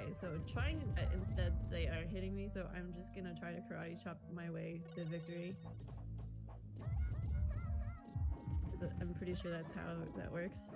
Okay, so trying instead they are hitting me, so I'm just gonna try to karate chop my way to victory. I'm pretty sure that's how that works.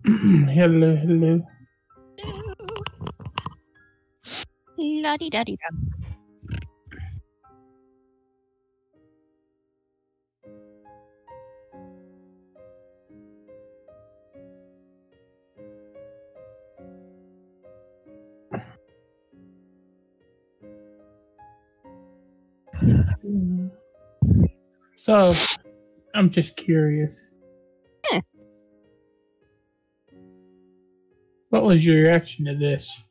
Hello, hello. La-di-da-di-da. So, I'm just curious. Eh. What was your reaction to this?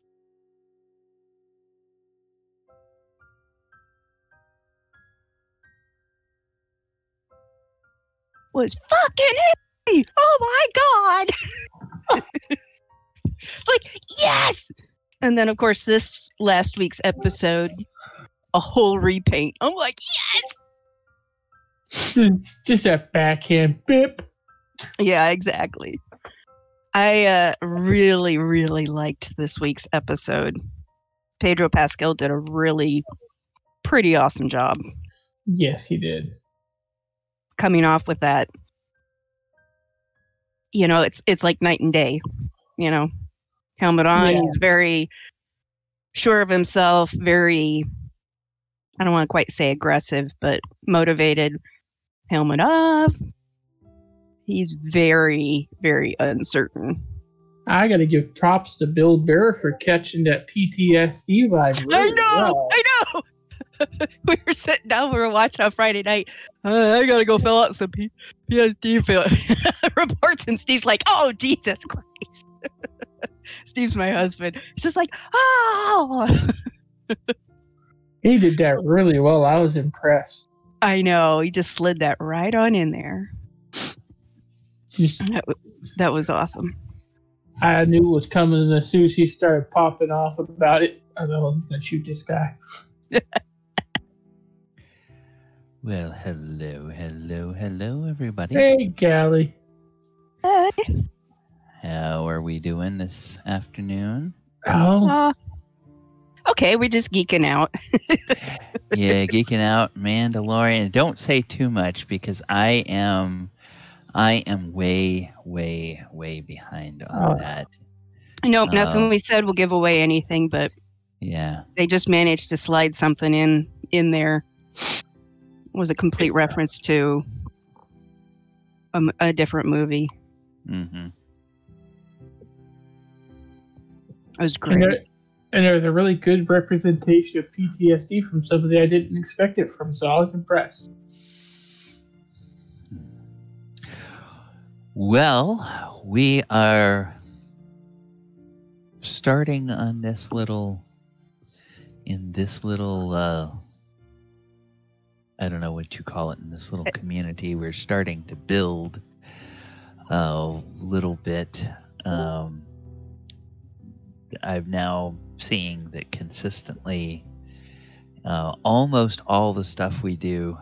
Was fucking heavy. Oh my god! It's like, yes! And then, of course, this last week's episode, a whole repaint. I'm like, yes! Just that backhand bip. Yeah, exactly. I really, really liked this week's episode. Pedro Pascal did a really pretty awesome job Yes, he did. coming off with that. You know, it's like night and day. You know, helmet on. Yeah. He's very sure of himself. Very, I don't want to quite say aggressive, but motivated. Helmet off. He's very, very uncertain. I gotta give props to Bill Burr for catching that PTSD vibe. Really I know. We were sitting down, we were watching on Friday night. I gotta go fill out some PTSD reports, and Steve's like, "Oh, Jesus Christ!" Steve's my husband. He's just like, "Oh." He did that really well. I was impressed. I know. He just slid that right on in there. Just, that was awesome. I knew it was coming as soon as he started popping off about it. I know he's gonna shoot this guy. Well, hello, everybody. Hey, Gally. Hey. How are we doing this afternoon? Oh, Okay, we're just geeking out. Yeah, geeking out, Mandalorian. Don't say too much because I am way behind on that. Nope, nothing we said will give away anything, but Yeah. they just managed to slide something in there. It was a complete reference to a different movie. Mm-hmm. It was great. and there was a really good representation of PTSD from somebody I didn't expect it from, so I was impressed. Well, we are starting on this little, I don't know what you call it, in this little community. We're starting to build a little bit. I'm now seeing that consistently, almost all the stuff we do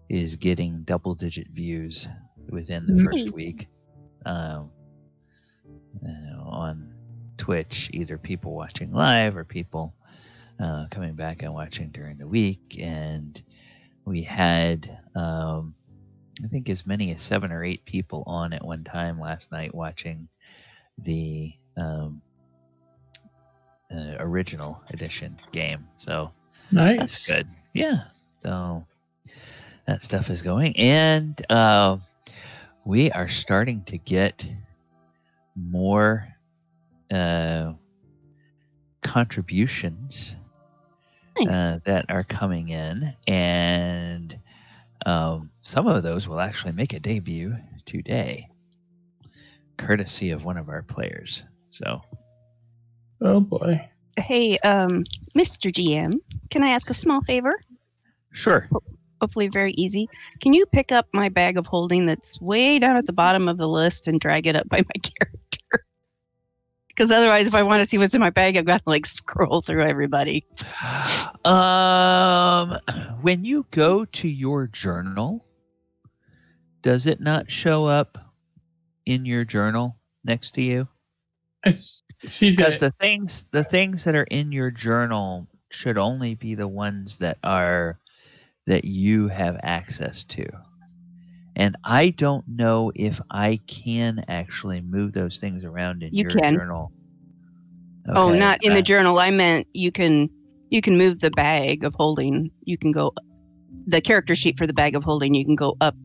is getting double-digit views within the first week. On Twitch, either people watching live or people coming back and watching during the week. And we had, I think, as many as 7 or 8 people on at one time last night watching the original edition game. So Nice. that's good. Yeah. So that stuff is going. And we are starting to get more contributions Nice. that are coming in. And some of those will actually make a debut today, courtesy of one of our players. So, Oh boy. Hey, Mr. GM, can I ask a small favor? sure. Hopefully very easy. Can you pick up my bag of holding that's way down at the bottom of the list and drag it up by my character? Because otherwise, if I want to see what's in my bag, I've got to like scroll through everybody. When you go to your journal, does it not show up in your journal next to you? She's Because got the things that are in your journal should only be the ones that you have access to. And I don't know if I can actually move those things around in You your can. journal. Oh, Okay, not in the journal. I meant you can move the bag of holding. You can go the character sheet for the bag of holding. You can go up,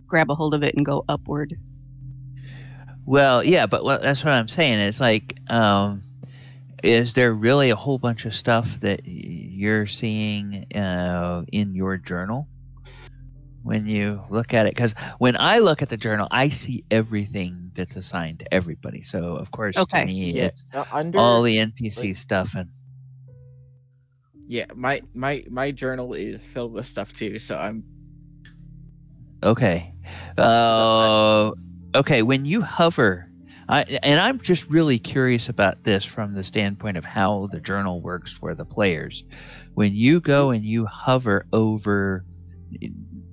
grab a hold of it, and go upward. Well, yeah, but that's what I'm saying. It's like, is there really a whole bunch of stuff that you're seeing in your journal when you look at it? Because when I look at the journal, I see everything that's assigned to everybody. So, of course, to Okay. me, Yeah, it's under all the NPC like- stuff. And yeah, my journal is filled with stuff too. So I'm okay. Okay, when you hover, and I'm just really curious about this from the standpoint of how the journal works for the players. When you go and you hover over,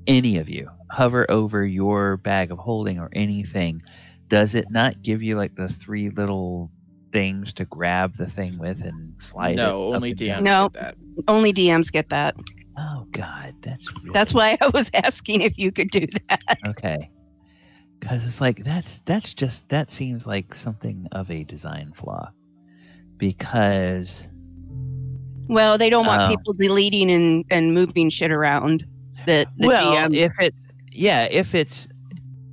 any of you hover over your bag of holding or anything, does it not give you like the 3 little things to grab the thing with and slide it? no, up only and DMs down? No. get that. Only DMs get that. Oh God, that's really... That's why I was asking if you could do that. Okay. Because it's like that seems like something of a design flaw. Because Well, they don't want people deleting and moving shit around. The GM. if it's,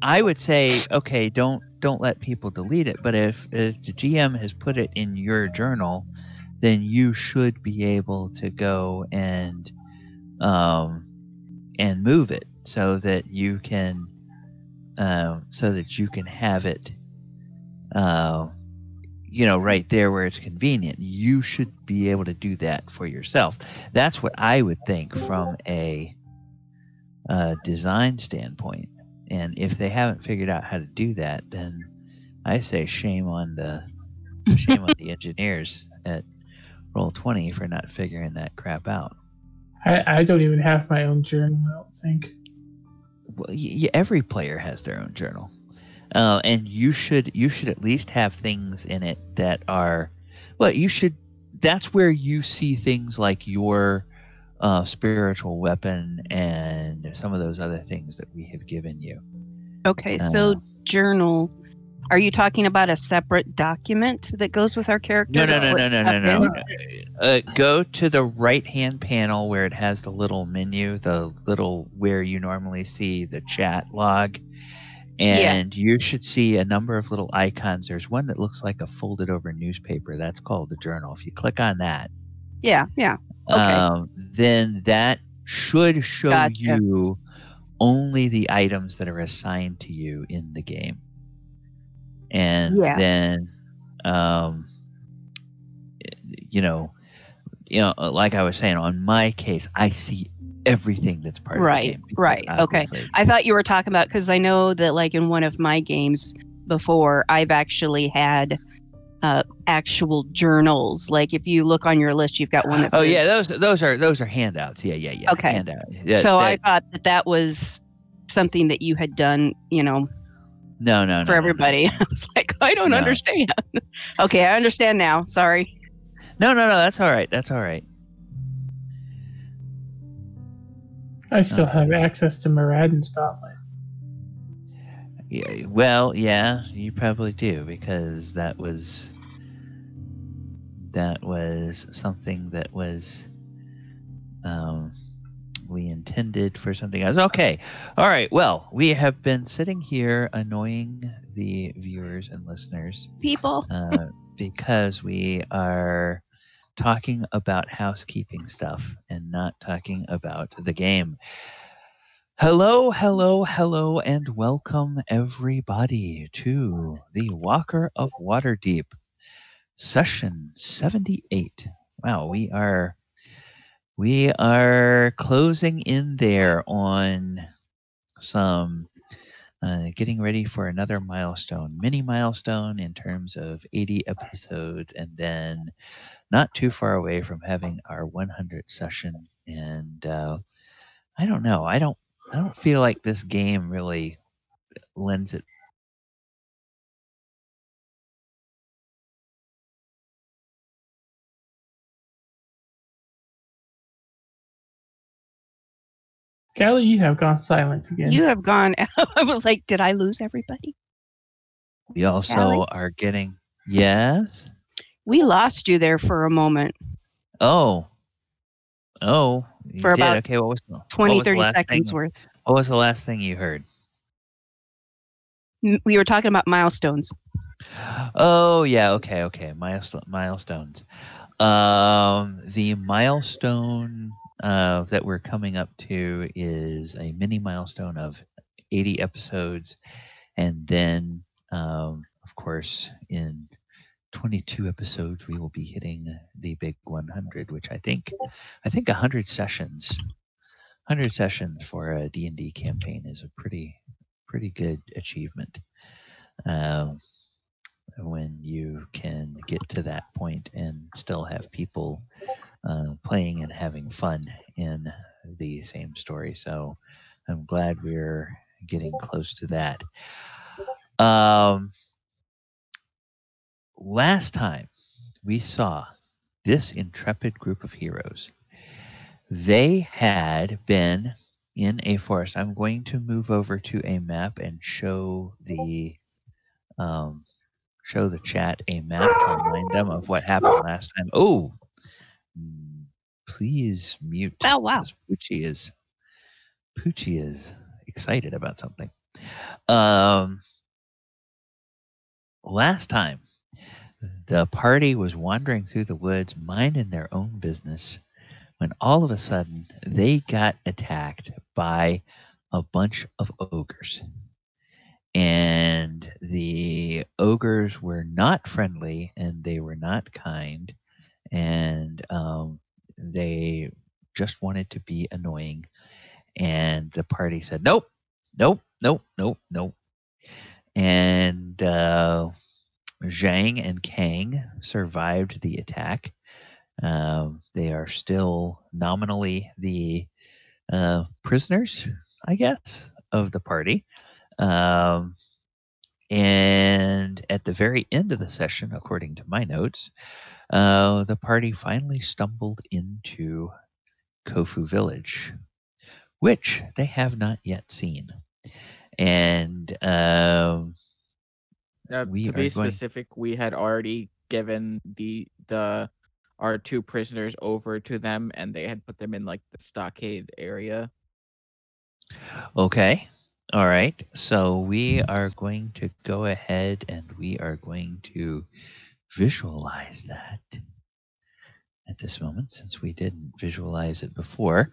I would say, okay, don't let people delete it. But if the GM has put it in your journal, then you should be able to go and move it so that you can have it, right there where it's convenient. You should be able to do that for yourself. That's what I would think from a design standpoint. And if they haven't figured out how to do that, then I say shame on the engineers at Roll20 for not figuring that crap out. I don't even have my own journal, I don't think. Well, every player has their own journal, and you should at least have things in it that are, well, you should. That's where you see things like your spiritual weapon and some of those other things that we have given you. Okay, so journal. Are you talking about a separate document that goes with our character? No. Go to the right-hand panel where it has the little menu, where you normally see the chat log, and you should see a number of little icons. There's one that looks like a folded-over newspaper. That's called the journal. If you click on that, okay, then that should show Gotcha. you only the items that are assigned to you in the game. And then, like I was saying, on my case, I see everything that's part of the game. Right. Okay. I thought you were talking about, because I know that like in one of my games before, I've actually had actual journals. Like if you look on your list, you've got one that says... Oh yeah, those are handouts. Yeah. Okay. Handout. So I thought that was something that you had done, No. for everybody. I was like, I don't understand. Okay, I understand now. Sorry. No. That's all right. I still have access to Maraudin Spotlight. Yeah, well, yeah, you probably do, because that was something that was we intended for something else. Okay. All right. Well, we have been sitting here annoying the viewers and listeners People. because we are talking about housekeeping stuff and not talking about the game. Hello, and welcome everybody to the Walker of Waterdeep, session 78. Wow, we are closing in there on some getting ready for another mini milestone in terms of 80 episodes, and then not too far away from having our 100th session. And I don't know. I don't feel like this game really lends it. Callie, you have gone silent again. You have gone. I was like, did I lose everybody? We also Callie? are getting. Yes. We lost you there for a moment. Oh. Oh. You For did. about Okay. What was 20, the 30 last seconds thing? worth. What was the last thing you heard? We were talking about milestones. Oh yeah. Okay. Milestones. The milestone that we're coming up to is a mini milestone of 80 episodes, and then of course in 22 episodes we will be hitting the big 100, which I think 100 sessions for a D&D campaign is a pretty good achievement. When you can get to that point and still have people playing and having fun in the same story. So I'm glad we're getting close to that. Last time we saw this intrepid group of heroes, they had been in a forest. I'm going to move over to a map and show the chat a map to remind them of what happened last time. Oh, please mute. Oh, wow. Poochie is excited about something. Last time, the party was wandering through the woods, minding their own business, when all of a sudden they got attacked by a bunch of ogres. And the ogres were not friendly, and they were not kind, and they just wanted to be annoying. And the party said, nope. And Zhang and Kang survived the attack. They are still nominally the prisoners, I guess, of the party. And at the very end of the session, according to my notes, the party finally stumbled into Kofu Village, which they have not yet seen. And to be specific, we had already given our two prisoners over to them, and they had put them in like the stockade area. Okay. All right. So we are going to go ahead and we are going to visualize that at this moment, since we didn't visualize it before.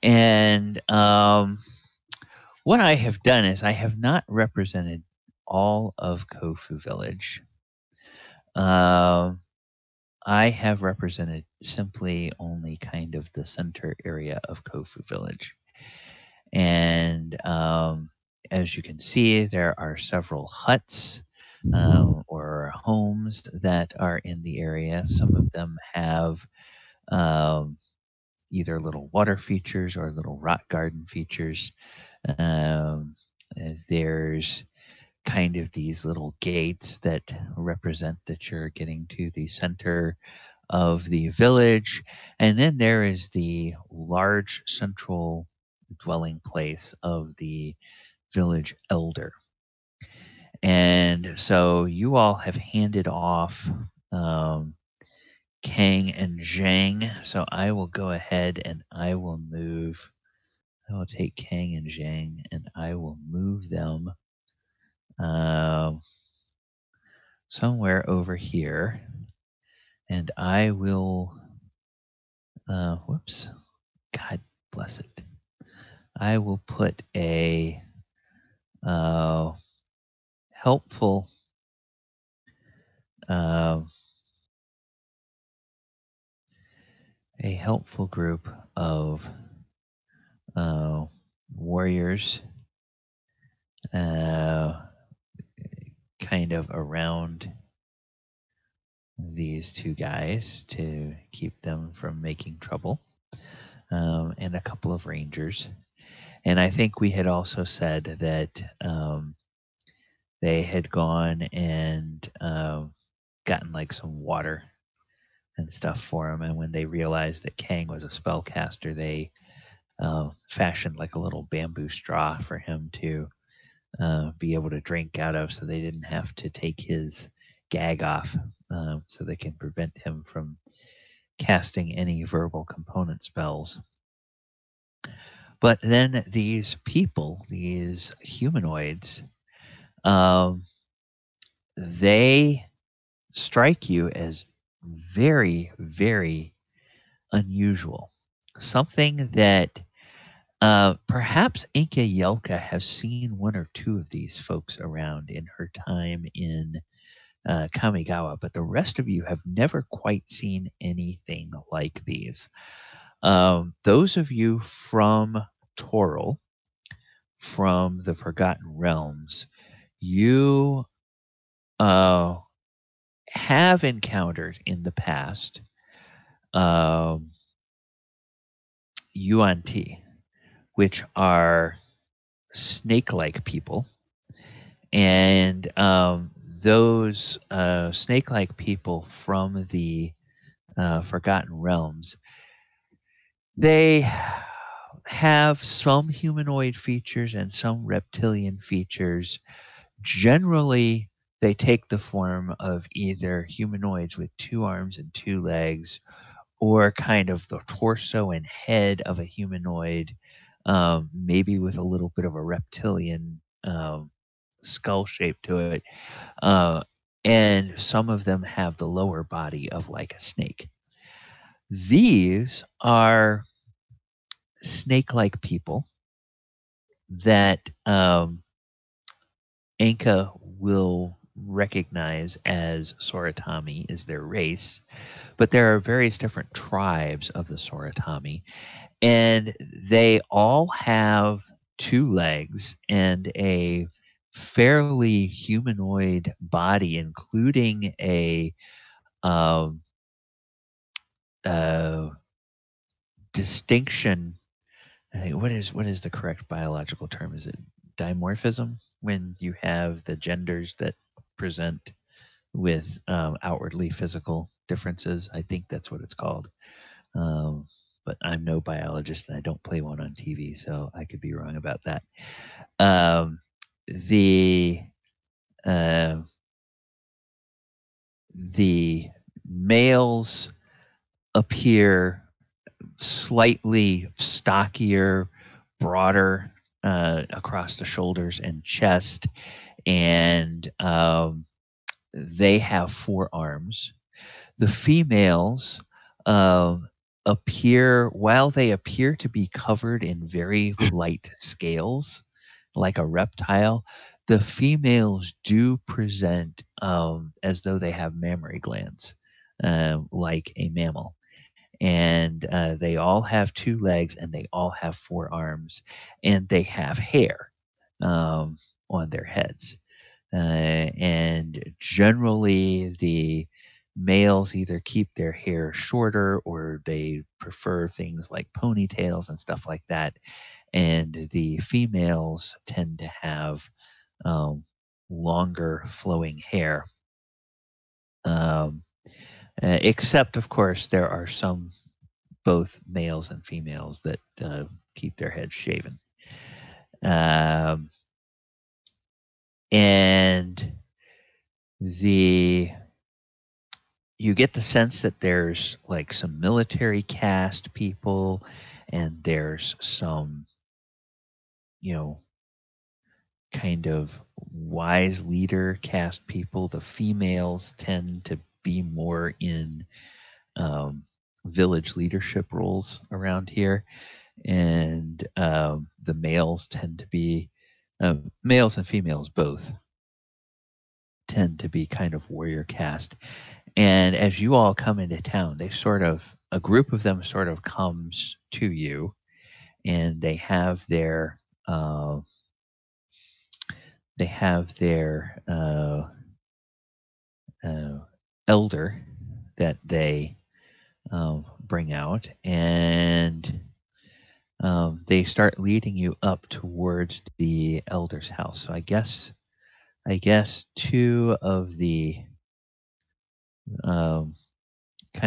And what I have done is I have not represented all of Kofu Village. I have represented simply only kind of the center area of Kofu Village. And as you can see, there are several huts or homes that are in the area. Some of them have either little water features or little rock garden features. There's kind of these little gates that represent that you're getting to the center of the village. And then there is the large central dwelling place of the village elder. And so you all have handed off Kang and Zhang. So I will go ahead and I will take Kang and Zhang and I will move them somewhere over here. And I will, whoops, God bless it. I will put a helpful group of warriors kind of around these two guys to keep them from making trouble, and a couple of rangers. And I think we had also said that they had gone and gotten like some water and stuff for him. And when they realized that Kang was a spellcaster, they fashioned like a little bamboo straw for him to be able to drink out of, so they didn't have to take his gag off, so they can prevent him from casting any verbal component spells. But then these people, these humanoids, they strike you as very, very unusual. Something that perhaps Enka Yelka has seen one or two of these folks around in her time in Kamigawa, but the rest of you have never quite seen anything like these. Those of you from Toril, from the Forgotten Realms, you have encountered in the past Yuan-Ti, which are snake-like people. And those snake-like people from the Forgotten Realms, they have some humanoid features and some reptilian features. Generally, they take the form of either humanoids with 2 arms and 2 legs, or kind of the torso and head of a humanoid, maybe with a little bit of a reptilian skull shape to it. And some of them have the lower body of like a snake. These are snake-like people that Enka will recognize as Soratami is their race, but there are various different tribes of the Soratami, and they all have 2 legs and a fairly humanoid body, including a distinction. I think what is the correct biological term? Is it dimorphism, when you have the genders that present with outwardly physical differences? I think that's what it's called. But I'm no biologist and I don't play one on TV, so I could be wrong about that. The males appear slightly stockier, broader across the shoulders and chest, and they have 4 arms. The females appear, while they appear to be covered in very light scales, like a reptile, the females do present as though they have mammary glands, like a mammal. And they all have 2 legs and they all have 4 arms, and they have hair on their heads. And generally the males either keep their hair shorter or they prefer things like ponytails and stuff like that. And the females tend to have longer flowing hair. Except, of course, there are some, both males and females, that keep their heads shaven. And you get the sense that there's like some military caste people, and there's some, kind of wise leader caste people. The females tend to be more in village leadership roles around here, and the males tend to be males and females both tend to be kind of warrior caste. And as you all come into town, a group of them sort of comes to you, and they have their elder that they bring out, and they start leading you up towards the elder's house. So I guess 2 of the kind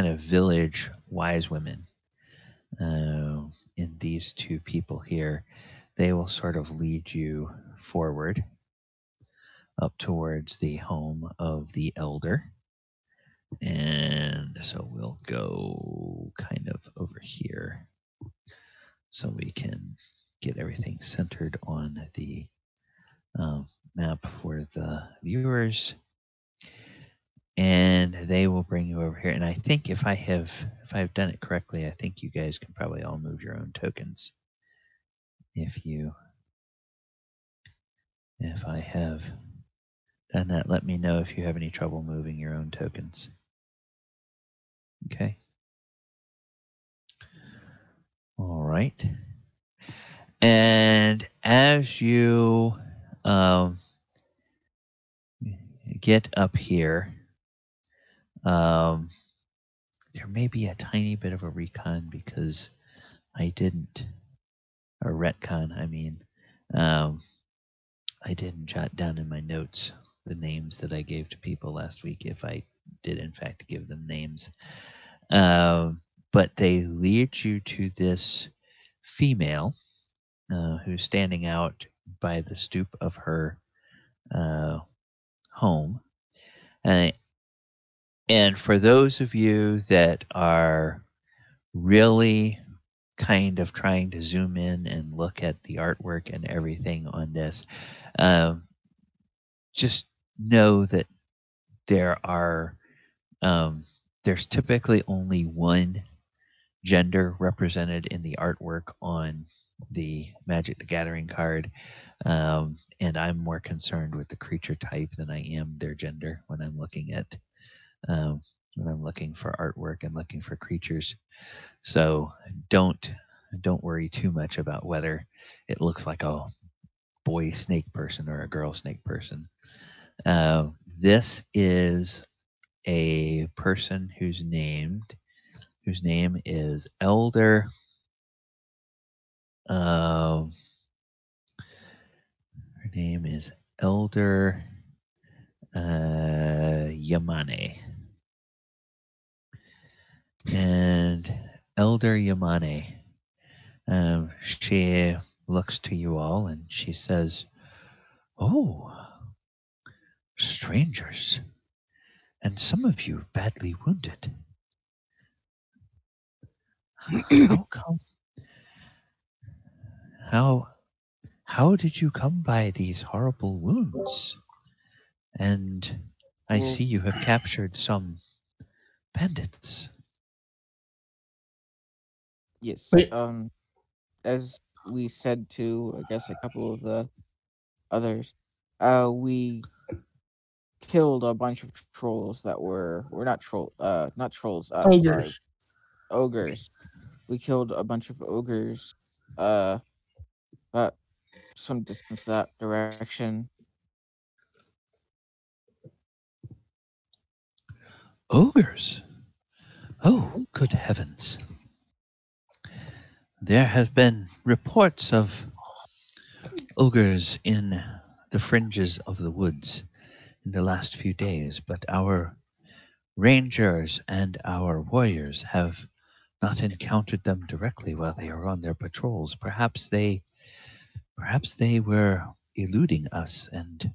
of village wise women in these two people here. They will sort of lead you forward up towards the home of the elder. And so we'll go kind of over here so we can get everything centered on the map for the viewers. And they will bring you over here. And I think if I've done it correctly, I think you guys can probably all move your own tokens. If I have done that, let me know if you have any trouble moving your own tokens. Okay. All right. And as you get up here, there may be a tiny bit of a recon because I didn't, or retcon, I mean, I didn't jot down in my notes the names that I gave to people last week, if I did in fact give them names. But they lead you to this female who's standing out by the stoop of her home. And for those of you that are really kind of trying to zoom in and look at the artwork and everything on this, just know that there's typically only one gender represented in the artwork on the Magic the Gathering card, and I'm more concerned with the creature type than I am their gender when I'm looking at when I'm looking for artwork and looking for creatures. So don't worry too much about whether it looks like a boy snake person or a girl snake person. This is a person whose name is Elder. Her name is Elder Yamane. And Elder Yamane, she looks to you all and she says, "Oh, strangers, and some of you badly wounded. How come? How did you come by these horrible wounds? And I see you have captured some bandits." Yes. Wait. As we said to, I guess, a couple of the others, we killed a bunch of trolls that were not trolls. Ogres. Sorry, ogres. We killed a bunch of ogres. About some distance that direction. Ogres? Oh, good heavens. There have been reports of ogres in the fringes of the woods in the last few days, but our rangers and our warriors have not encountered them directly while they are on their patrols. Perhaps they were eluding us and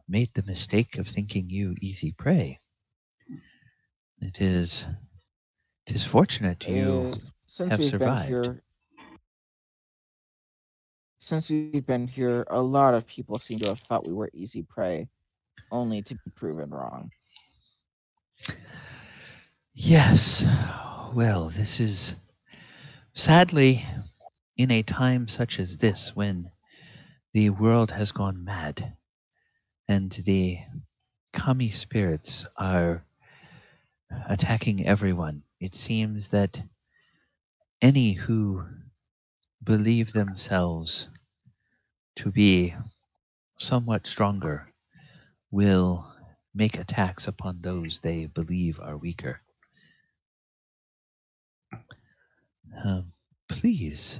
made the mistake of thinking you easy prey. It is fortunate you have survived. Since we've been here, a lot of people seem to have thought we were easy prey, only to be proven wrong. Yes. Well, this is sadly in a time such as this when the world has gone mad and the kami spirits are attacking everyone. It seems that any who believe themselves to be somewhat stronger will make attacks upon those they believe are weaker. Please,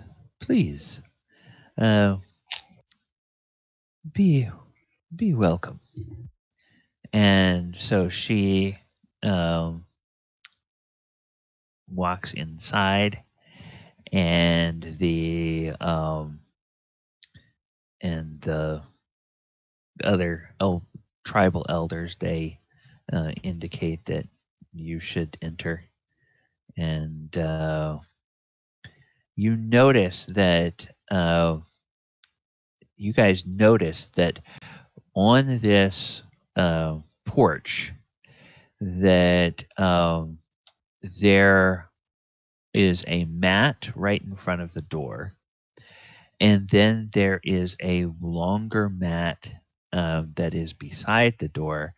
be welcome. And so she walks inside, and the other tribal elders, they indicate that you should enter. And you notice that you guys notice that on this porch that there is a mat right in front of the door, and then there is a longer mat that is beside the door,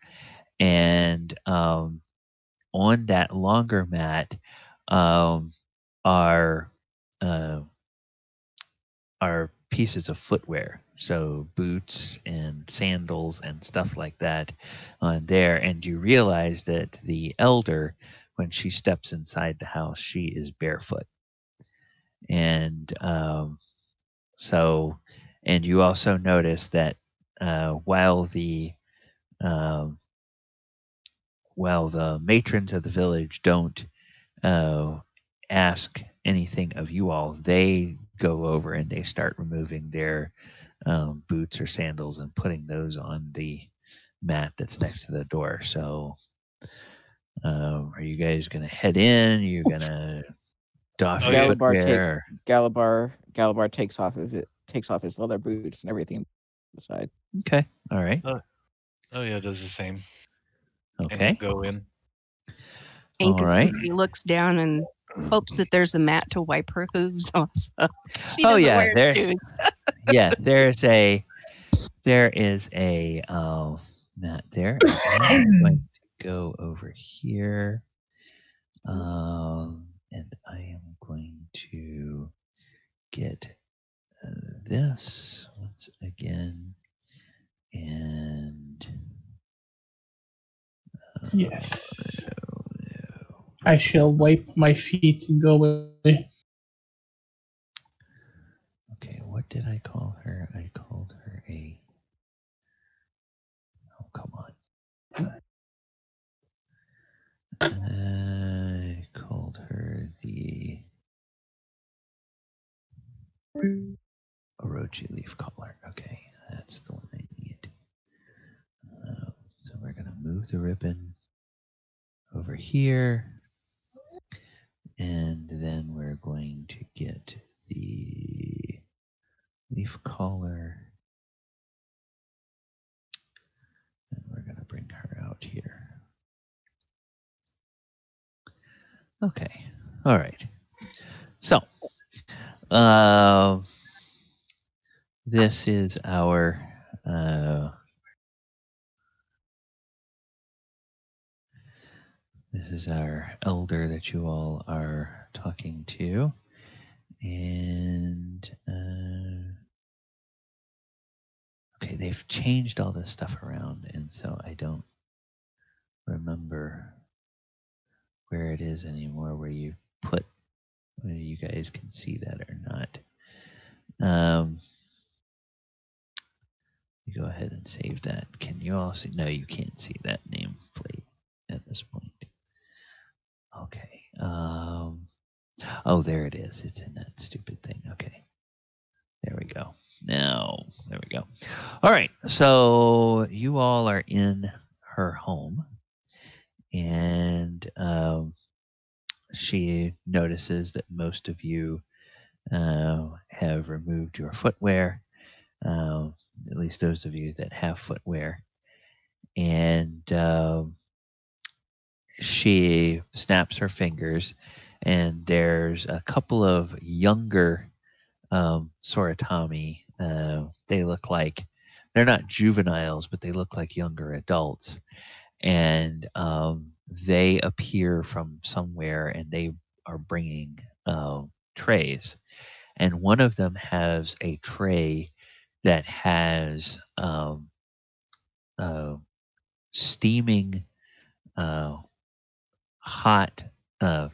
and on that longer mat are pieces of footwear, so boots and sandals and stuff like that on there. And you realize that the elder, when she steps inside the house, she is barefoot. And and you also notice that while the matrons of the village don't ask anything of you all, they go over and they start removing their boots or sandals and putting those on the mat that's next to the door. So are you guys going to head in? Are you going to doff your footwear? Galibar takes off his leather boots and everything on the side. Okay. All right. Oh yeah, does the same. Okay. And go in. Enka All right. simply looks down and hopes that there's a mat to wipe her hooves off. She Oh doesn't yeah, wear there's shoes. yeah, there is a mat there. I'm going to go over here, and I am going to get this once again, and yes. I shall wipe my feet and go away. Okay, what did I call her? I called her a... Oh, come on. I called her the Orochi leaf collar. Okay, that's the one I need. So we're going to move the ribbon over here. And then we're going to get the leaf collar. And we're going to bring her out here. Okay. All right. So, this is our elder that you all are talking to, and okay, they've changed all this stuff around, and so I don't remember where it is anymore, where you put, whether you guys can see that or not. You go ahead and save that. Can you all see? No, you can't see that nameplate at this point. Okay. Oh, there it is. It's in that stupid thing. Okay. There we go. Now, there we go. All right. So you all are in her home, and she notices that most of you have removed your footwear, at least those of you that have footwear. And she snaps her fingers, and there's a couple of younger Soratami. They look like, they're not juveniles, but they look like younger adults. And they appear from somewhere, and they are bringing trays. And one of them has a tray that has steaming hot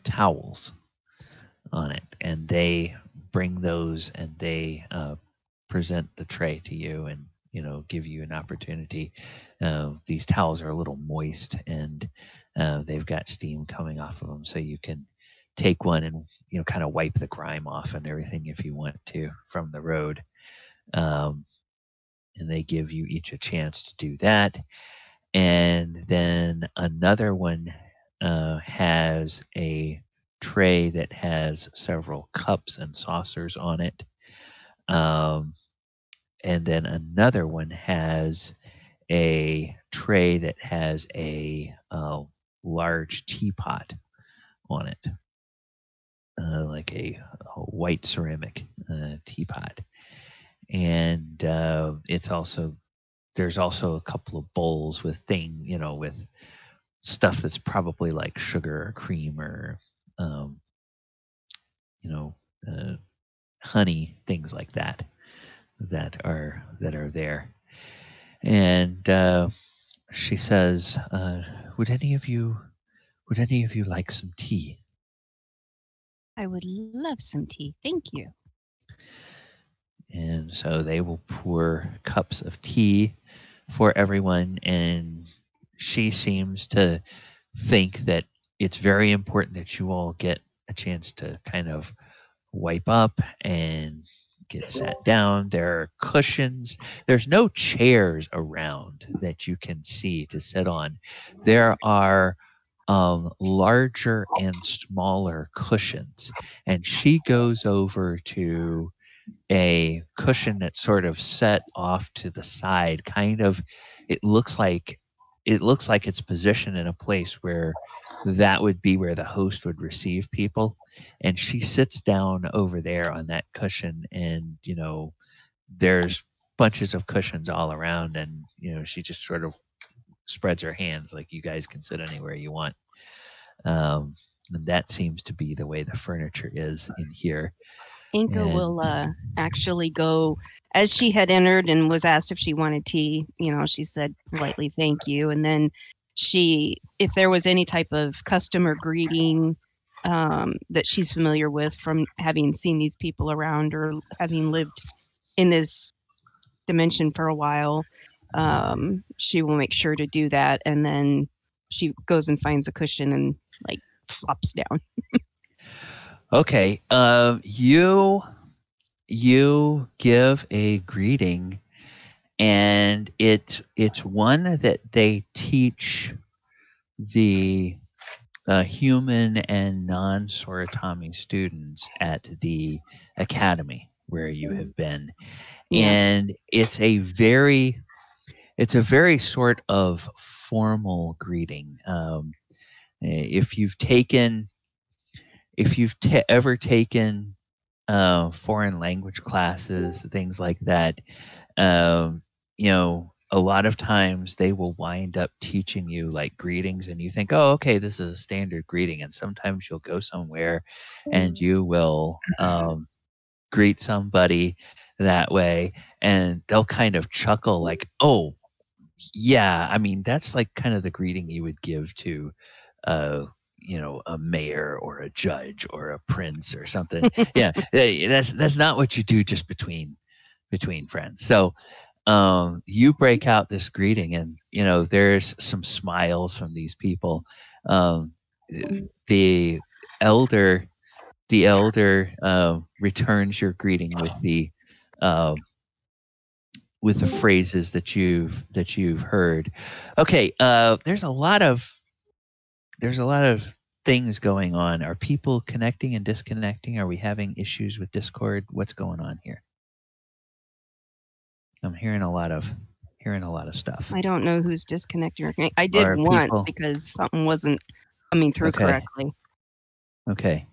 towels on it, and they bring those, and they present the tray to you, and give you an opportunity. These towels are a little moist, and they've got steam coming off of them, so you can take one and kind of wipe the grime off and everything if you want to from the road. And they give you each a chance to do that. And then another one has a tray that has several cups and saucers on it. And then another one has a tray that has a large teapot on it, like a white ceramic teapot. And there's also a couple of bowls with with stuff that's probably like sugar or cream or honey, things like that are there. And she says, would any of you like some tea? I would love some tea. Thank you. And so they will pour cups of tea for everyone, and she seems to think that it's very important that you all get a chance to kind of wipe up and get sat down. There are cushions. There's no chairs around that you can see to sit on. There are larger and smaller cushions, and she goes over to a cushion that's sort of set off to the side. Kind of, it looks like it's positioned in a place where that would be where the host would receive people. And she sits down over there on that cushion, and there's bunches of cushions all around, and she just sort of spreads her hands like, you guys can sit anywhere you want. And that seems to be the way the furniture is in here. Enka will actually go, as she had entered and was asked if she wanted tea, she said politely, thank you. And then if there was any type of customer greeting that she's familiar with from having seen these people around or having lived in this dimension for a while, she will make sure to do that. And then she goes and finds a cushion and flops down. Okay, you give a greeting, and it's one that they teach the human and non-Soratami students at the academy where you have been. Yeah. And it's a very sort of formal greeting. If you've ever taken foreign language classes, things like that, a lot of times they will wind up teaching you greetings, and you think, oh, okay, this is a standard greeting. And sometimes you'll go somewhere and you will greet somebody that way, and they'll kind of chuckle like, oh, yeah, I mean, that's kind of the greeting you would give to a mayor or a judge or a prince or something. Yeah, that's not what you do just between friends. So you break out this greeting, and there's some smiles from these people. The elder returns your greeting with the phrases that you've heard. Okay, there's a lot of things going on. Are people connecting and disconnecting? Are we having issues with Discord? What's going on here? I'm hearing a lot of stuff. I don't know who's disconnecting or connecting. I did once because something wasn't coming through correctly. Okay.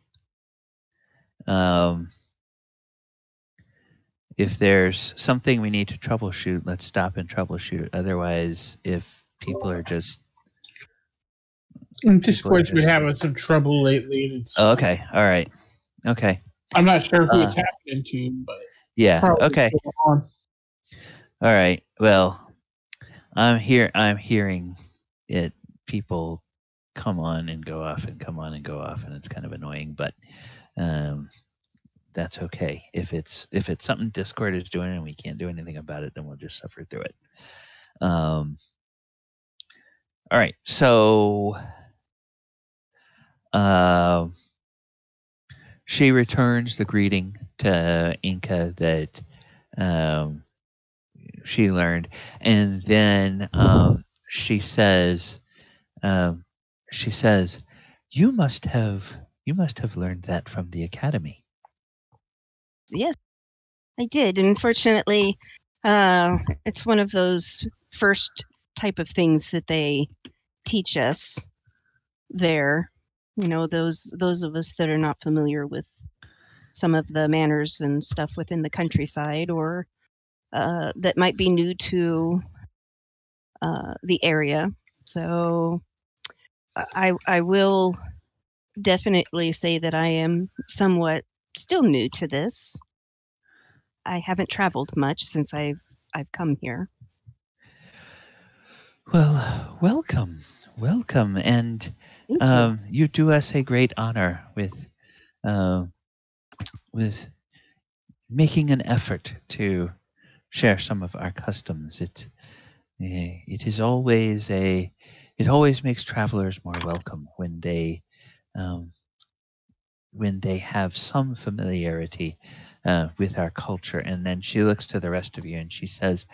If there's something we need to troubleshoot, let's stop and troubleshoot. Otherwise, if people are just Discord's been having some trouble lately. And it's, okay. All right. Okay. I'm not sure who it's happening to, but yeah. Okay. All right. Well, I'm hearing it. People come on and go off and come on and go off, and it's kind of annoying. But that's okay. If it's something Discord is doing and we can't do anything about it, then we'll just suffer through it. All right. So. she returns the greeting to Enka that she learned, and then she says, "You must have learned that from the academy." Yes, I did. Unfortunately, it's one of those first type of things that they teach us there. You know, those of us that are not familiar with some of the manners and stuff within the countryside, or that might be new to the area. So I will definitely say that I am somewhat still new to this. I haven't traveled much since I've come here. Well, welcome, and you do us a great honor with making an effort to share some of our customs. It is always it always makes travelers more welcome when they have some familiarity with our culture. And then she looks to the rest of you and she says,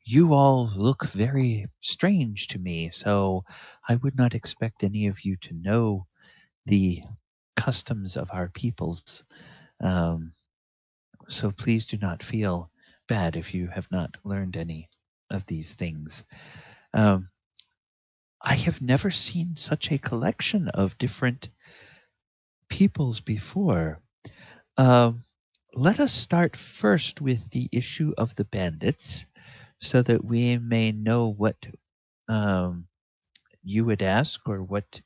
"You all look very strange to me, so I would not expect any of you to know the customs of our peoples. So please do not feel bad if you have not learned any of these things. I have never seen such a collection of different peoples before. Let us start first with the issue of the bandits, so that we may know what you would ask or what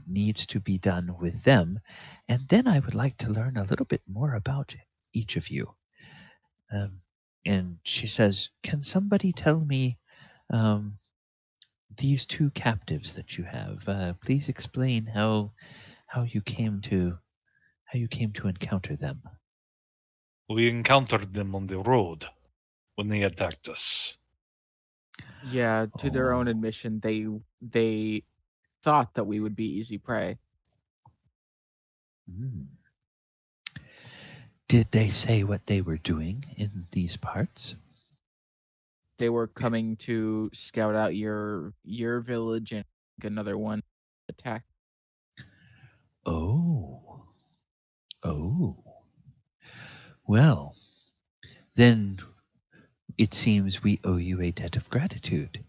needs to be done with them. And then I would like to learn a little bit more about each of you." And she says, "Can somebody tell me these two captives that you have? Please explain how you came to encounter them." We encountered them on the road when they attacked us. Yeah, to their own admission, they thought that we would be easy prey. Did they say what they were doing in these parts? They were coming to scout out your village and another one attack. Oh. Well, then it seems we owe you a debt of gratitude.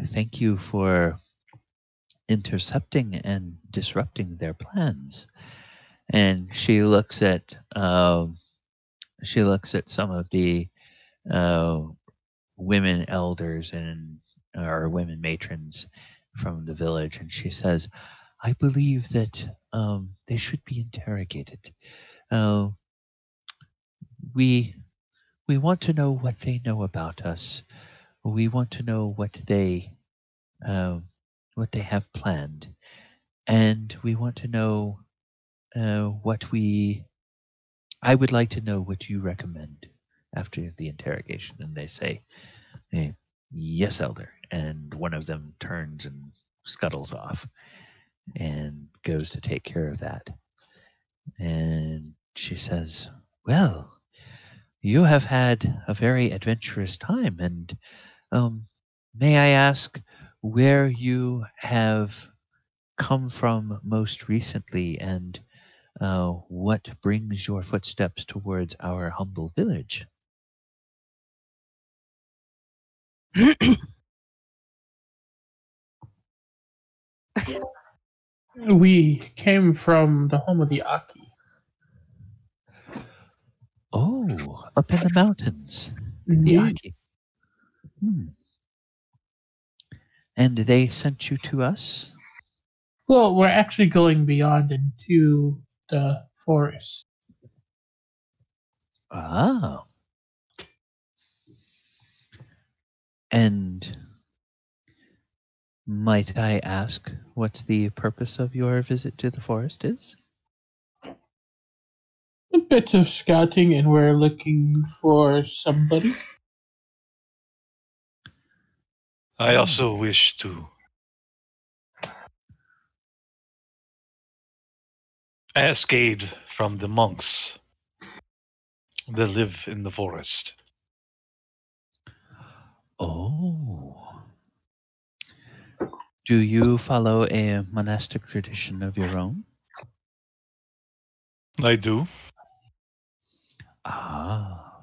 Thank you for intercepting and disrupting their plans. And she looks at some of the women elders or women matrons from the village, and she says, "I believe that they should be interrogated. We want to know what they know about us. We want to know what they have planned, and we want to know I would like to know what you recommend after the interrogation." And they say, "Yes, Elder." And one of them turns and scuttles off and goes to take care of that. And she says, "Well, you have had a very adventurous time, and may I ask where you have come from most recently, and what brings your footsteps towards our humble village?" We came from the home of the Aki. Oh, up in the mountains. Indeed. The Aki. And they sent you to us? Well, we're actually going beyond into the forest. Ah. And might I ask what the purpose of your visit to the forest is? A bit of scouting, and we're looking for somebody. I also wish to Ask aid from the monks that live in the forest. Oh. Do you follow a monastic tradition of your own? I do. Ah.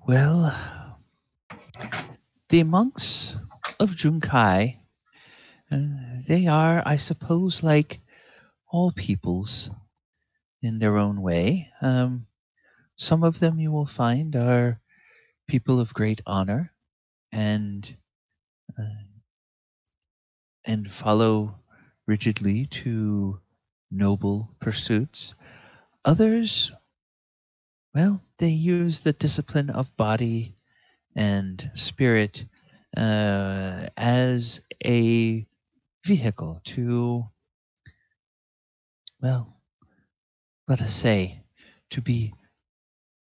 Well, the monks of Junkai, they are, I suppose, like all peoples in their own way. Some of them you will find are people of great honor and follow rigidly to noble pursuits. Others, well, they use the discipline of body and spirit as a vehicle to, well, let us say, to be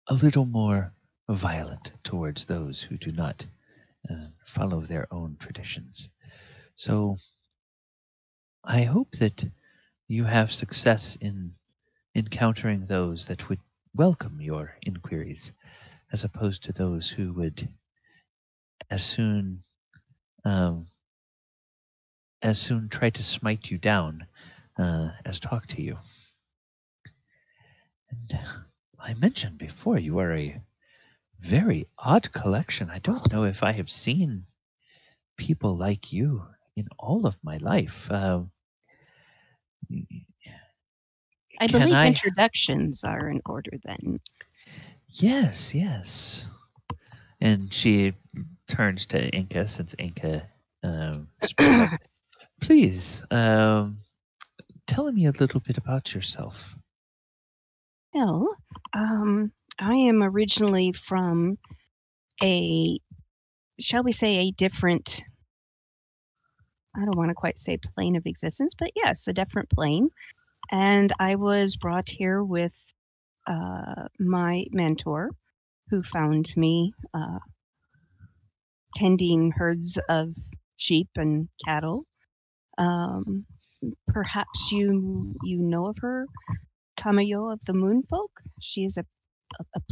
a little more violent towards those who do not follow their own traditions. So I hope that you have success in encountering those that would welcome your inquiries, as opposed to those who would as soon try to smite you down as talk to you. And I mentioned before, you are a very odd collection. I don't know if I have seen people like you in all of my life. I believe introductions are in order then. Yes, yes. And she turns to Enka, since Enka spoke up. Please, tell me a little bit about yourself. Well, I am originally from shall we say, a different, I don't want to quite say plane of existence, but yes, a different plane. And I was brought here with my mentor, who found me tending herds of sheep and cattle. Perhaps you know of her, Tamayo of the Moonfolk. She is a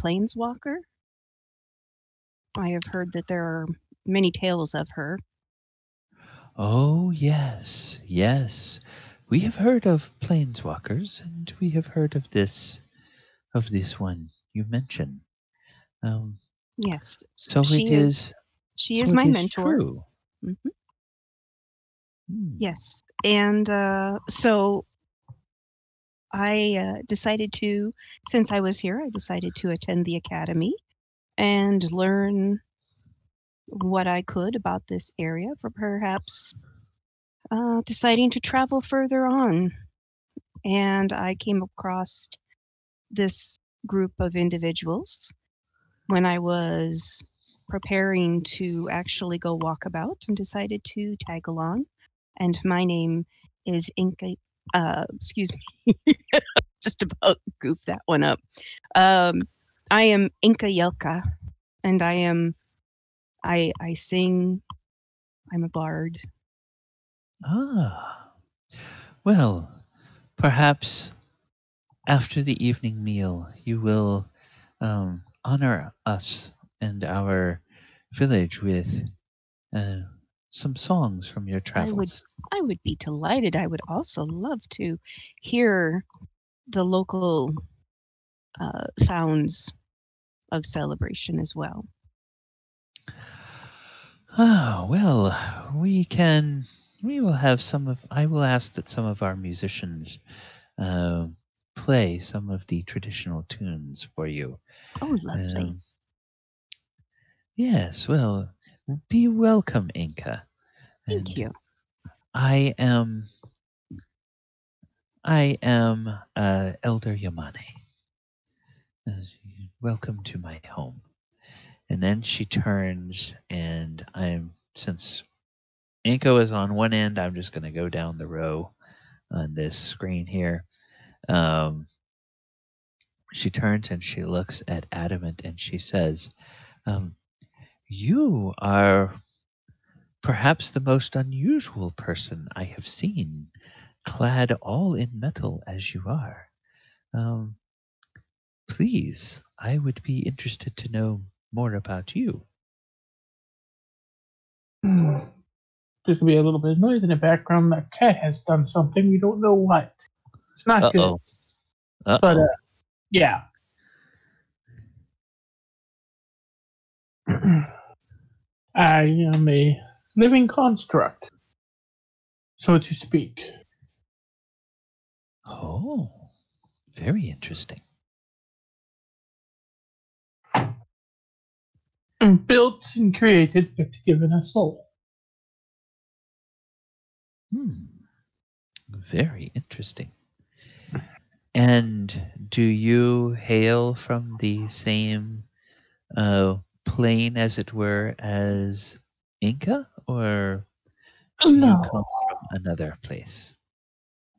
planeswalker. I have heard that there are many tales of her. Oh, yes, yes. We have heard of planeswalkers, and we have heard of this one you mentioned. Yes. So she is my mentor. True. Mm-hmm. Yes. And so I decided to, since I was here, I decided to attend the academy and learn what I could about this area for perhaps deciding to travel further on. And I came across this group of individuals when I was preparing to actually go walkabout and decided to tag along. And my name is Enka. Excuse me, just about goofed that one up. I am Enka Yelka, and I sing. I'm a bard. Ah, well, perhaps after the evening meal, you will honor us and our village with some songs from your travels. I would be delighted. I would also love to hear the local sounds of celebration as well. Ah, well, we will have I will ask that some of our musicians play some of the traditional tunes for you. Oh, lovely. Yes, well, be welcome, Enka. Thank you. I am Elder Yamane. Welcome to my home. And then she turns, and since Enka is on one end, I'm just going to go down the row on this screen here. She turns and she looks at Adamant and she says, you are perhaps the most unusual person I have seen clad all in metal as you are. Please, I would be interested to know more about you. There's going to be a little bit of noise in the background. That cat has done something. We don't know what. It's not good. But, yeah. I am a living construct, so to speak. Oh, very interesting. I'm built and created, but given a soul. Very interesting. And do you hail from the same plane, as it were, as Enka, or do you come from another place?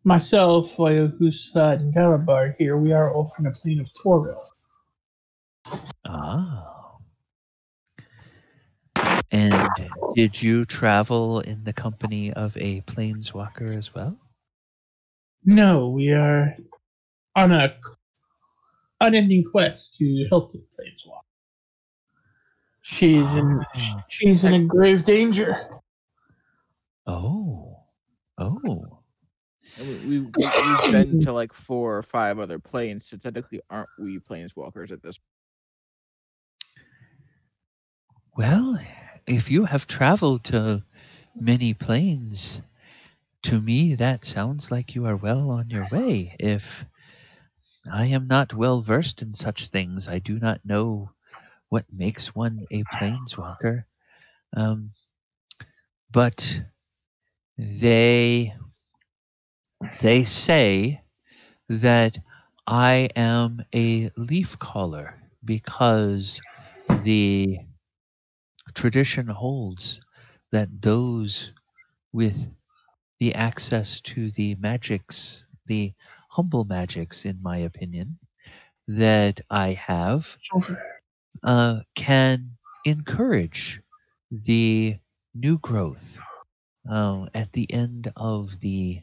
Myself, Oyohusa, and Galibar here, we are all from the plane of Toril. Ah. And did you travel in the company of a planeswalker as well? No, we are on a unending quest to help the planeswalker. She's in grave danger. Oh. We've been to like 4 or 5 other planes, so technically aren't we planeswalkers at this point? Well, if you have traveled to many planes, to me that sounds like you are well on your way. If I am not well versed in such things, I do not know what makes one a planeswalker. But they say that I am a leaf caller because the tradition holds that those with the access to the magics, the humble magics, in my opinion, that I have, can encourage the new growth at the end of the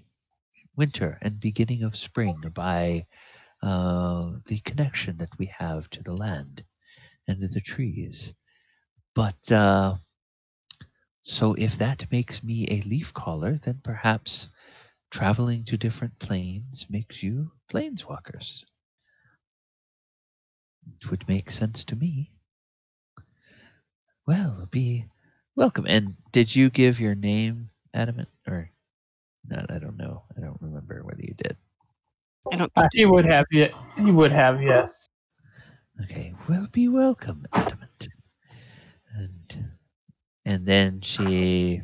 winter and beginning of spring by the connection that we have to the land and to the trees. But so if that makes me a leaf caller, then perhaps traveling to different planes makes you planeswalkers. It would make sense to me. Well, be welcome. And did you give your name, Adamant, or not? I don't know. I don't remember whether you did. I don't think he would have. He would have, yes. Okay. Well, be welcome, Adamant. And then she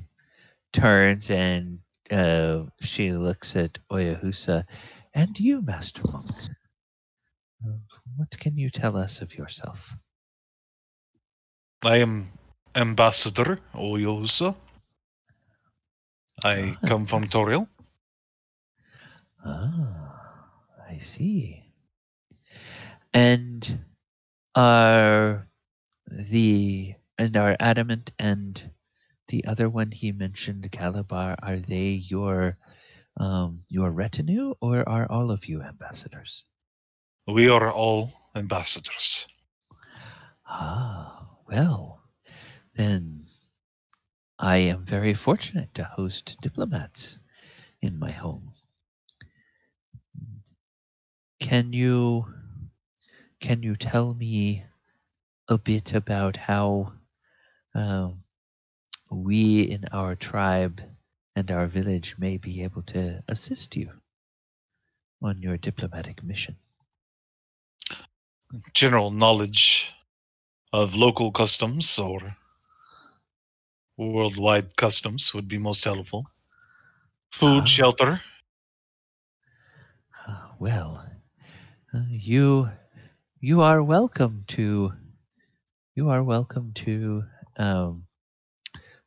turns and she looks at Oyohusa. And you, Master Monk, what can you tell us of yourself? I am Ambassador Oyohusa. I come from Toril. Ah, I see. And are Adamant and the other one he mentioned, Galibar, are they your retinue, or are all of you ambassadors? We are all ambassadors. Ah, well, then I am very fortunate to host diplomats in my home. Can you tell me a bit about how we in our tribe and our village may be able to assist you on your diplomatic mission? General knowledge of local customs or worldwide customs would be most helpful. Food, shelter. Well, you are welcome to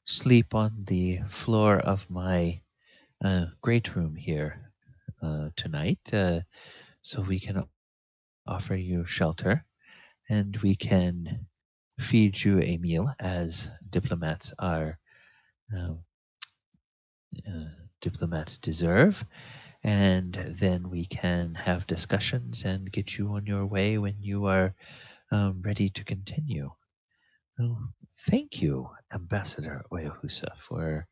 sleep on the floor of my great room here tonight, so we can offer you shelter, and we can feed you a meal, as diplomats are diplomats deserve, and then we can have discussions and get you on your way when you are ready to continue. Well, thank you, Ambassador Oyohusa, for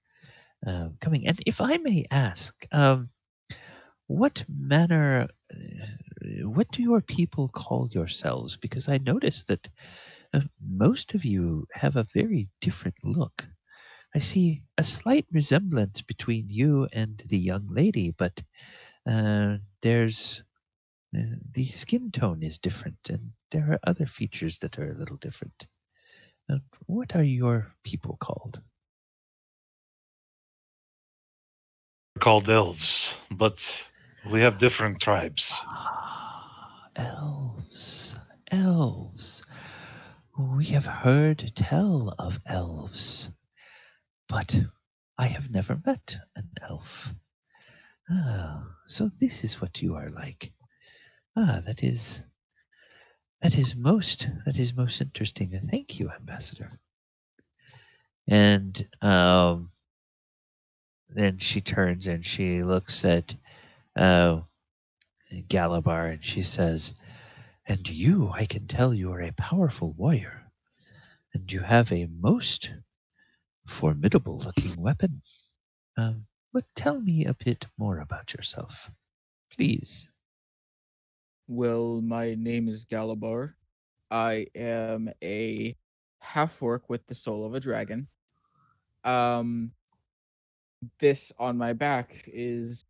coming. And if I may ask, what do your people call yourselves? Because I noticed that most of you have a very different look. I see a slight resemblance between you and the young lady, but there's the skin tone is different, and there are other features that are a little different. What are your people called? We're called elves, but we have different tribes. Elves. We have heard tell of elves, but I have never met an elf. So this is what you are like. That is most interesting. Thank you, Ambassador. And then she turns and she looks at Galibar and she says, "And you, I can tell you are a powerful warrior, and you have a most formidable looking weapon. But tell me a bit more about yourself, please." Well, my name is Galibar. I am a half-orc with the soul of a dragon. This on my back is...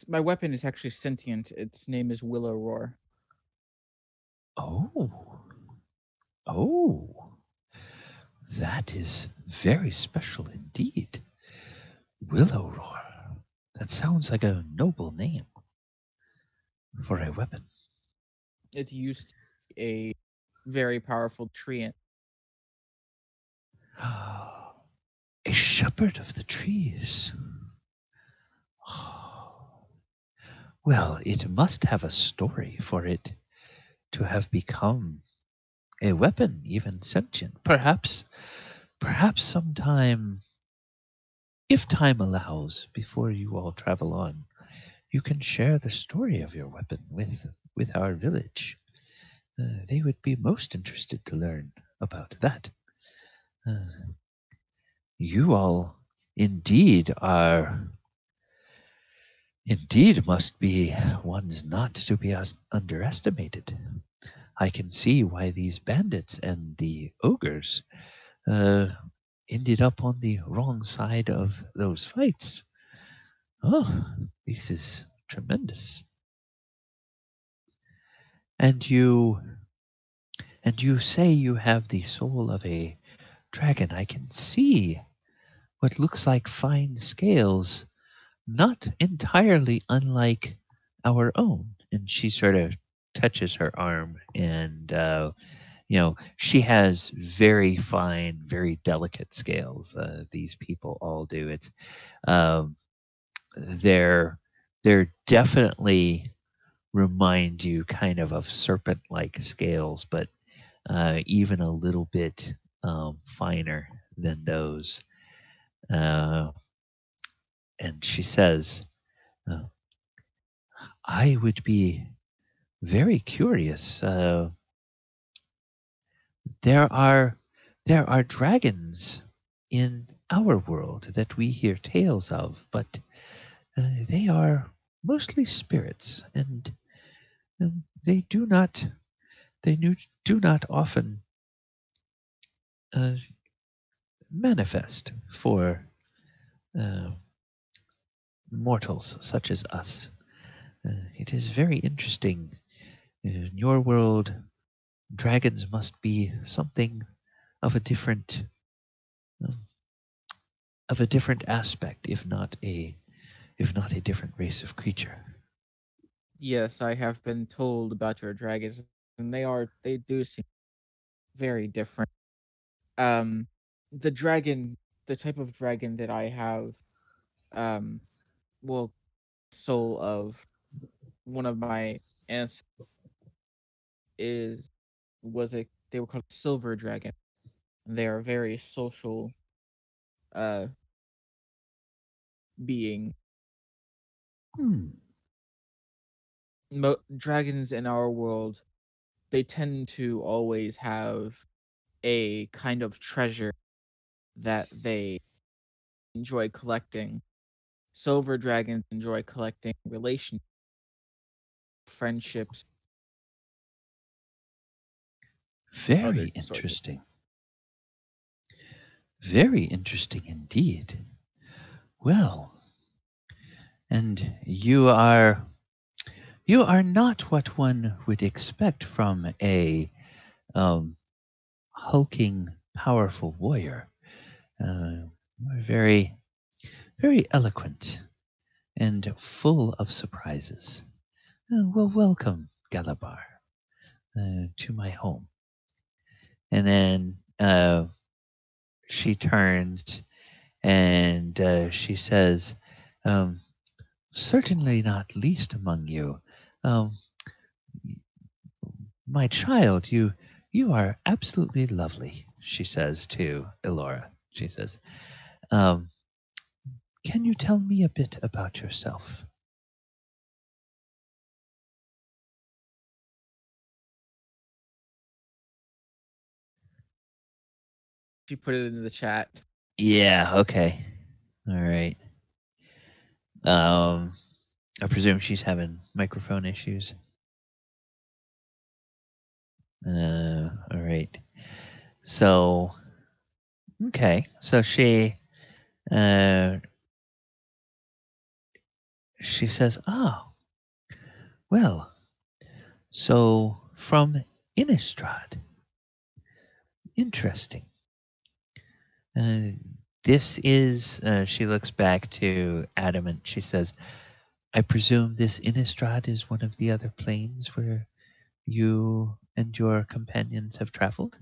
my weapon is actually sentient. Its name is Willow Roar. Oh, that is very special indeed. Willow Roar. That sounds like a noble name for a weapon. It used to be a very powerful treant. A shepherd of the trees. Well, it must have a story for it to have become a weapon, even sentient. Perhaps sometime, if time allows, before you all travel on, you can share the story of your weapon with our village. They would be most interested to learn about that. You all indeed must be ones not to be underestimated. I can see why these bandits and the ogres ended up on the wrong side of those fights. Oh, this is tremendous. And you say you have the soul of a dragon. I can see what looks like fine scales, not entirely unlike our own. And she sort of touches her arm, and she has very fine, very delicate scales. These people all do. It's they're definitely remind you kind of serpent-like scales, but even a little bit finer than those. And she says, "I would be very curious. There are dragons in our world that we hear tales of, but they are mostly spirits, and they do not often manifest for mortals such as us. It is very interesting. In your world, dragons must be something of a different aspect, if not a different race of creature." Yes, I have been told about your dragons, and they do seem very different. The type of dragon that I have, well, soul of one of my ancestors they were called silver dragon. They are very social, being. Dragons in our world, they tend to always have a kind of treasure that they enjoy collecting. Silver dragons enjoy collecting relationships, friendships. Very interesting. Very interesting indeed. Well, and you are not what one would expect from a hulking, powerful warrior. Very, very eloquent and full of surprises. Well, welcome, Galibar, to my home. And then she turns and she says, certainly not least among you, my child, you are absolutely lovely, she says to Elora. She says, can you tell me a bit about yourself? She put it into the chat. Yeah, okay. All right. I presume she's having microphone issues. All right. So, okay. So she says, well, so from Innistrad. Interesting. This is, she looks back to Adamant. She says, I presume this Innistrad is one of the other planes where you and your companions have traveled?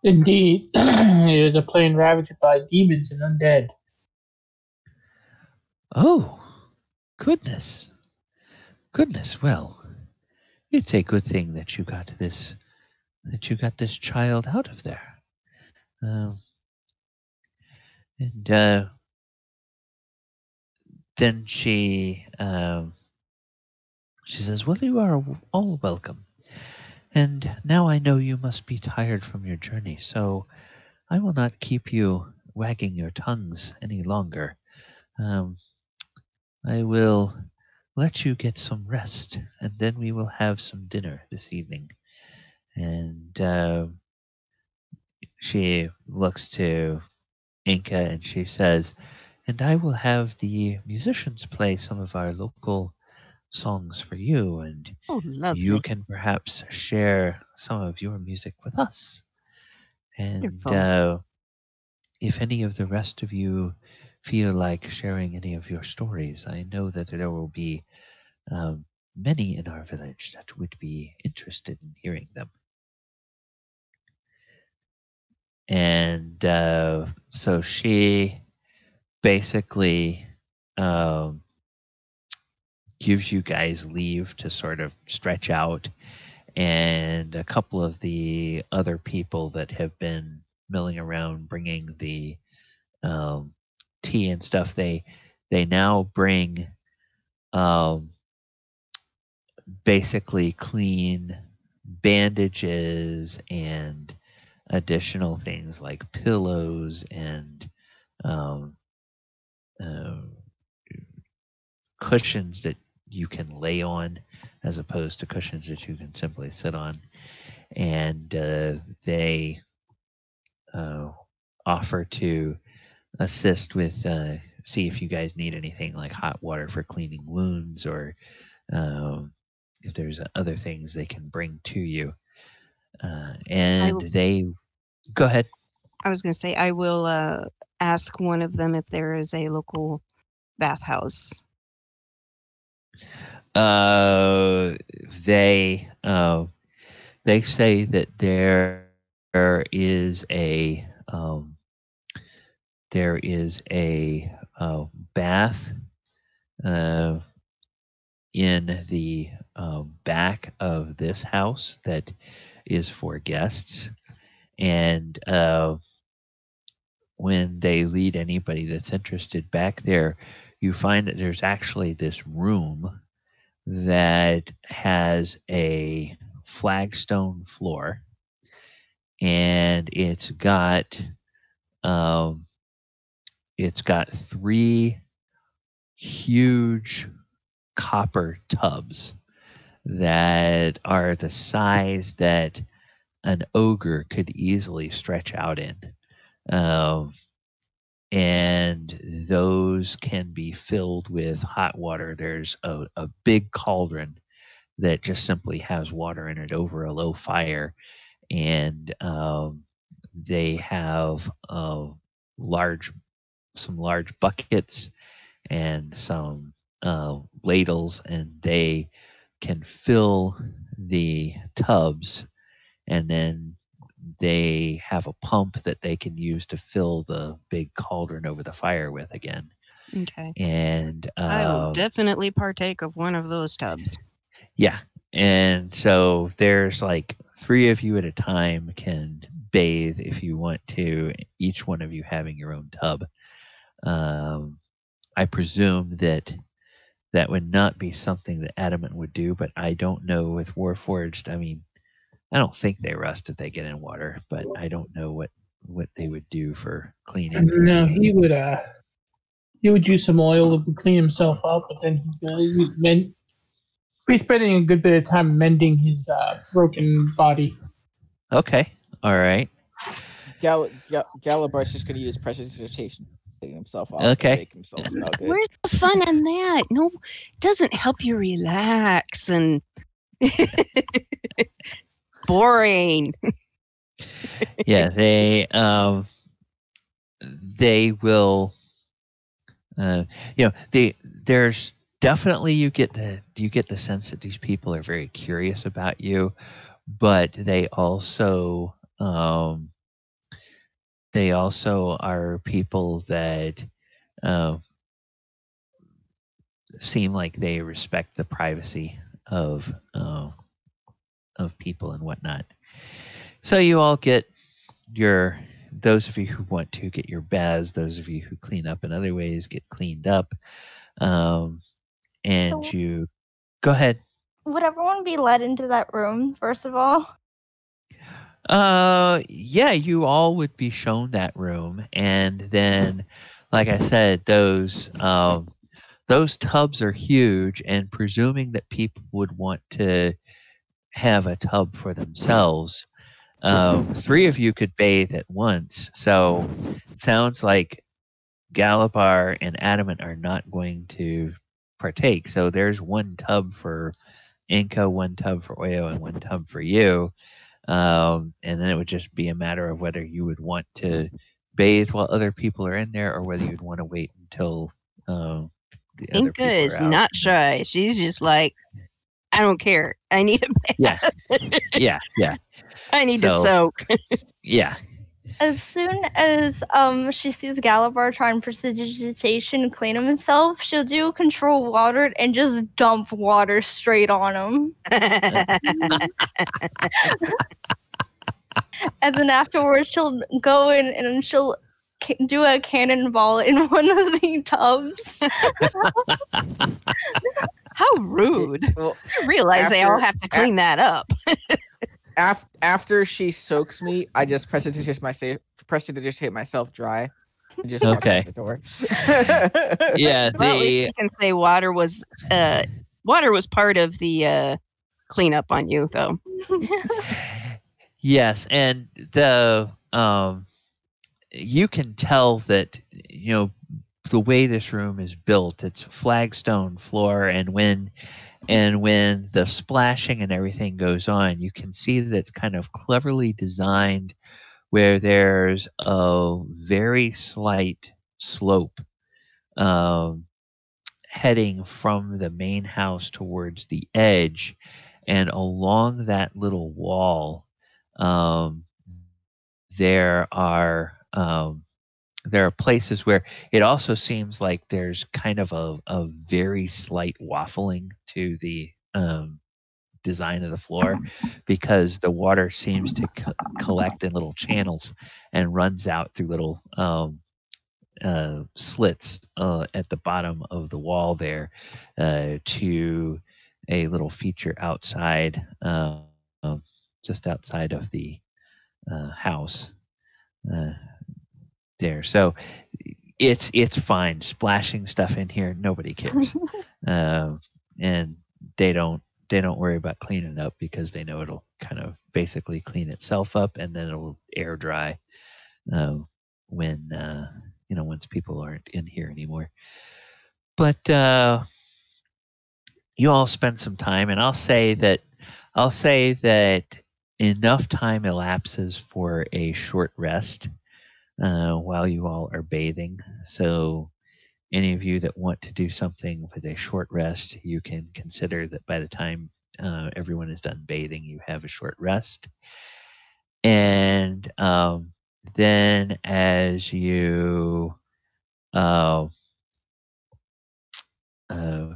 Indeed. It is a plane ravaged by demons and undead. Oh, goodness. Goodness, well, it's a good thing that you got this child out of there. And then she says, well, you are all welcome. And now I know you must be tired from your journey, so I will not keep you wagging your tongues any longer. I will let you get some rest, and then we will have some dinner this evening. And she looks to Enka and she says, and I will have the musicians play some of our local songs for you, and you can perhaps share some of your music with us. And if any of the rest of you feel like sharing any of your stories, I know that there will be many in our village that would be interested in hearing them. And so she basically gives you guys leave to sort of stretch out, and a couple of the other people that have been milling around bringing the tea and stuff, they now bring basically clean bandages and additional things like pillows and cushions that you can lay on as opposed to cushions that you can simply sit on. And they offer to assist with, see if you guys need anything like hot water for cleaning wounds, or if there's other things they can bring to you. And they... Go ahead. I was going to say, I will ask one of them if there is a local bathhouse. They say that there is a bath in the back of this house that is for guests, and when they lead anybody that's interested back there, you find that there's actually this room that has a flagstone floor, and it's got 3 huge copper tubs that are the size that an ogre could easily stretch out in. And those can be filled with hot water. There's a big cauldron that just simply has water in it over a low fire. And they have some large buckets and some ladles, and they can fill the tubs, and then they have a pump that they can use to fill the big cauldron over the fire with again. Okay. And I will definitely partake of one of those tubs. Yeah. And so there's like 3 of you at a time can bathe if you want to, each one of you having your own tub. I presume that would not be something that Adamant would do, but I don't know with Warforged. I mean, I don't think they rust if they get in water, but I don't know what they would do for cleaning. No, he would use some oil to clean himself up, but then he's gonna be spending a good bit of time mending his broken body. Okay, all right. Galibar's just gonna use prestidigitation, clean himself off, okay, and make himself smell good. Where's the fun in that? No, it doesn't help you relax and. Boring. Yeah, they will. There's definitely you get the sense that these people are very curious about you, but they also are people that seem like they respect the privacy of people and whatnot. So you all get those of you who want to get your baths, those of you who clean up in other ways get cleaned up. And so, you go ahead. Would everyone be led into that room, first of all? Yeah, you all would be shown that room, and then, like I said, those tubs are huge, and presuming that people would want to have a tub for themselves, 3 of you could bathe at once. So it sounds like Galibar and Adamant are not going to partake. So there's 1 tub for Enka, 1 tub for Oyo, and 1 tub for you. And then it would just be a matter of whether you would want to bathe while other people are in there, or whether you'd want to wait until the other people Enka is are out. not shy. She's just like, I don't care. I need a bath. Yeah. I need to soak. Yeah. As soon as she sees Galibar trying prestidigitation clean himself, she'll do control water and just dump water straight on him. And then afterwards, she'll go in and she'll do a cannonball in one of the tubs. How rude. Well, I realize they all have to clean that up. After she soaks me, I just prestidigitate myself dry. And just walk out the door. Yeah, well, at least you can say water was part of the cleanup on you, though. Yes, and the you can tell that the way this room is built, it's flagstone floor, and when the splashing and everything goes on, you can see that it's kind of cleverly designed, where there's a very slight slope heading from the main house towards the edge, and along that little wall there are places where it also seems like there's kind of a very slight waffling to the design of the floor, because the water seems to collect in little channels and runs out through little slits at the bottom of the wall there to a little feature outside, just outside of the house there. So it's fine splashing stuff in here. Nobody cares, and they don't worry about cleaning up because they know it'll kind of basically clean itself up, and then it'll air dry when once people aren't in here anymore. But you all spend some time, and I'll say that enough time elapses for a short rest while you all are bathing. So any of you that want to do something with a short rest, you can consider that by the time everyone is done bathing, you have a short rest. And then as you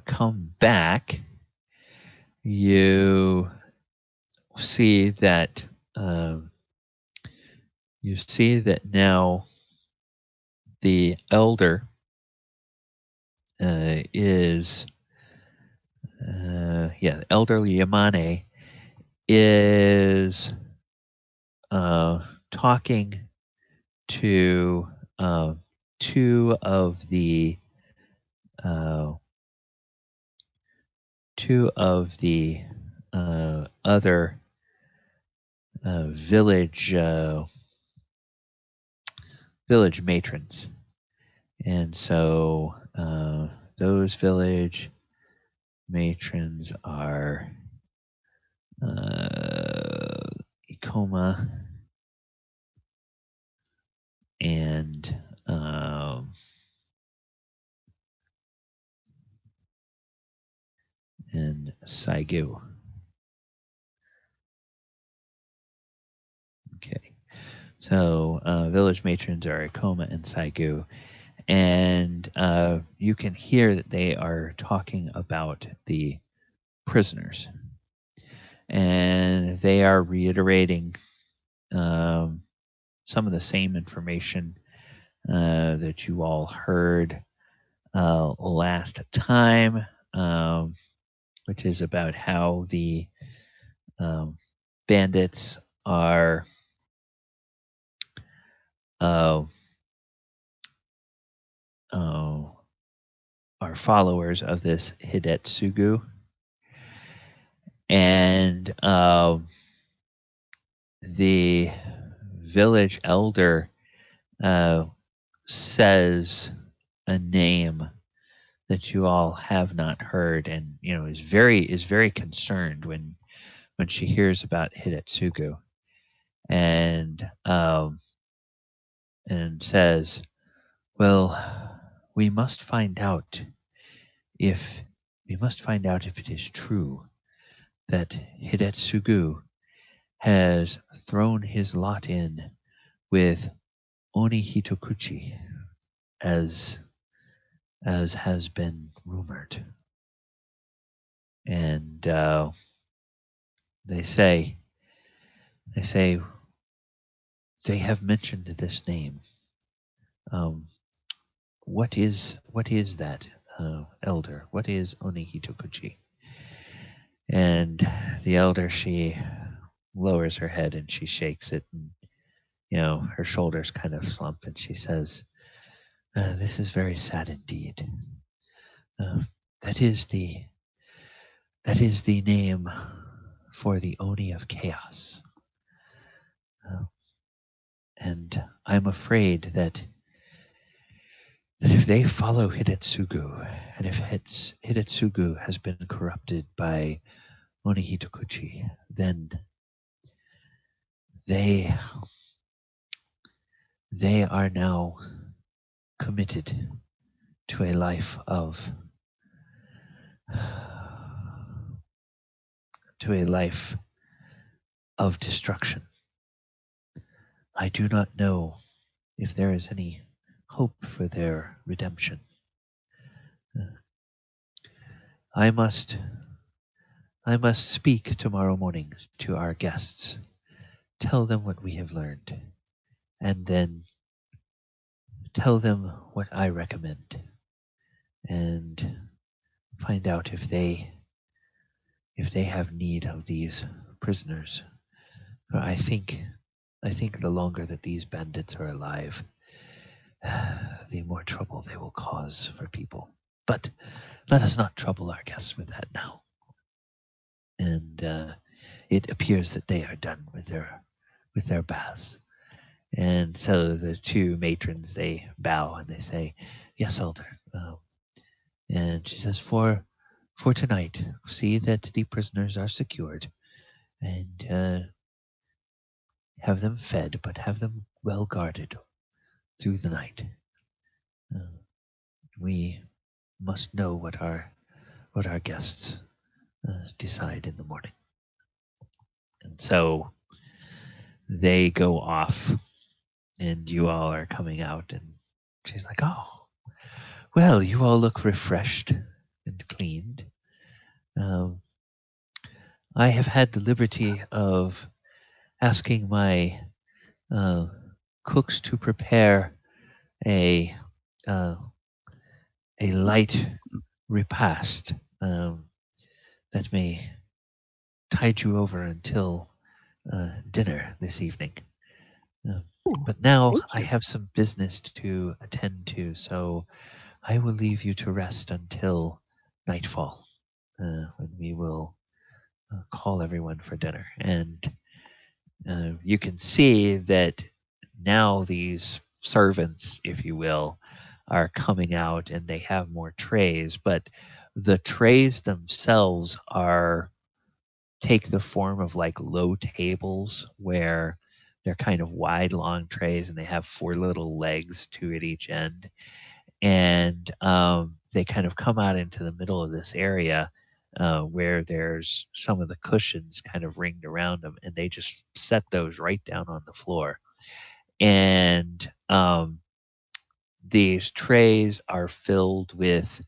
come back, you see that now the elder Elder Yamane is talking to two of the other village matrons. And so those village matrons are Ikoma and Saigu. Okay. So village matrons are Ikoma and Saigu. And you can hear that they are talking about the prisoners. And they are reiterating some of the same information that you all heard last time, which is about how the bandits are followers of this Hidetsugu, and the village elder says a name that you all have not heard, and is very concerned when she hears about Hidetsugu, and says, "Well, we must find out if it is true that Hidetsugu has thrown his lot in with Oni Hitokuchi, as has been rumored." And they say they have mentioned this name. What is that, elder? What is Oni Hitokuchi? And the elder, she lowers her head and she shakes it, and her shoulders kind of slump, and she says, "This is very sad indeed. That is the name for the Oni of Chaos. And I'm afraid that if they follow Hidetsugu, and if Hidetsugu has been corrupted by Oni Hitokuchi, then they are now committed to a life of destruction. I do not know if there is any hope for their redemption. I must I must speak tomorrow morning to our guests, tell them what we have learned, and then tell them what I recommend, and find out if they have need of these prisoners. For I think the longer that these bandits are alive, the more trouble they will cause for people. But let us not trouble our guests with that now. And it appears that they are done with their baths. And so the two matrons, they bow and they say, "Yes, Elder." And she says, "For tonight, see that the prisoners are secured, and have them fed, but have them well guarded through the night. We must know what our guests decide in the morning." And so they go off, and you all are coming out, and she's like, "Oh, well, you all look refreshed and cleaned. I have had the liberty of asking my cooks to prepare a light repast that may tide you over until dinner this evening. But now I have some business to attend to, so I will leave you to rest until nightfall, when we will call everyone for dinner." And you can see that now these servants, if you will, are coming out, and they have more trays, but the trays themselves take the form of like low tables, where they're kind of wide, long trays, and they have 4 little legs, 2 at each end. And they kind of come out into the middle of this area where there's some of the cushions kind of ringed around them, and they just set those right down on the floor. And these trays are filled with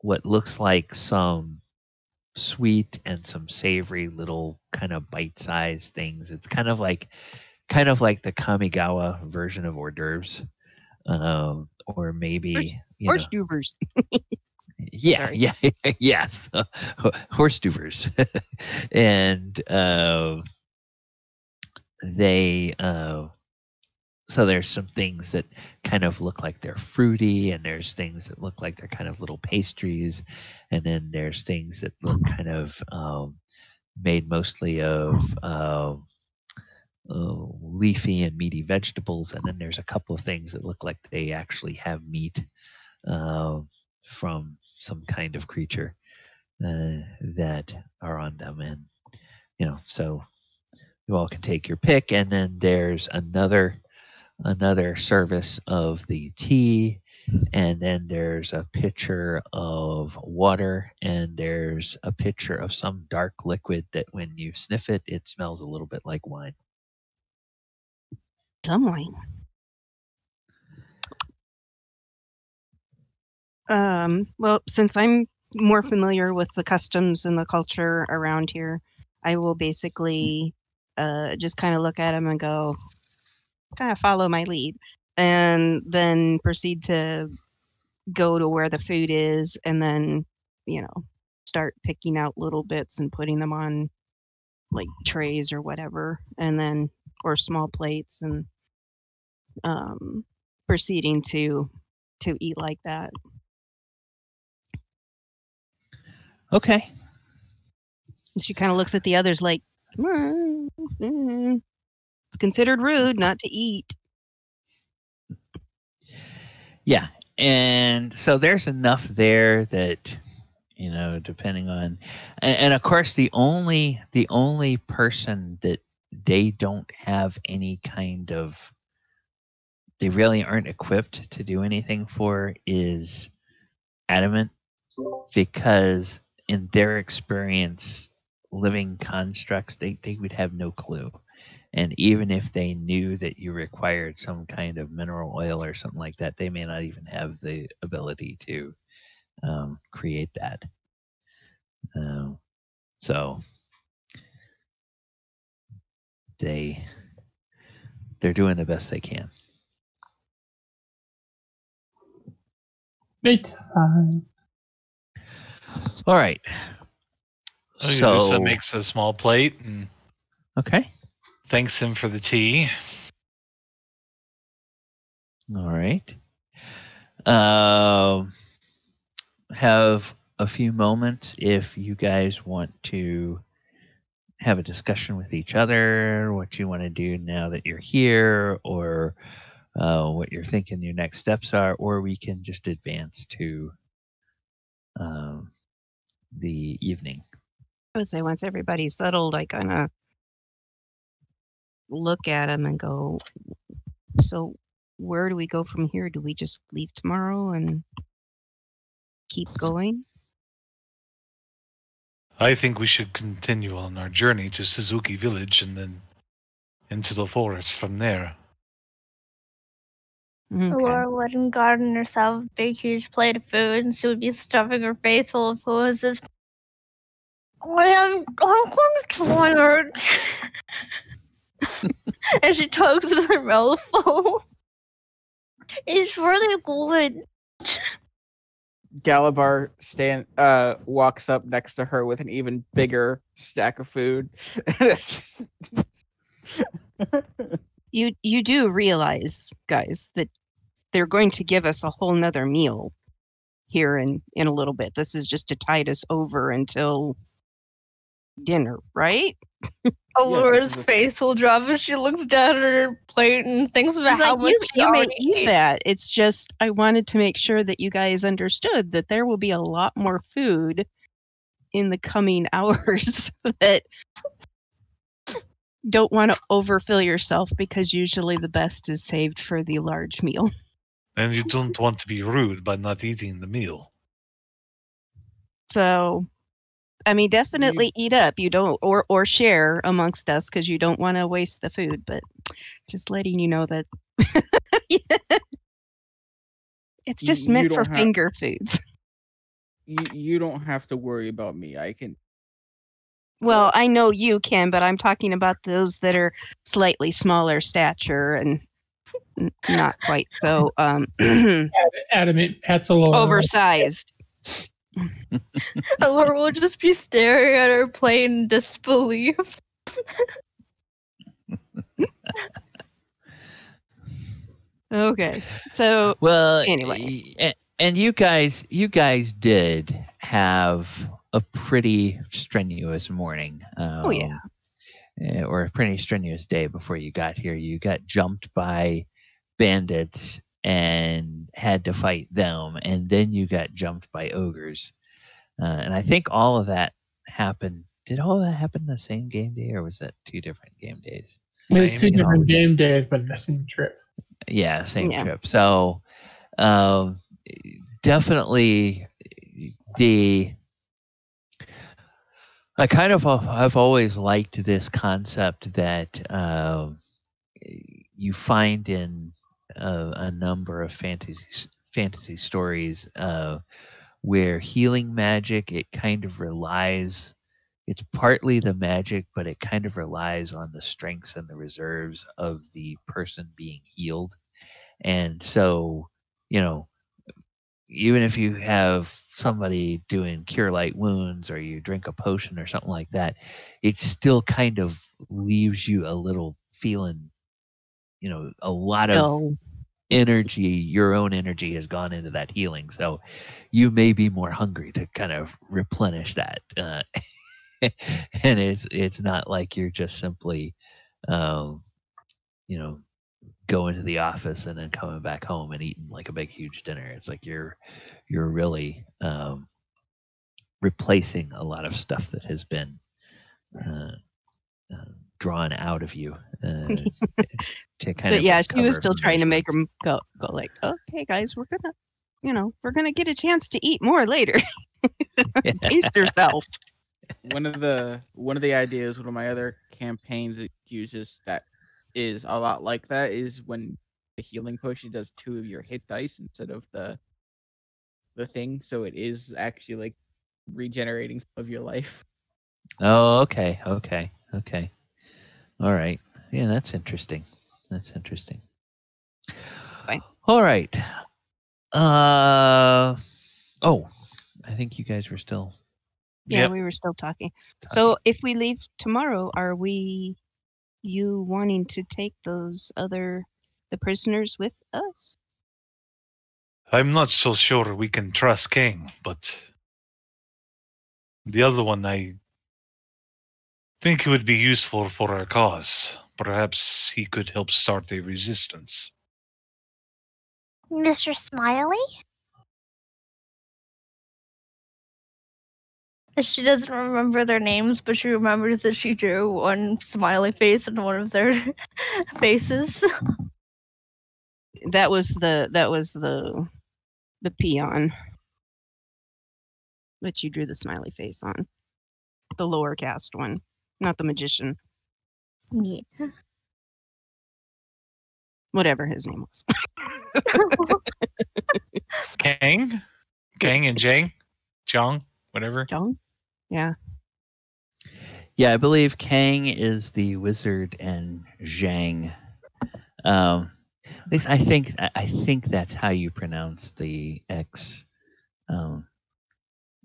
what looks like some sweet and some savory little kind of bite-sized things. It's kind of like the Kamigawa version of hors d'oeuvres, or maybe horse duvers. Yeah, Sorry. yeah, yes, horse duvers, and they. So there's some things that kind of look like they're fruity, and there's things that look like they're kind of little pastries, and then there's things that look kind of made mostly of leafy and meaty vegetables, and then there's a couple of things that look like they actually have meat from some kind of creature that are on them. And so you all can take your pick, and then there's another service of the tea, and then there's a pitcher of water, and there's a pitcher of some dark liquid that when you sniff it, it smells a little bit like wine. Some wine. Well, since I'm more familiar with the customs and the culture around here, I will basically just kind of look at him and go, kind of follow my lead, and then proceed to go to where the food is, and then start picking out little bits and putting them on like trays or whatever, and then or small plates, and proceeding to eat like that. Okay. She kind of looks at the others like, it's considered rude not to eat. Yeah, and so there's enough there that depending on, and of course the only person that they don't have any kind of, they really aren't equipped to do anything for is Adamant, because in their experience living constructs, they would have no clue. And even if they knew that you required some kind of mineral oil or something like that, they may not even have the ability to create that. So they're doing the best they can. Great. All right. Oyohusa makes a small plate and okay. Thanks him for the tea. All right. Have a few moments if you guys want to have a discussion with each other, what you want to do now that you're here, or what you're thinking your next steps are, or we can just advance to the evening. I would say once everybody's settled, I kind of look at him and go, so where do we go from here? Do we just leave tomorrow and keep going? I think we should continue on our journey to Suzuki Village and then into the forest from there. Okay. Elora wouldn't garden herself a big, huge plate of food, and she would be stuffing her face full of food. Says, I'm going to toilet. And she tugs with her mouth full. It's really good. Galibar walks up next to her with an even bigger stack of food. You do realize, guys, that they're going to give us a whole nother meal here in a little bit. This is just to tide us over until dinner, right? Elora's face will drop as she looks down at her plate and thinks about how much you may eat that. It's just I wanted to make sure that you guys understood that there will be a lot more food in the coming hours that don't want to overfill yourself, because usually the best is saved for the large meal. And you don't want to be rude by not eating the meal. So, I mean, definitely eat up. You don't, or share amongst us, because you don't want to waste the food. But just letting you know that it's just meant for finger foods. You don't have to worry about me. I can. Well, I know you can, but I'm talking about those that are slightly smaller stature and not quite so Adamant pets Elora. Oversized. Elora will just be staring at her plate in disbelief. Okay, so anyway, and you guys did have a pretty strenuous morning. Or a pretty strenuous day before you got here. You got jumped by bandits and had to fight them, and then you got jumped by ogres. And I think all of that happened. Did all that happen the same game day, or was that 2 different game days? It was 2 different game days, but the same trip. Yeah, same trip. So definitely I've always liked this concept that you find in a number of fantasy stories where healing magic, it kind of relies, it's partly the magic, but it kind of relies on the strengths and the reserves of the person being healed. And so, even if you have somebody doing cure light wounds, or you drink a potion or something like that, it still kind of leaves you a little feeling, a lot of energy, your own energy has gone into that healing. So you may be more hungry to kind of replenish that. And it's not like you're just simply, going to the office and then coming back home and eating like a big huge dinner. It's like you're really replacing a lot of stuff that has been drawn out of you to kind of. Yeah, she was still trying to make them go like, okay, guys, we're gonna get a chance to eat more later. Taste yourself. One of the ideas, one of my other campaigns that uses that is a lot like that is when the healing potion does 2 of your hit dice instead of the thing, so it is actually like regenerating some of your life. Oh, okay. All right. Yeah, that's interesting. Fine. All right. Oh, I think you guys were still. Yeah, Yep. we were still talking. So if we leave tomorrow, are you wanting to take the prisoners with us? I'm not so sure we can trust King, but the other one I think would be useful for our cause. Perhaps he could help start a resistance. Mr. Smiley? She doesn't remember their names, but she remembers that she drew one smiley face in one of their faces. That was the peon that you drew the smiley face on. The lower caste one, not the magician. Yeah. Whatever his name was. Kang and Jong, whatever. John? Yeah. Yeah, I believe Kang is the wizard and Zhang. At least I think that's how you pronounce the X.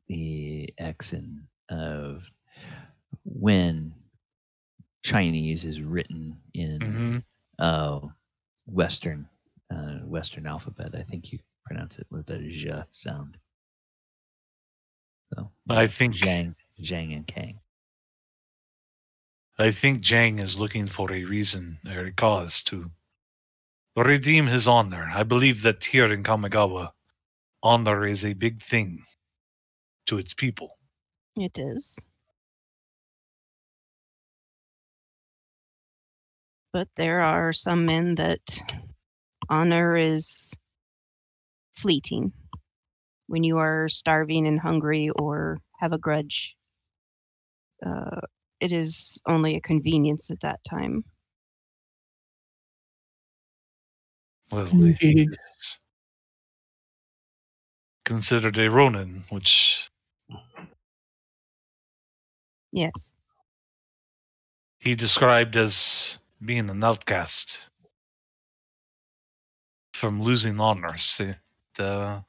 The X in when Chinese is written in Western alphabet. I think you pronounce it with a zh sound. So I think Zhang and Kang. I think Zhang is looking for a reason or a cause to redeem his honor. I believe that here in Kamigawa, honor is a big thing to its people. It is. But there are some men that honor is fleeting. When you are starving and hungry or have a grudge, it is only a convenience at that time. Well, Indeed. it's considered a Ronin, which Yes. he described as being an outcast from losing honors. I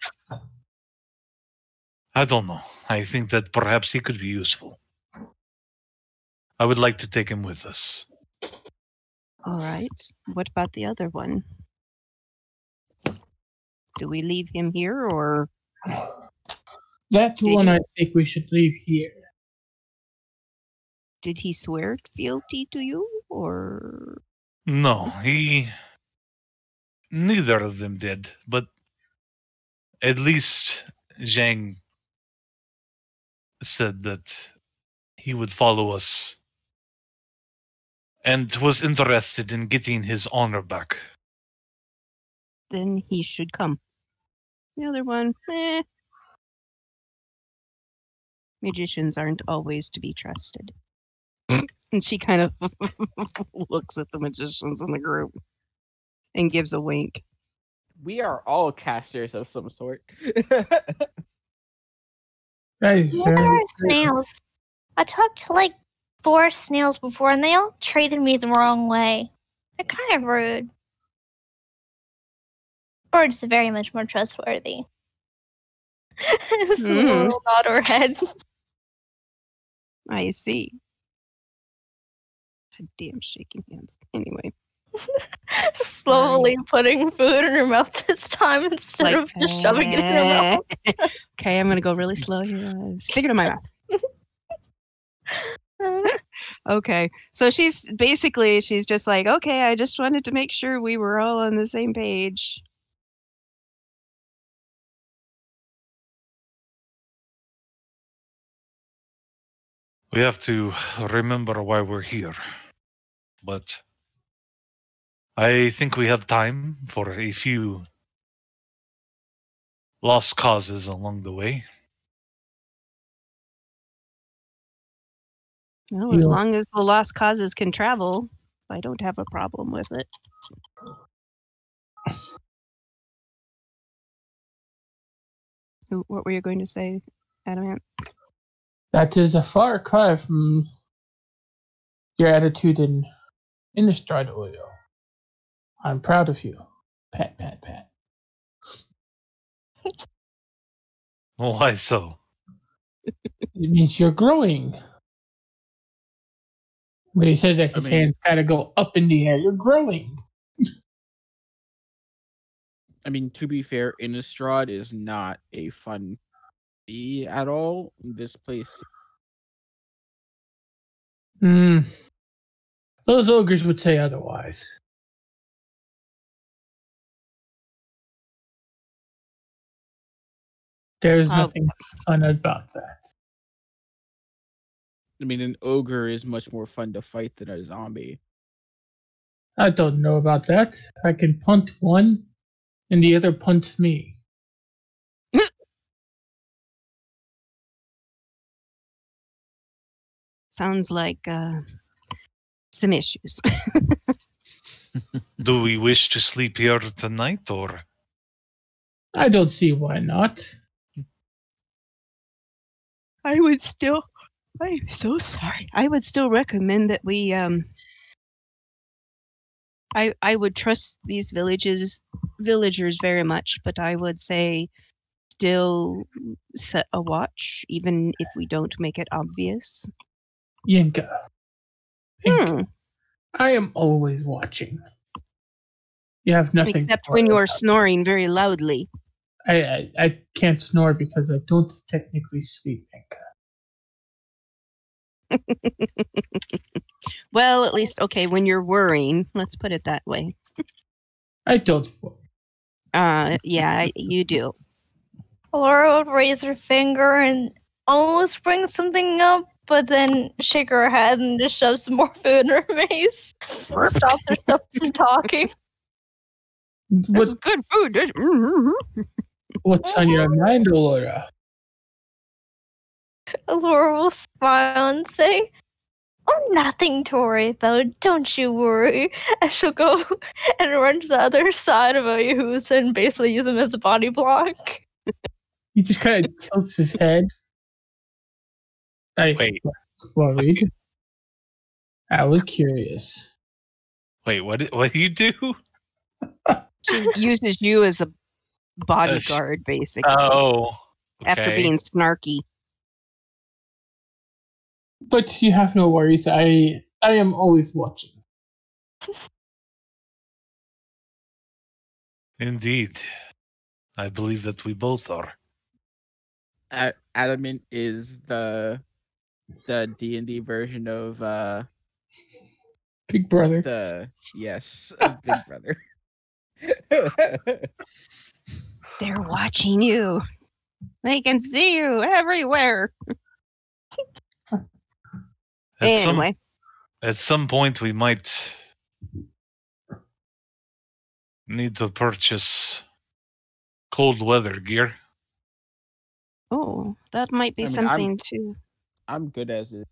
don't know. I think that perhaps he could be useful. I would like to take him with us. All right. What about the other one? Do we leave him here or? That's Did one you- I think we should leave here. Did he swear fealty to you or? No, neither of them did, but at least Zhang said that he would follow us and was interested in getting his honor back. Then he should come. The other one, magicians aren't always to be trusted. And she kind of looks at the magicians in the group and gives a wink. We are all casters of some sort. That is What very are true. snails? I talked to like 4 snails before, and they all treated me the wrong way. They're kind of rude. Birds are very much more trustworthy. Just a little nod her head. I see. God damn, shaking hands. Anyway. Slowly putting food in her mouth this time instead of just shoving it in her mouth. Okay, I'm gonna go really slow here. Stick it in my mouth. Okay, so she's just like, okay, I just wanted to make sure we were all on the same page. We have to remember why we're here. But I think we have time for a few lost causes along the way. Well, as long as the lost causes can travel, I don't have a problem with it. What were you going to say, Adamant? That is a far cry from your attitude in Innistrad, Oyo. I'm proud of you. Pat, pat, pat. Why so? It means you're growing. When he says that, his hands kind of go up in the air. You're growing. I mean, to be fair, Innistrad is not a fun be at all. This place. Those ogres would say otherwise. There's nothing fun about that. I mean, an ogre is much more fun to fight than a zombie. I don't know about that. I can punt one, and the other punts me. Sounds like some issues. Do we wish to sleep here tonight, or? I don't see why not. I'm so sorry. I would still recommend that we I would trust these villagers very much, but I would say still set a watch, even if we don't make it obvious. Enka. I am always watching. You have nothing. Except when you're snoring very loudly. I can't snore because I don't technically sleep, Enka. Well, at least, okay, when you're worrying, let's put it that way. I don't worry. Yeah, you do. Elora would raise her finger and almost bring something up, but then shake her head and just shove some more food in her face. Stop herself from talking. This is good food. What's on your mind, Elora? Elora will smile and say, "Oh, nothing to worry about. Don't you worry." And she'll go and run to the other side of Oyohusa and basically use him as a body block. He just kind of tilts his head. Wait. Worried. I was curious. Wait, what do you do? She uses you as a bodyguard, basically. Oh. Okay. After being snarky. But you have no worries. I am always watching. Indeed. I believe that we both are. Adamant is the D&D version of Big Brother. Big Brother. They're watching you. They can see you everywhere. Anyway. At some point, we might need to purchase cold weather gear. Oh, that might be something too. I'm good as it.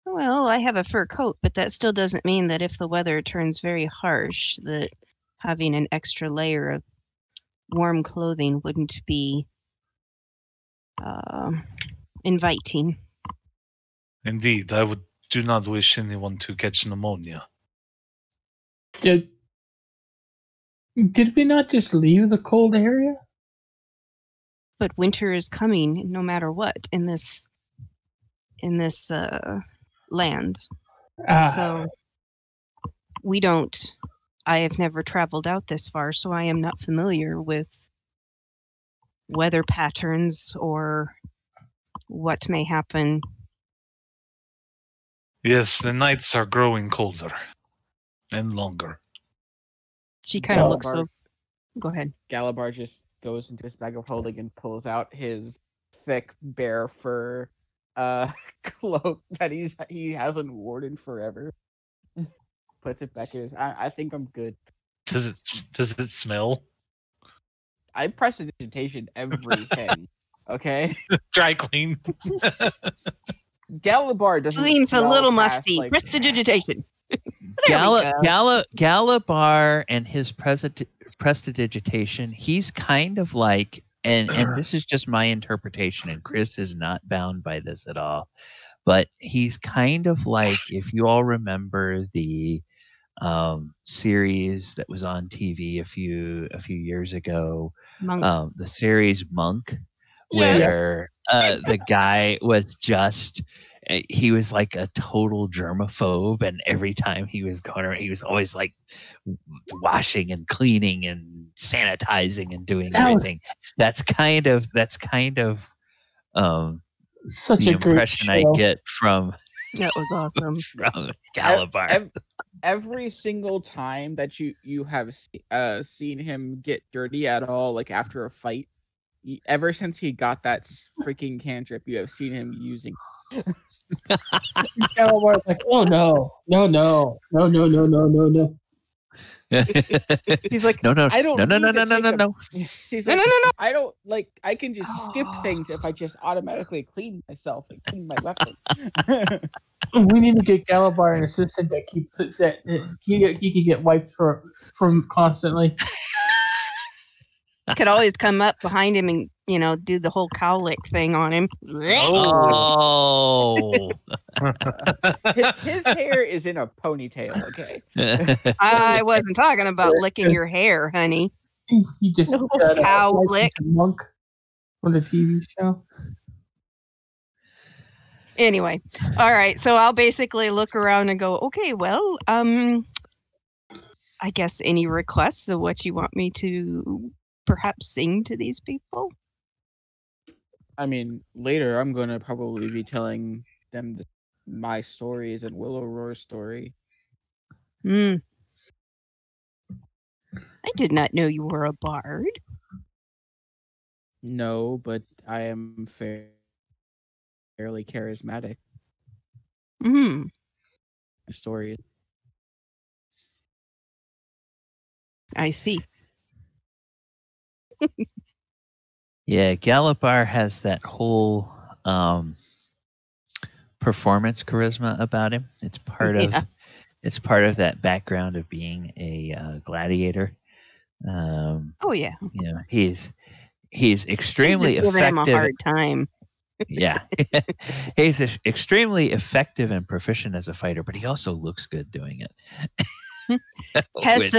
Well, I have a fur coat, but that still doesn't mean that if the weather turns very harsh, that having an extra layer of warm clothing wouldn't be inviting. Indeed, I do not wish anyone to catch pneumonia. Did we not just leave the cold area? But winter is coming no matter what in this land. So we don't. I have never traveled out this far, so I am not familiar with weather patterns or what may happen. Yes, the nights are growing colder and longer. She kind of looks over. Go ahead. Galibar just goes into his bag of holding and pulls out his thick bear fur cloak that he hasn't worn in forever. Puts it back in his. I think I'm good. Does it smell? I prestidigitation everything. Okay. Dry clean. Galibar doesn't. Seems a little musty. Like, prestidigitation. Galibar and his prestidigitation, he's kind of like and this is just my interpretation, and Chris is not bound by this at all. But he's kind of like, if you all remember the series that was on TV a few years ago, Monk. the series Monk, Yes. where the guy was just he was like a total germaphobe, and every time he was going around, he was always like washing and cleaning and sanitizing and doing everything. That's kind of Such the a great impression show. I get from That was awesome. from Galibar. Every single time that you have seen him get dirty at all, like after a fight, ever since he got that freaking cantrip, you have seen him using. Galibar's like, oh no. He's like, no. I don't. No. He's No, like, no. I don't like. I can just skip things if I just automatically clean myself and clean my weapon. We need to get Galibar an assistant that keeps that he can get wipes from constantly. Could always come up behind him and do the whole cowlick thing on him. Oh. His hair is in a ponytail. Okay. I wasn't talking about licking your hair, honey. He just got Cowlick. Monk from the TV show. Anyway, all right. So I'll basically look around and go, okay, well, I guess any requests of what you want me to perhaps sing to these people? I mean, later I'm going to probably be telling them my stories and Willow Roar's story. I did not know you were a bard. No, but I am fairly charismatic. Story. I see. Yeah, Galibar has that whole performance charisma about him. It's part of that background of being a gladiator. Oh yeah. You know, he's extremely She's just giving him a effective. hard time. Yeah, he's extremely effective and proficient as a fighter, but he also looks good doing it. Has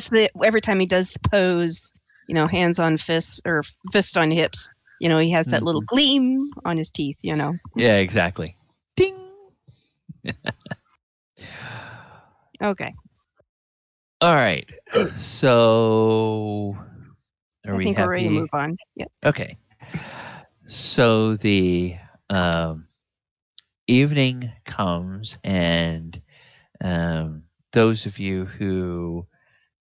the every time he does the pose, hands on fists or fist on hips, he has that little gleam on his teeth, Yeah, exactly. Ding. Okay. All right. So I think we're ready to move on. Yep. Okay. So the evening comes, and those of you who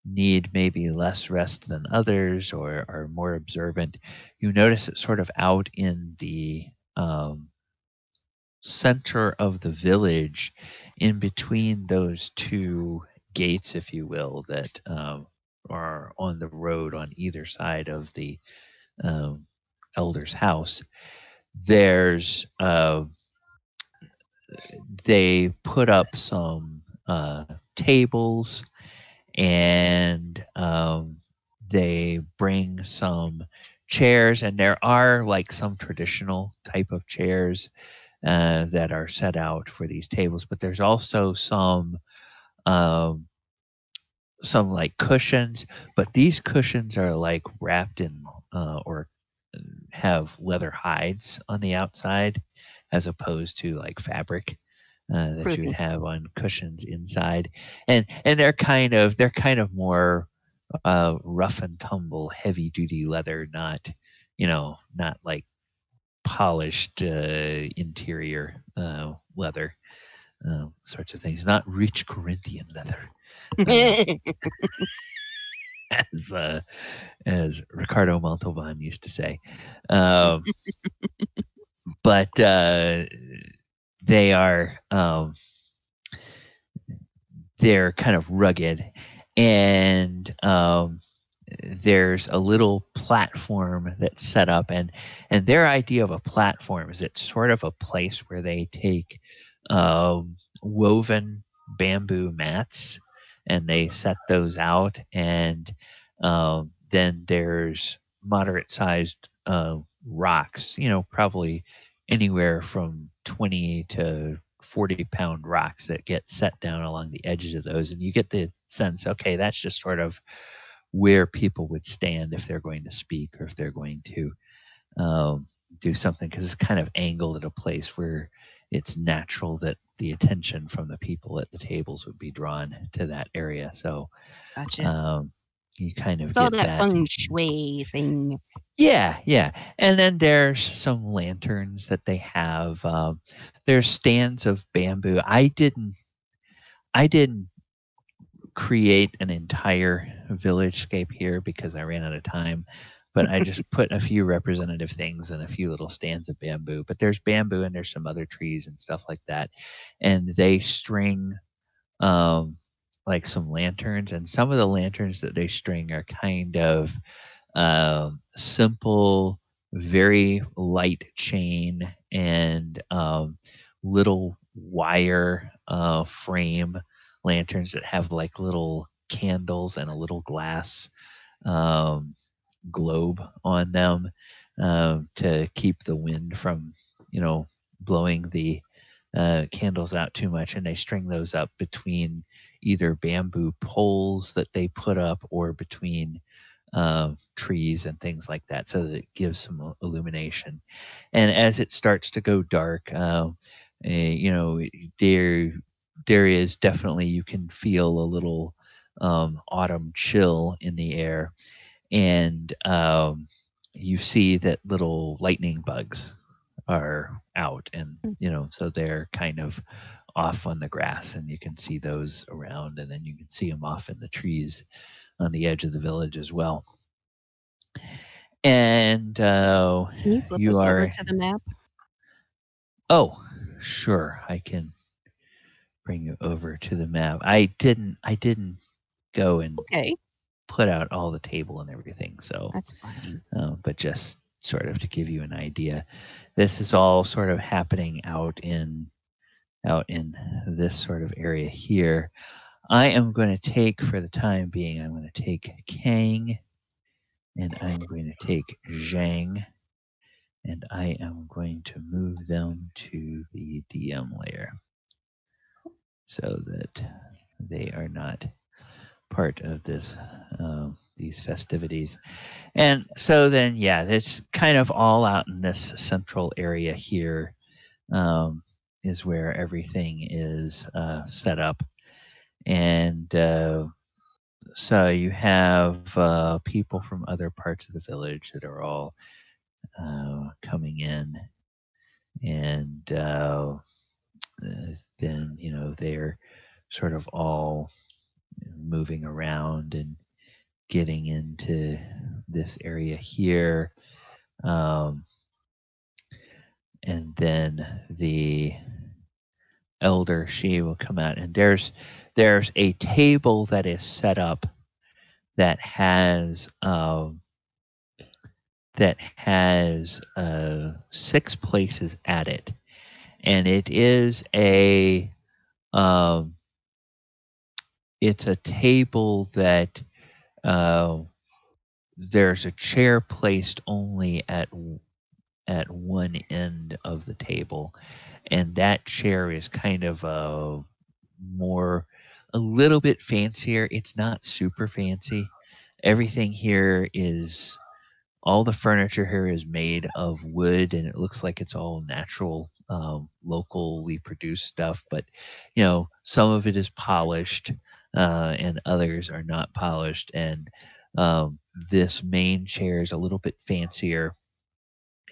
need maybe less rest than others or are more observant, you notice it sort of out in the center of the village, in between those two gates, if you will, that are on the road on either side of the elder's house. There's they put up some tables, and they bring some chairs, and there are like some traditional type of chairs that are set out for these tables, but there's also some like cushions, but these cushions are like wrapped in or have leather hides on the outside, as opposed to like fabric that you would have on cushions inside, and they're kind of more rough and tumble, heavy duty leather, not like polished interior leather sorts of things, not rich Corinthian leather. As Ricardo Montalban used to say. But they are they're kind of rugged, and there's a little platform that's set up, and their idea of a platform is it's sort of a place where they take woven bamboo mats, and they set those out, and then there's moderate-sized rocks, probably anywhere from 20 to 40-pound rocks that get set down along the edges of those. And you get the sense, okay, that's just sort of where people would stand if they're going to speak or if they're going to do something, because it's kind of angled at a place where it's natural that the attention from the people at the tables would be drawn to that area. So Gotcha. You kind of it's all get that feng shui thing. Yeah. And then there's some lanterns that they have. There's stands of bamboo. I didn't create an entire village-scape here because I ran out of time, but I just put a few representative things and a few little stands of bamboo. But there's bamboo and there's some other trees and stuff like that. And they string like some lanterns, and some of the lanterns that they string are kind of simple, very light chain and little wire frame lanterns that have like little candles and a little glass globe on them to keep the wind from blowing the candles out too much. And they string those up between either bamboo poles that they put up or between trees and things like that, so that it gives some illumination. And as it starts to go dark, there is definitely, you can feel a little autumn chill in the air, and you see that little lightning bugs are out, and so they're kind of off on the grass, and you can see those around, and then you can see them off in the trees on the edge of the village as well. And Can you flip us over to the map? Oh, sure, I can bring you over to the map. I didn't go and put out all the table and everything, so that's fine. But just sort of to give you an idea, this is all sort of happening out in this sort of area here. I am going to take, for the time being, I'm going to take Kang, and I'm going to take Zhang, and I am going to move them to the DM layer so that they are not part of this these festivities. And so then, yeah, it's kind of all out in this central area here is where everything is set up. And so you have people from other parts of the village that are all coming in, and then they're sort of all moving around and getting into this area here, and then the elder, she will come out, and there's a table that is set up that has 6 places at it, and it is it's a table that there's a chair placed only at one end of the table, and that chair is kind of a little bit fancier. It's not super fancy. Everything here is, all the furniture here is made of wood, and it looks like it's all natural, locally produced stuff, but some of it is polished, and others are not polished. And this main chair is a little bit fancier.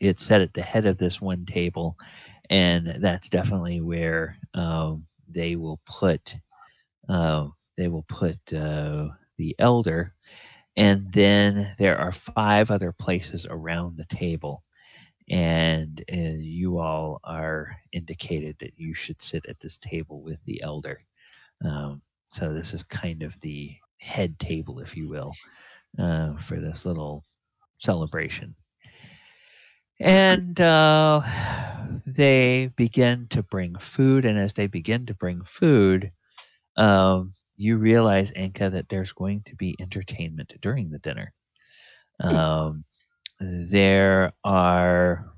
It's set at the head of this one table, and that's definitely where they will put the elder. And then there are 5 other places around the table, and you all are indicated that you should sit at this table with the elder. So this is kind of the head table, if you will, for this little celebration. And they begin to bring food, and as they begin to bring food, you realize, Enka, that there's going to be entertainment during the dinner. there are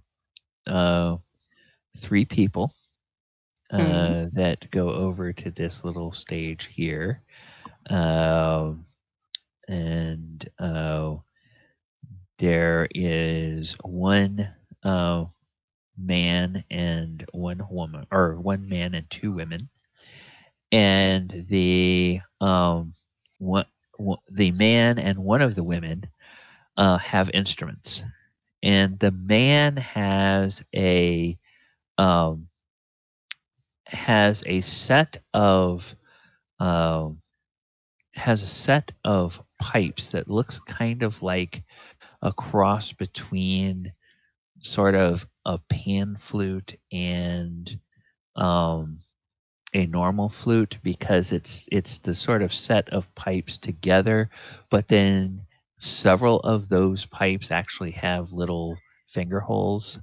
3 people that go over to this little stage here. And there is 1 man and 1 woman, or 1 man and 2 women. And the man and 1 of the women have instruments, and the man has a set of pipes that looks kind of like a cross between sort of a pan flute and a normal flute, because it's the sort of set of pipes together, but then several of those pipes actually have little finger holes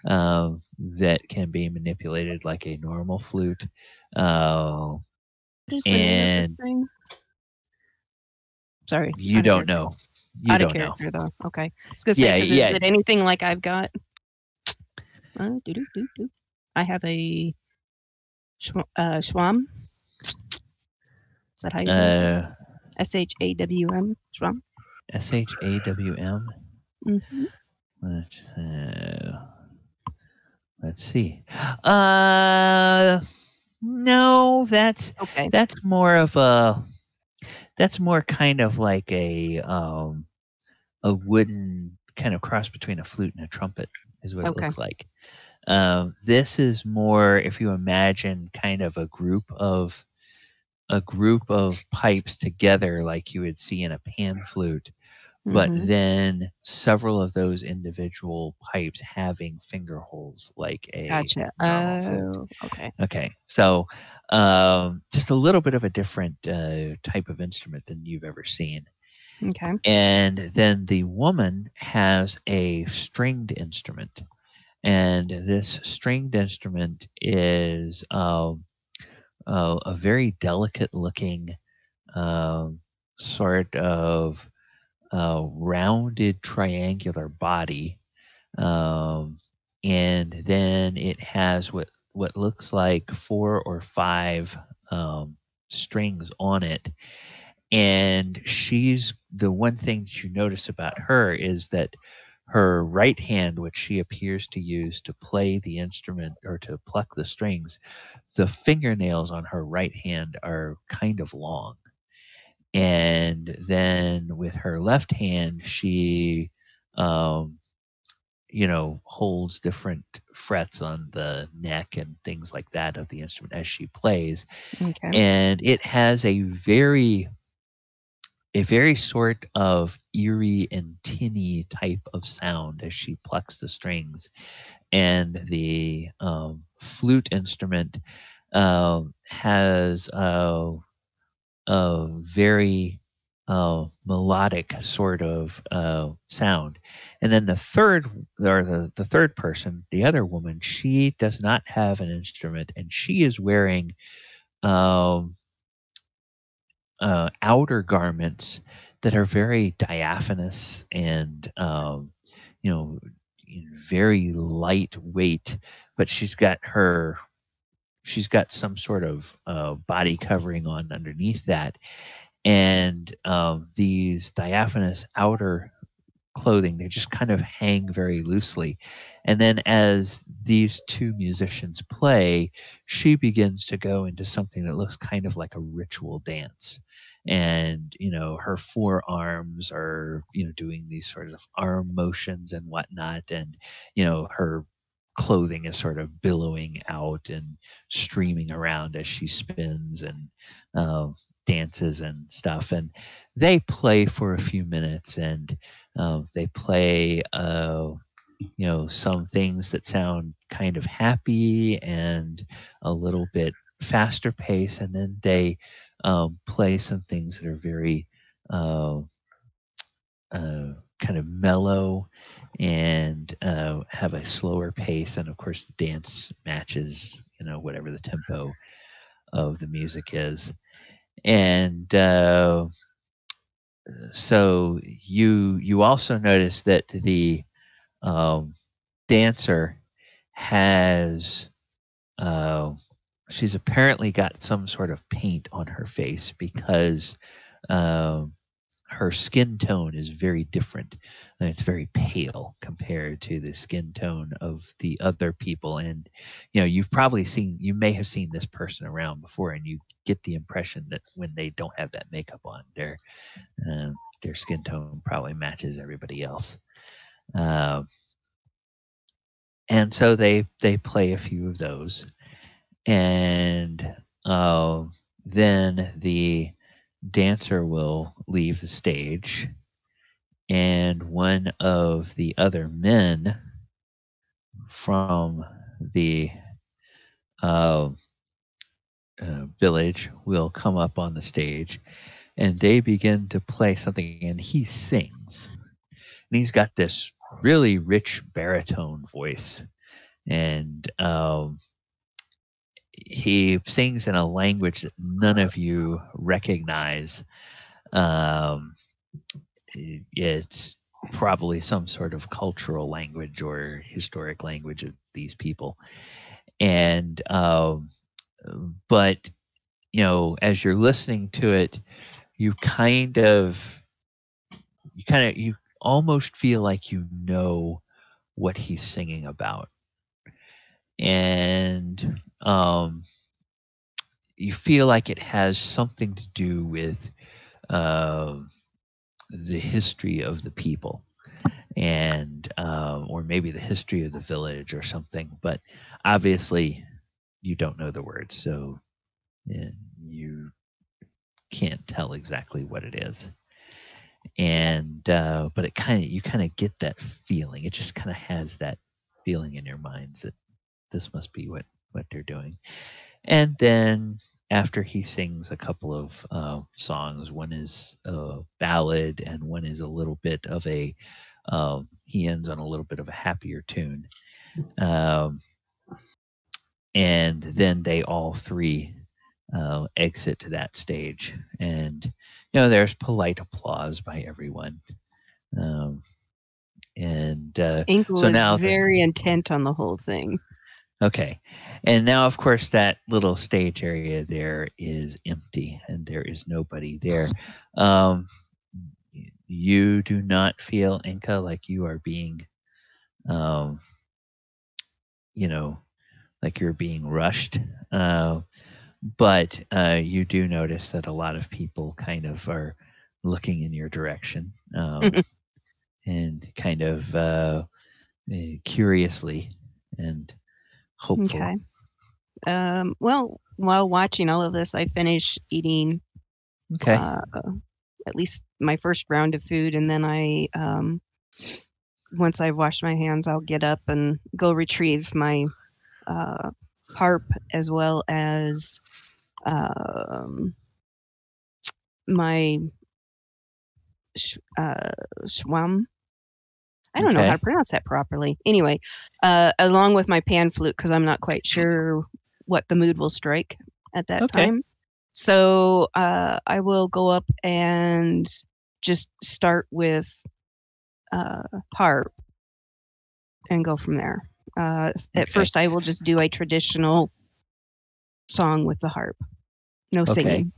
that can be manipulated like a normal flute. What is the name of this thing? Sorry, you don't know. You out of don't character, know. though. Okay, I was gonna say, is it anything like I've got? I have a Schwam. Is that how you say it? SHAWM. Schwam. SHAWM. Mm-hmm. Let's see. No, that's okay. That's more kind of like a wooden kind of cross between a flute and a trumpet is what it looks like. This is more, if you imagine kind of a group of pipes together like you would see in a pan flute, but then several of those individual pipes having finger holes like a normal flute. Okay. So just a little bit of a different type of instrument than you've ever seen. Okay. And then the woman has a stringed instrument. And this stringed instrument is a very delicate looking sort of rounded triangular body. And then it has what looks like 4 or 5 strings on it. And the one thing that you notice about her is that her right hand, which she appears to use to play the instrument or to pluck the strings, the fingernails on her right hand are kind of long. And then with her left hand, she, holds different frets on the neck and things like that of the instrument as she plays. Okay. And it has a very sort of eerie and tinny type of sound as she plucks the strings. And the flute instrument has a very melodic sort of sound. And then the third person, the other woman, she does not have an instrument, and she is wearing outer garments that are very diaphanous and very lightweight, but she's got some sort of body covering on underneath that. And these diaphanous outer clothing, they just kind of hang very loosely. And then as these 2 musicians play, she begins to go into something that looks kind of like a ritual dance. And, her forearms are, doing these sort of arm motions and whatnot. And, her clothing is sort of billowing out and streaming around as she spins and dances and stuff. And they play for a few minutes, and they play some things that sound kind of happy and a little bit faster pace, and then they play some things that are very kind of mellow and have a slower pace. And of course the dance matches whatever the tempo of the music is. And so you also notice that the dancer has she's apparently got some sort of paint on her face because her skin tone is very different, and it's very pale compared to the skin tone of the other people. And you may have seen this person around before, and you get the impression that when they don't have that makeup on, their skin tone probably matches everybody else. And so they play a few of those, and then the dancer will leave the stage, and one of the other men from the village will come up on the stage, and they begin to play something, and he sings. And he's got this really rich baritone voice, and he sings in a language that none of you recognize. It's probably some sort of cultural language or historic language of these people. And but as you're listening to it, you almost feel like you know what he's singing about. And you feel like it has something to do with the history of the people, and or maybe the history of the village or something. But obviously, you don't know the words, so you can't tell exactly what it is. And but you kind of get that feeling. It just kind of has that feeling in your minds that this must be what they're doing. And then after he sings a couple of songs, one is a ballad and one is a little bit of a he ends on a little bit of a happier tune, and then they all three exit to that stage, and there's polite applause by everyone. And Enka so was now very intent on the whole thing. Okay. And now, of course, that little stage area there is empty, and there is nobody there. You do not feel, Enka, like you are being, like you're being rushed. But you do notice that a lot of people kind of are looking in your direction, and kind of curiously and hopeful. Okay. Well, while watching all of this, I finished eating at least my first round of food, and then I once I've washed my hands, I'll get up and go retrieve my harp as well as my shwam. I don't know how to pronounce that properly. Anyway, along with my pan flute, because I'm not quite sure what the mood will strike at that time. So I will go up and just start with harp and go from there. At first, I will just do a traditional song with the harp. No singing.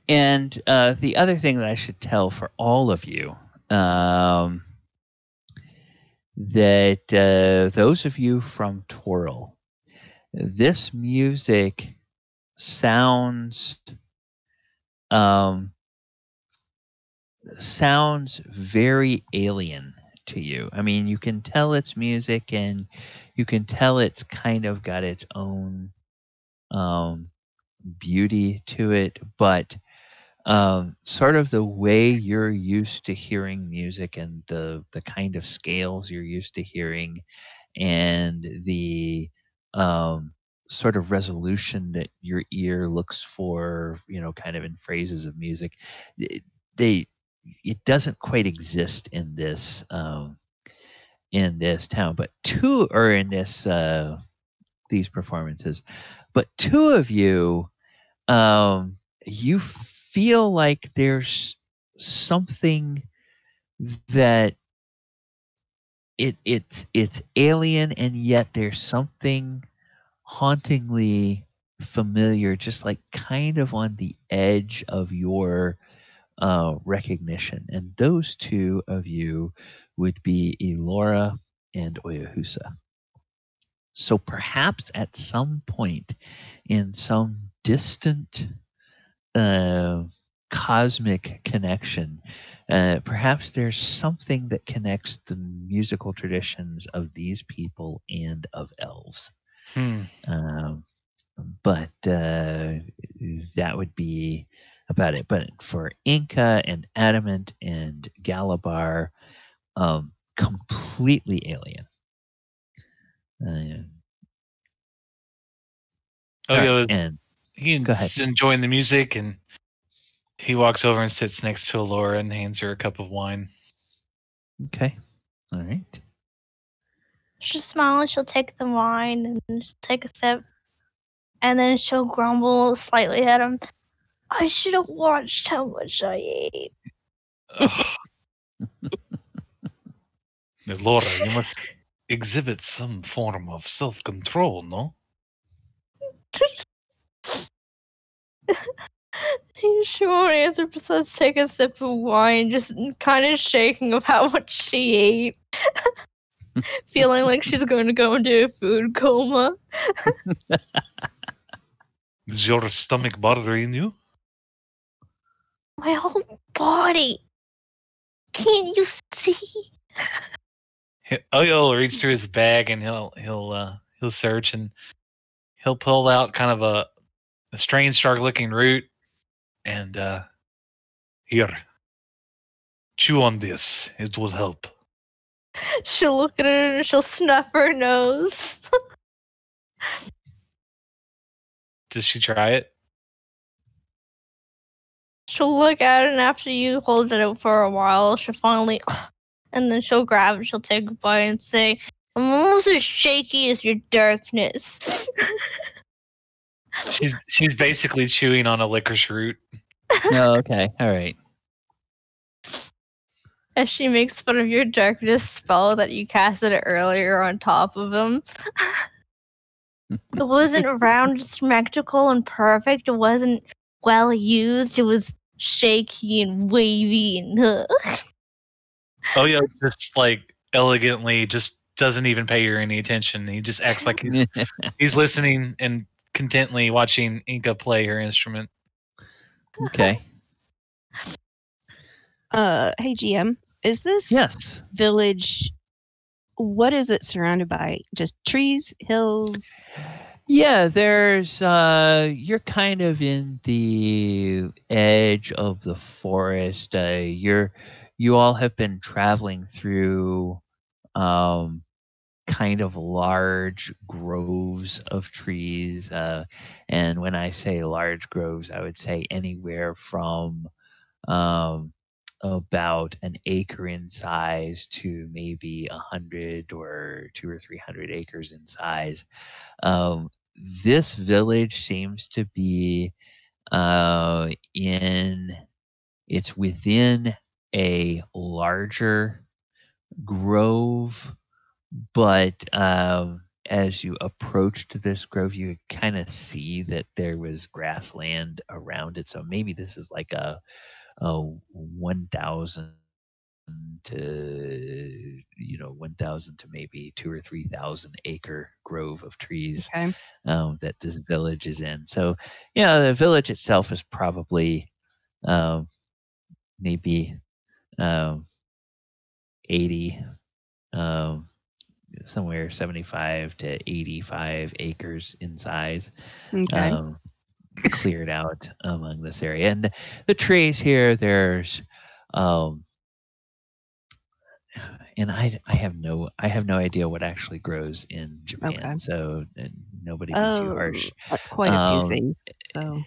And the other thing that I should tell for all of you, that those of you from Toril, this music sounds very alien to you. I mean, you can tell it's music, and you can tell it's kind of got its own beauty to it, but sort of the way you're used to hearing music, and the kind of scales you're used to hearing, and the sort of resolution that your ear looks for, kind of in phrases of music, it doesn't quite exist in this town. But these performances, but two of you, you feel like there's something that it's alien, and yet there's something hauntingly familiar, just like kind of on the edge of your recognition. And those two of you would be Elora and Oyohusa. So perhaps at some point in some distant cosmic connection, perhaps there's something that connects the musical traditions of these people and of elves. But that would be about it. But for Enka and Adamant and Galibar, completely alien. And he's enjoying the music, and he walks over and sits next to Elora and hands her a cup of wine. Okay. All right. She'll smile and she'll take the wine and she'll take a sip. And then she'll grumble slightly at him. I should have watched how much I ate. Elora, you must exhibit some form of self-control, no? She won't answer besides take a sip of wine, just kind of shaking of how much she ate. Feeling like she's going to go into a food coma. Is your stomach bothering you? My whole body. Can't you see? He'll reach through his bag and he'll search, and he'll pull out kind of a strange, dark-looking root, and here, chew on this. It will help. She'll look at it and she'll snuff her nose. Does she try it? She'll look at it, and after you hold it out for a while, she'll finally, and then she'll grab it, she'll take a bite and say, I'm almost as shaky as your darkness. She's basically chewing on a licorice root. Oh, okay. All right. As she makes fun of your darkness spell that you casted earlier on top of him. It wasn't round, symmetrical, and perfect. It wasn't well used. It was shaky and wavy and Oh yeah, just like elegantly, just doesn't even pay her any attention. He just acts like he's listening and contently watching Enka play her instrument. Okay. Hey GM, is this village? What is it surrounded by? Just trees, hills? Yeah, there's you're kind of in the edge of the forest. You all have been traveling through kind of large groves of trees. And when I say large groves, I would say anywhere from about an acre in size to maybe 100 or 200 or 300 acres in size. This village seems to be it's within a larger grove, but as you approached this grove, you kind of see that there was grassland around it. So maybe this is like a 1,000 to 1,000 to maybe 2,000 or 3,000 acre grove of trees that this village is in. So the village itself is probably maybe 80 somewhere 75 to 85 acres in size. Cleared out among this area, and the trees here, there's and I have no idea what actually grows in Japan, so nobody be too harsh. Quite a few things. So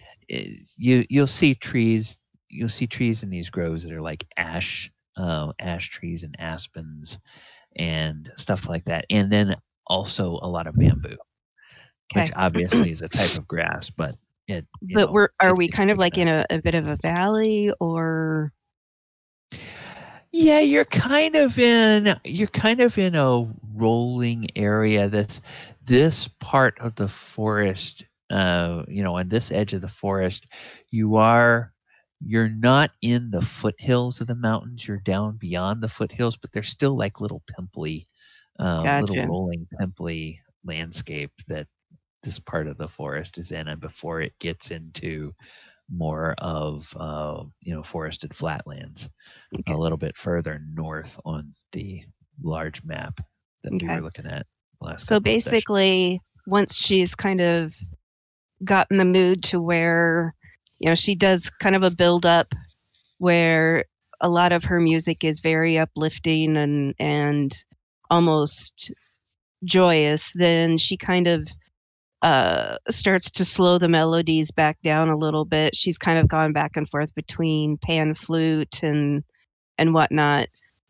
you'll see trees in these groves that are like ash trees and aspens and stuff like that, and then also a lot of bamboo, which obviously is a type of grass, but are we kind of like in a bit of a valley, or? Yeah, you're kind of in a rolling area. This part of the forest, on this edge of the forest, you're not in the foothills of the mountains. You're down beyond the foothills, but there's still like little pimply, little Gotcha. rolling pimply landscape that this part of the forest is in, and before it gets into more of forested flatlands a little bit further north on the large map that we were looking at the last So couple of sessions. basically, once she's kind of gotten the mood to where, she does kind of a build up where a lot of her music is very uplifting and almost joyous, then she kind of starts to slow the melodies back down a little bit. She's kind of gone back and forth between pan flute and whatnot,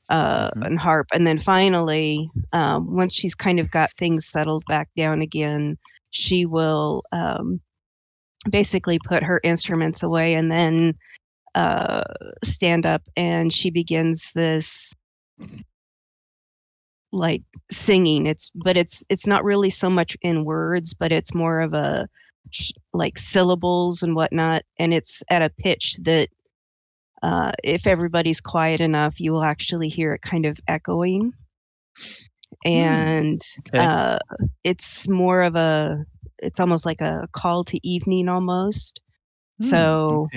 and harp. And then finally, once she's kind of got things settled back down again, she will basically put her instruments away and then stand up, and she begins this like singing. It's not really so much in words, but it's more of a like syllables and whatnot, and it's at a pitch that if everybody's quiet enough, you will actually hear it kind of echoing. And it's more of it's almost like a call to evening almost. So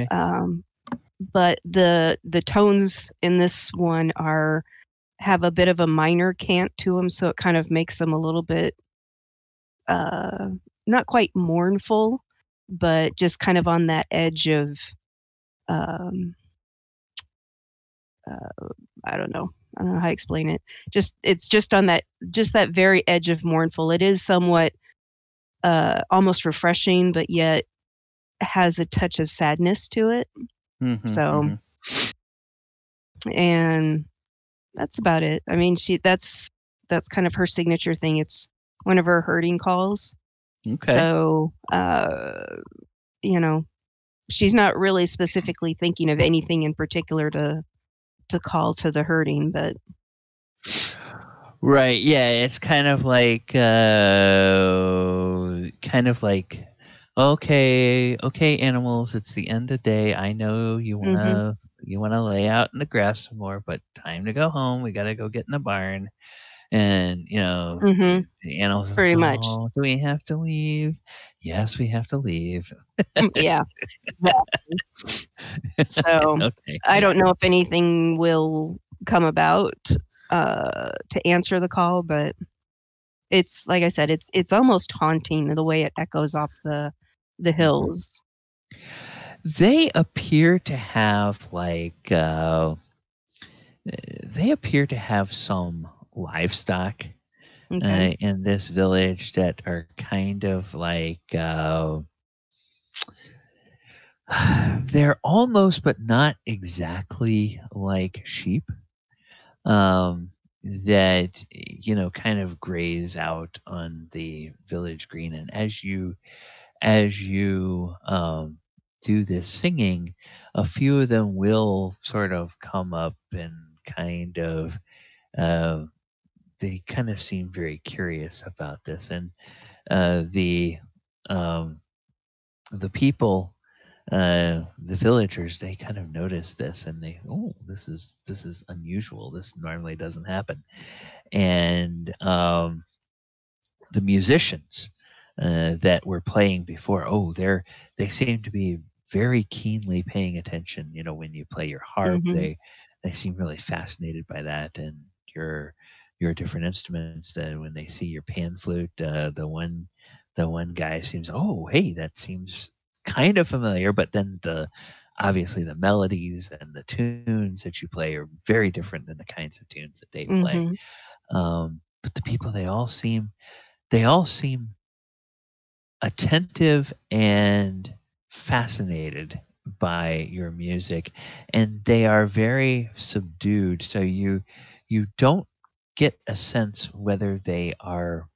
but the tones in this one have a bit of a minor cant to them, so it kind of makes them a little bit not quite mournful, but just kind of on that edge of I don't know how to explain it. It's just on that very edge of mournful. It is somewhat almost refreshing, but yet has a touch of sadness to it. And that's about it. I mean, that's kind of her signature thing. It's one of her herding calls. So she's not really specifically thinking of anything in particular to call to the herding, but right, yeah, it's kind of like okay, animals, it's the end of the day. I know you wanna lay out in the grass some more, but time to go home. We gotta go get in the barn. And the animals pretty much. Oh, do we have to leave? Yes, we have to leave. Yeah. So I don't know if anything will come about to answer the call, but it's like I said, it's almost haunting the way it echoes off the hills. They appear to have some livestock in this village that are kind of like they're almost but not exactly like sheep that kind of graze out on the village green. And as you do this singing, a few of them will sort of come up and kind of they kind of seem very curious about this. And the people, the villagers, they kind of notice this, and this is unusual. This normally doesn't happen. And the musicians that were playing before, they seem to be very keenly paying attention. When you play your harp, they seem really fascinated by that, and your different instruments. That when they see your pan flute, the one guy seems, hey, that seems kind of familiar, but then obviously the melodies and the tunes that you play are very different than the kinds of tunes that they play. But the people, they all seem attentive and fascinated by your music, and they are very subdued. So you don't get a sense whether they are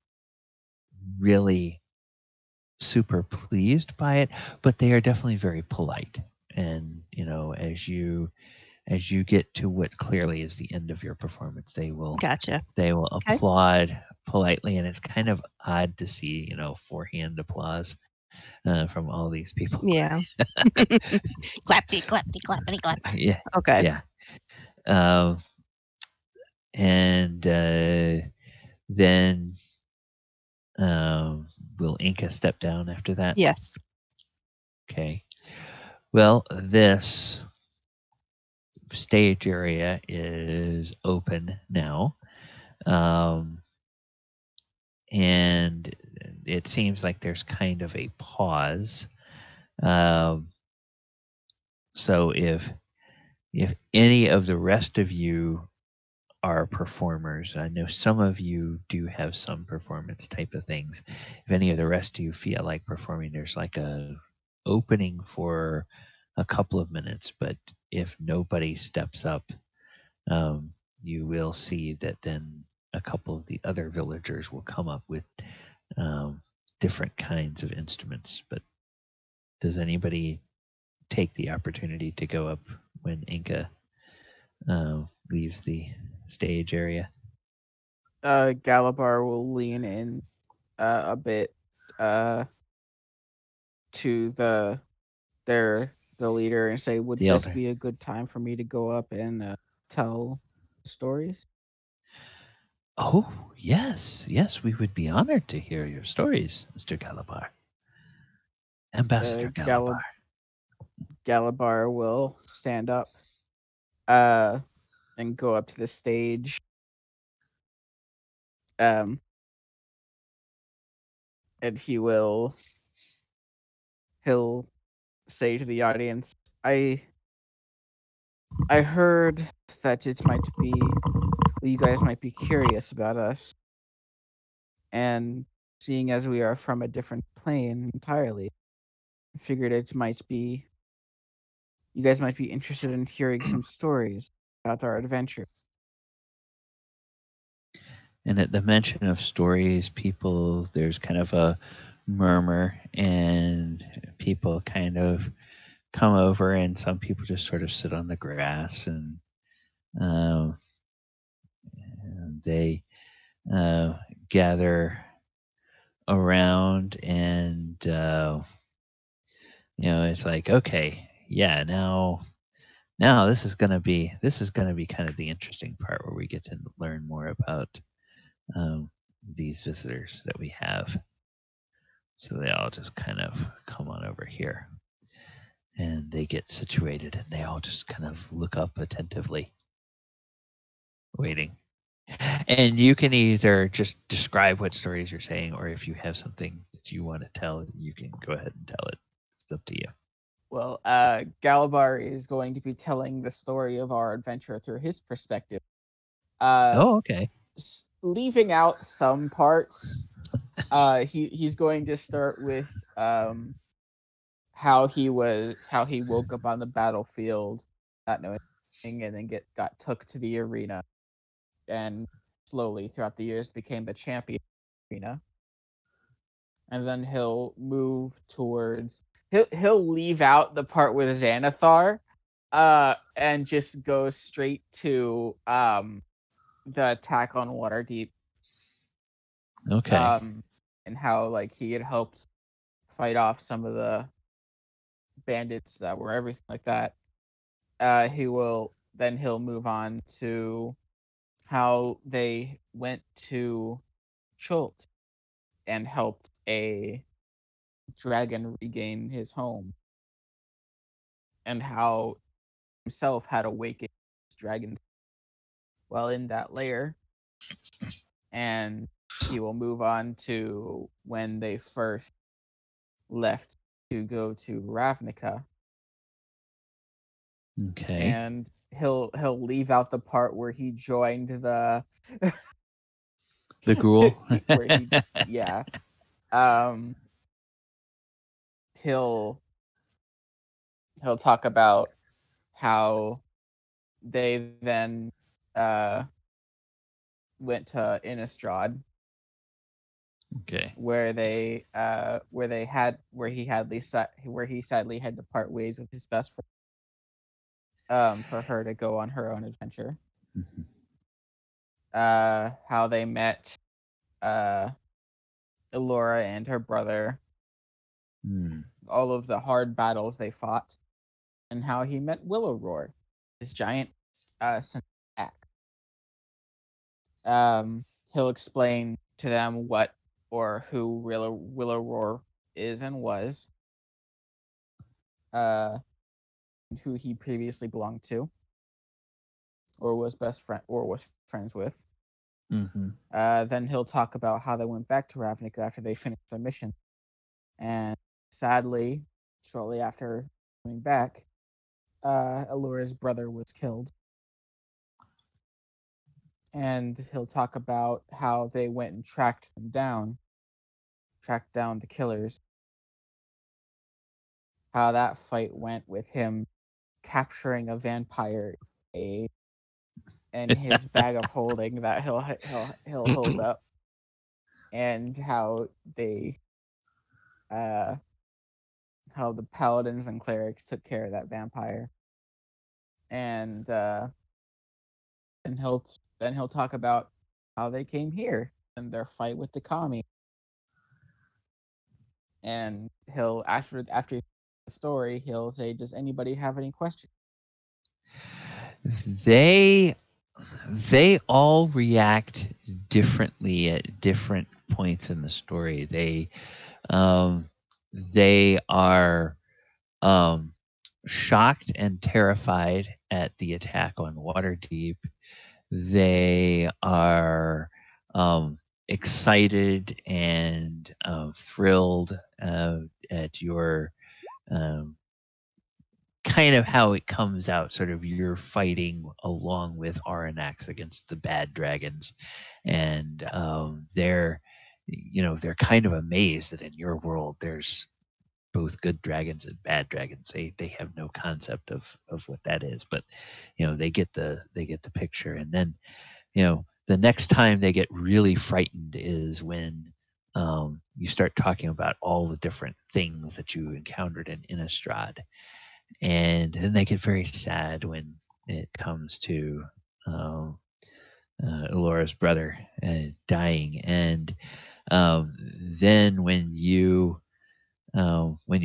really super pleased by it, but they are definitely very polite. And as you as you get to what clearly is the end of your performance, they will Gotcha. Okay. applaud politely, and it's kind of odd to see, you know, forehand applause from all these people. Yeah. Clappity, clappity, clappity, clap. Yeah. Okay. Yeah. And then will Enka step down after that? Yes. Okay. Well, this stage area is open now. And it seems like there's kind of a pause. So if any of the rest of you are performers, I know some of you do have some performance type of things. If any of the rest of you feel like performing, there's like a opening for a couple of minutes, but if nobody steps up, you will see that then a couple of the other villagers will come up with different kinds of instruments. But does anybody take the opportunity to go up when Enka leaves the stage area? Galibar will lean in a bit to the leader and say, "Would this be a good time for me to go up and tell stories?" Oh, yes, we would be honored to hear your stories, Mr. Galibar. Ambassador Galibar. Galibar will stand up and go up to the stage. And he'll say to the audience, I heard that you guys might be curious about us. And seeing as we are from a different plane entirely, I figured you guys might be interested in hearing some stories about our adventure. And at the mention of stories, there's kind of a murmur, and people kind of come over, and some people just sort of sit on the grass, and they gather around, and it's like, okay, yeah, now this is gonna be kind of the interesting part where we get to learn more about these visitors that we have. So they all just kind of come on over here, and they get situated, and they all just kind of look up attentively, waiting. And you can either just describe what stories you're saying, or if you have something that you want to tell, you can go ahead and tell it. It's up to you. Well, Galibar is going to be telling the story of our adventure through his perspective. Okay. Leaving out some parts, he's going to start with how he woke up on the battlefield, not knowing anything, and then got took to the arena, and slowly throughout the years became the champion arena. And then he'll move towards. He'll leave out the part with Xanathar, and just go straight to the attack on Waterdeep. Okay. And how he had helped fight off some of the bandits that were everything like that. He'll move on to how they went to Chult and helped a dragon regain his home, and how himself had awakened dragon while in that lair. And he will move on to when they first left to go to Ravnica. Okay. And he'll leave out the part where he joined the ghoul. Yeah. He'll talk about how they then went to Innistrad. Okay. Where he sadly had to part ways with his best friend. for her to go on her own adventure. Mhm. How they met Elora and her brother, all of the hard battles they fought, and how he met Willow-Roar, this giant axe. He'll explain to them what or who Willow-Roar is and was, who he previously belonged to, or was friends with. Then he'll talk about how they went back to Ravnica after they finished their mission, and sadly, shortly after coming back, Elora's brother was killed. And he'll talk about how they went and tracked down the killers. How that fight went with him capturing a vampire in his bag of holding that he'll hold up, and how they how the paladins and clerics took care of that vampire, and he'll talk about how they came here and their fight with the kami. And he'll after the story, he'll say, "Does anybody have any questions?" They all react differently at different points in the story. They are shocked and terrified at the attack on Waterdeep. They are excited and thrilled at your kind of how it comes out. Sort of you're fighting along with Aranax against the bad dragons, and they're kind of amazed that in your world there's both good dragons and bad dragons. They have no concept of what that is, but they get the picture. And then the next time they get really frightened is when you start talking about all the different things that you encountered in Innistrad, and then they get very sad when it comes to Elora's brother dying. And then when you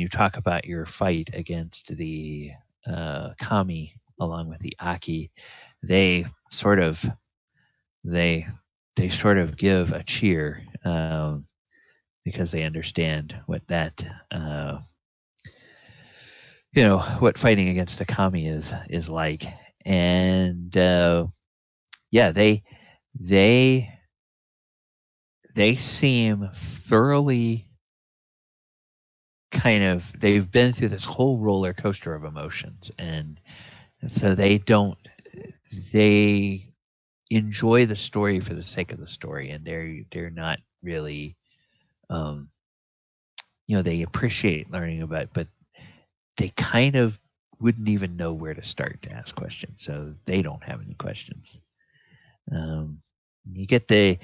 talk about your fight against the kami along with the Aki, they sort of give a cheer because they understand what that what fighting against the kami is like. And they seem thoroughly they've been through this whole roller coaster of emotions, and so they enjoy the story for the sake of the story, and they're not really they appreciate learning about it, but they kind of wouldn't even know where to start to ask questions, so they don't have any questions. You get the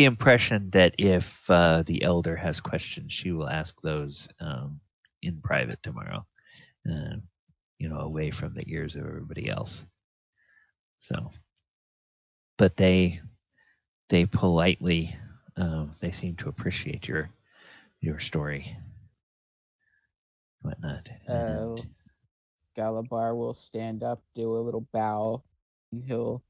impression that if the elder has questions, she will ask those in private tomorrow, away from the ears of everybody else. So, but they politely they seem to appreciate your story, whatnot. Galibar will stand up, do a little bow, and he'll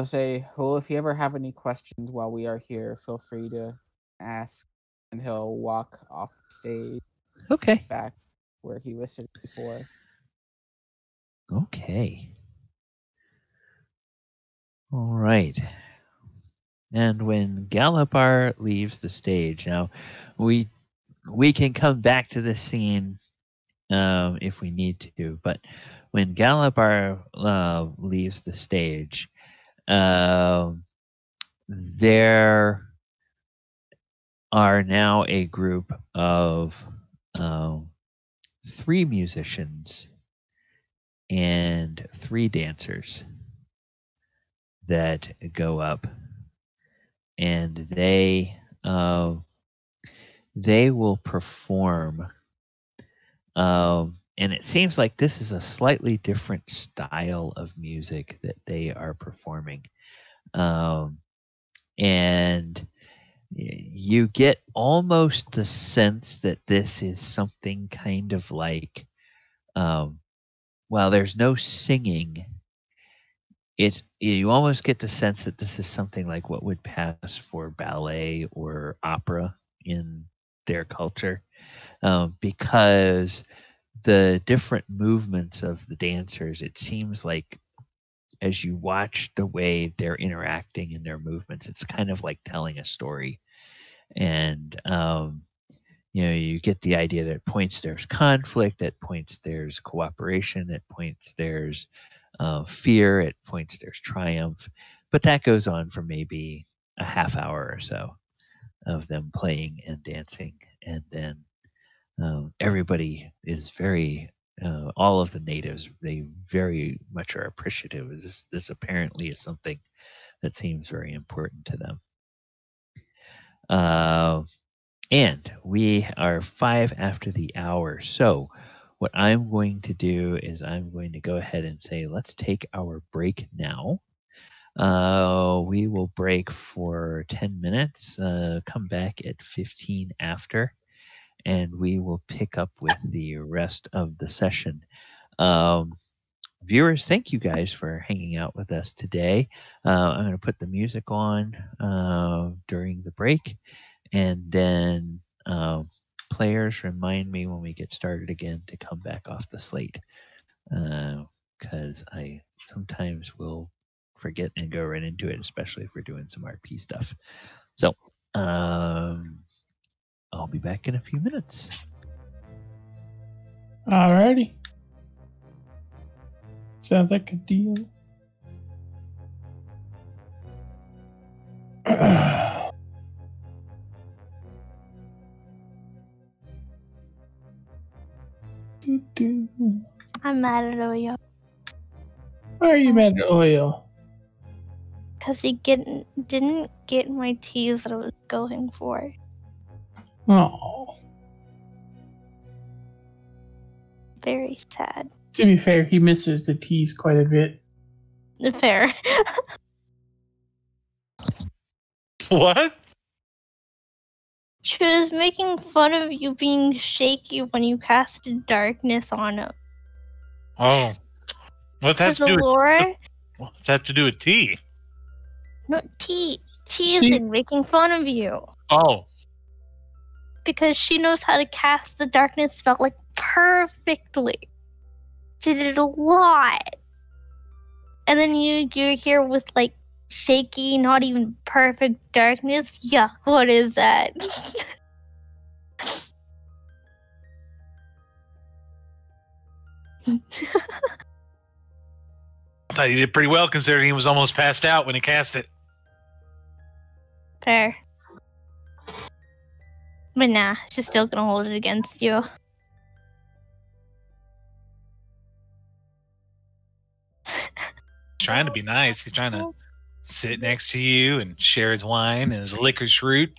say, "Well, if you ever have any questions while we are here, feel free to ask." And he'll walk off the stage. Okay. Back where he was sitting before. Okay. All right. And when Galibar leaves the stage, now we can come back to this scene if we need to, but when Galibar leaves the stage, there are now a group of 3 musicians and 3 dancers that go up, and they will perform and it seems like this is a slightly different style of music that they are performing. And you get almost the sense that this is something kind of like, while there's no singing, you almost get the sense that this is something like what would pass for ballet or opera in their culture, because the different movements of the dancers, it seems like as you watch the way they're interacting in their movements, it's kind of like telling a story. And you get the idea that at points there's conflict, at points there's cooperation, at points there's fear, at points there's triumph. But that goes on for maybe a half hour or so of them playing and dancing. And then everybody is very, all of the natives, they very much are appreciative. This apparently is something that seems very important to them. And we are 5 after the hour. So what I'm going to do is I'm going to go ahead and say, let's take our break now. We will break for 10 minutes, come back at 15 after, and we will pick up with the rest of the session. Viewers, thank you guys for hanging out with us today. I'm going to put the music on during the break, and then players, remind me when we get started again to come back off the slate, because I sometimes will forget and go right into it, especially if we're doing some RP stuff. So I'll be back in a few minutes. Alrighty. Sounds like a deal. I'm mad at Oyo. Why are you mad at Oyo? Because he didn't get my teas that I was going for. Oh. Very sad. To be fair, he misses the teas quite a bit. Fair. What? She was making fun of you being shaky when you casted darkness on him. Oh. What's that to do Elora? What's that to do with tea? No, teasing, making fun of you. Oh. Because she knows how to cast the darkness spell like perfectly. She did it a lot. And then you're here with like shaky, not even perfect darkness. Yuck, what is that? I thought he did pretty well considering he was almost passed out when he cast it. Fair. But nah, she's still gonna hold it against you. Trying to be nice. He's trying to sit next to you and share his wine and his licorice root.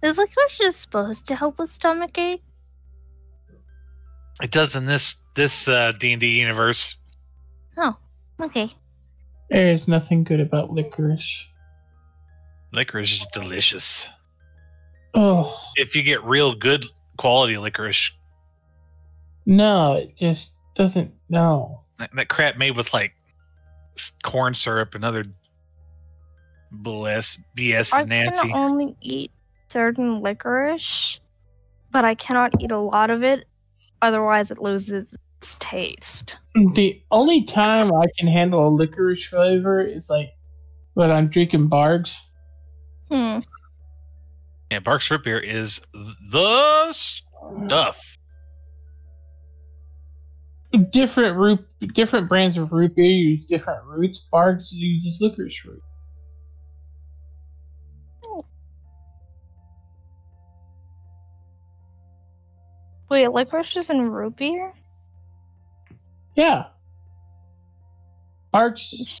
Is licorice just supposed to help with stomachache? It does in this D&D universe. Oh, okay. There is nothing good about licorice. Licorice is delicious. Oh. If you get real good quality licorice. No, it just doesn't. No. That crap made with like corn syrup and other BS is nasty. I can only eat certain licorice, but I cannot eat a lot of it, otherwise it loses its taste. The only time I can handle a licorice flavor is like when I'm drinking Bargs. Hmm. Yeah, Barks root beer is the stuff. Different brands of root beer use different roots. Bargs uses licorice root. Wait, licorice is in root beer? Yeah. Bargs,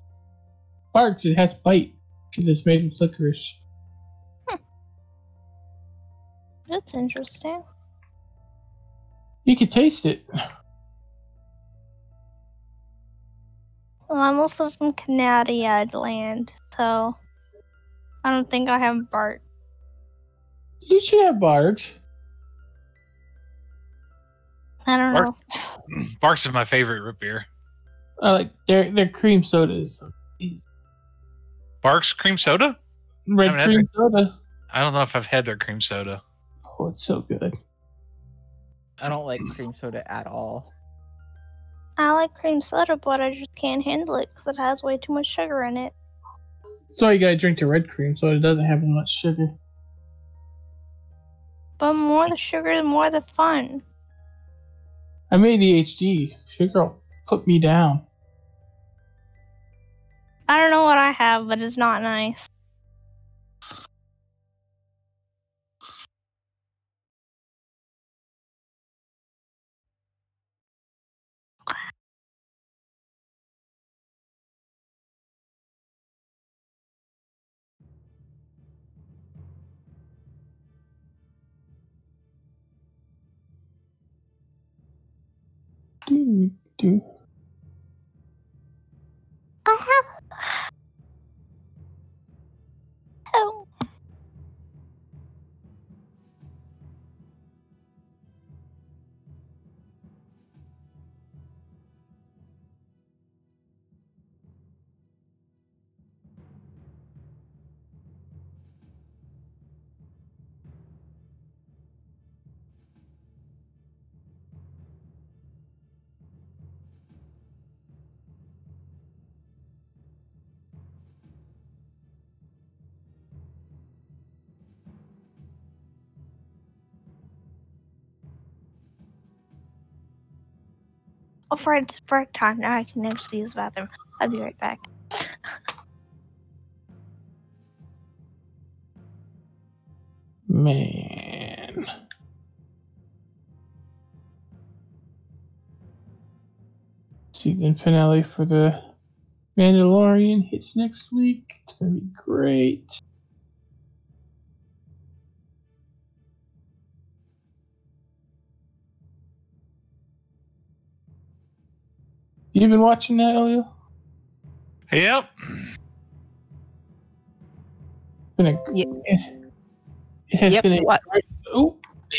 it has bite. It's made with licorice. That's interesting. You can taste it. Well, I'm also from Canadian land, so I don't think I have bark. You should have barge. I don't know. Barks is my favorite root beer. I like their cream sodas. Barks cream soda? Red cream soda. I don't know if I've had their cream soda. Oh, it's so good. I don't like cream soda at all. I like cream soda, but I just can't handle it because it has way too much sugar in it. So you gotta drink the red cream soda. It doesn't have as much sugar. But more the sugar, the more the fun. I'm ADHD. Sugar will put me down. I don't know what I have, but it's not nice. I have. Oh. Oh, for it's break time. Now I can actually use the bathroom. I'll be right back. Man. Season finale for the Mandalorian hits next week. It's gonna be great. You been watching that, Oyo? Yep. It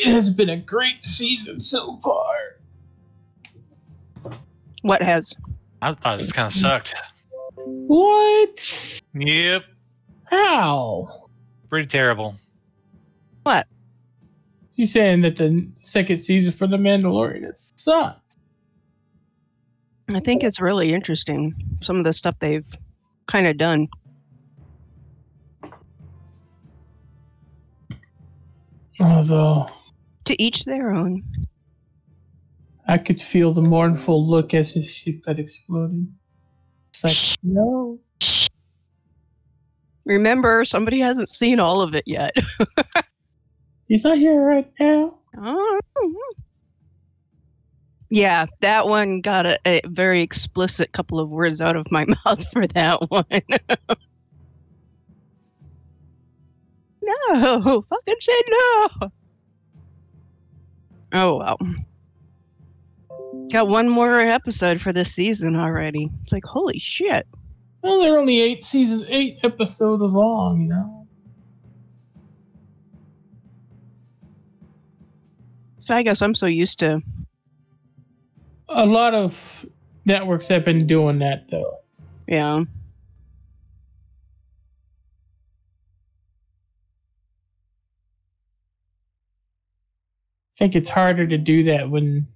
has been a great season so far. What has? I thought it kind of sucked. What? Yep. How? Pretty terrible. What? She's saying that the second season for The Mandalorian has sucked. I think it's really interesting, some of the stuff they've kind of done. Although, to each their own. I could feel the mournful look as his ship got exploded. It's like, no. Remember, somebody hasn't seen all of it yet. He's not here right now. Oh. Yeah, that one got a very explicit couple of words out of my mouth for that one. No, fucking say no. Oh well. Got one more episode for this season already. It's like, holy shit. Well, they're only 8 episodes long, you know. So I guess I'm so used to. A lot of networks have been doing that, though. Yeah. I think it's harder to do that when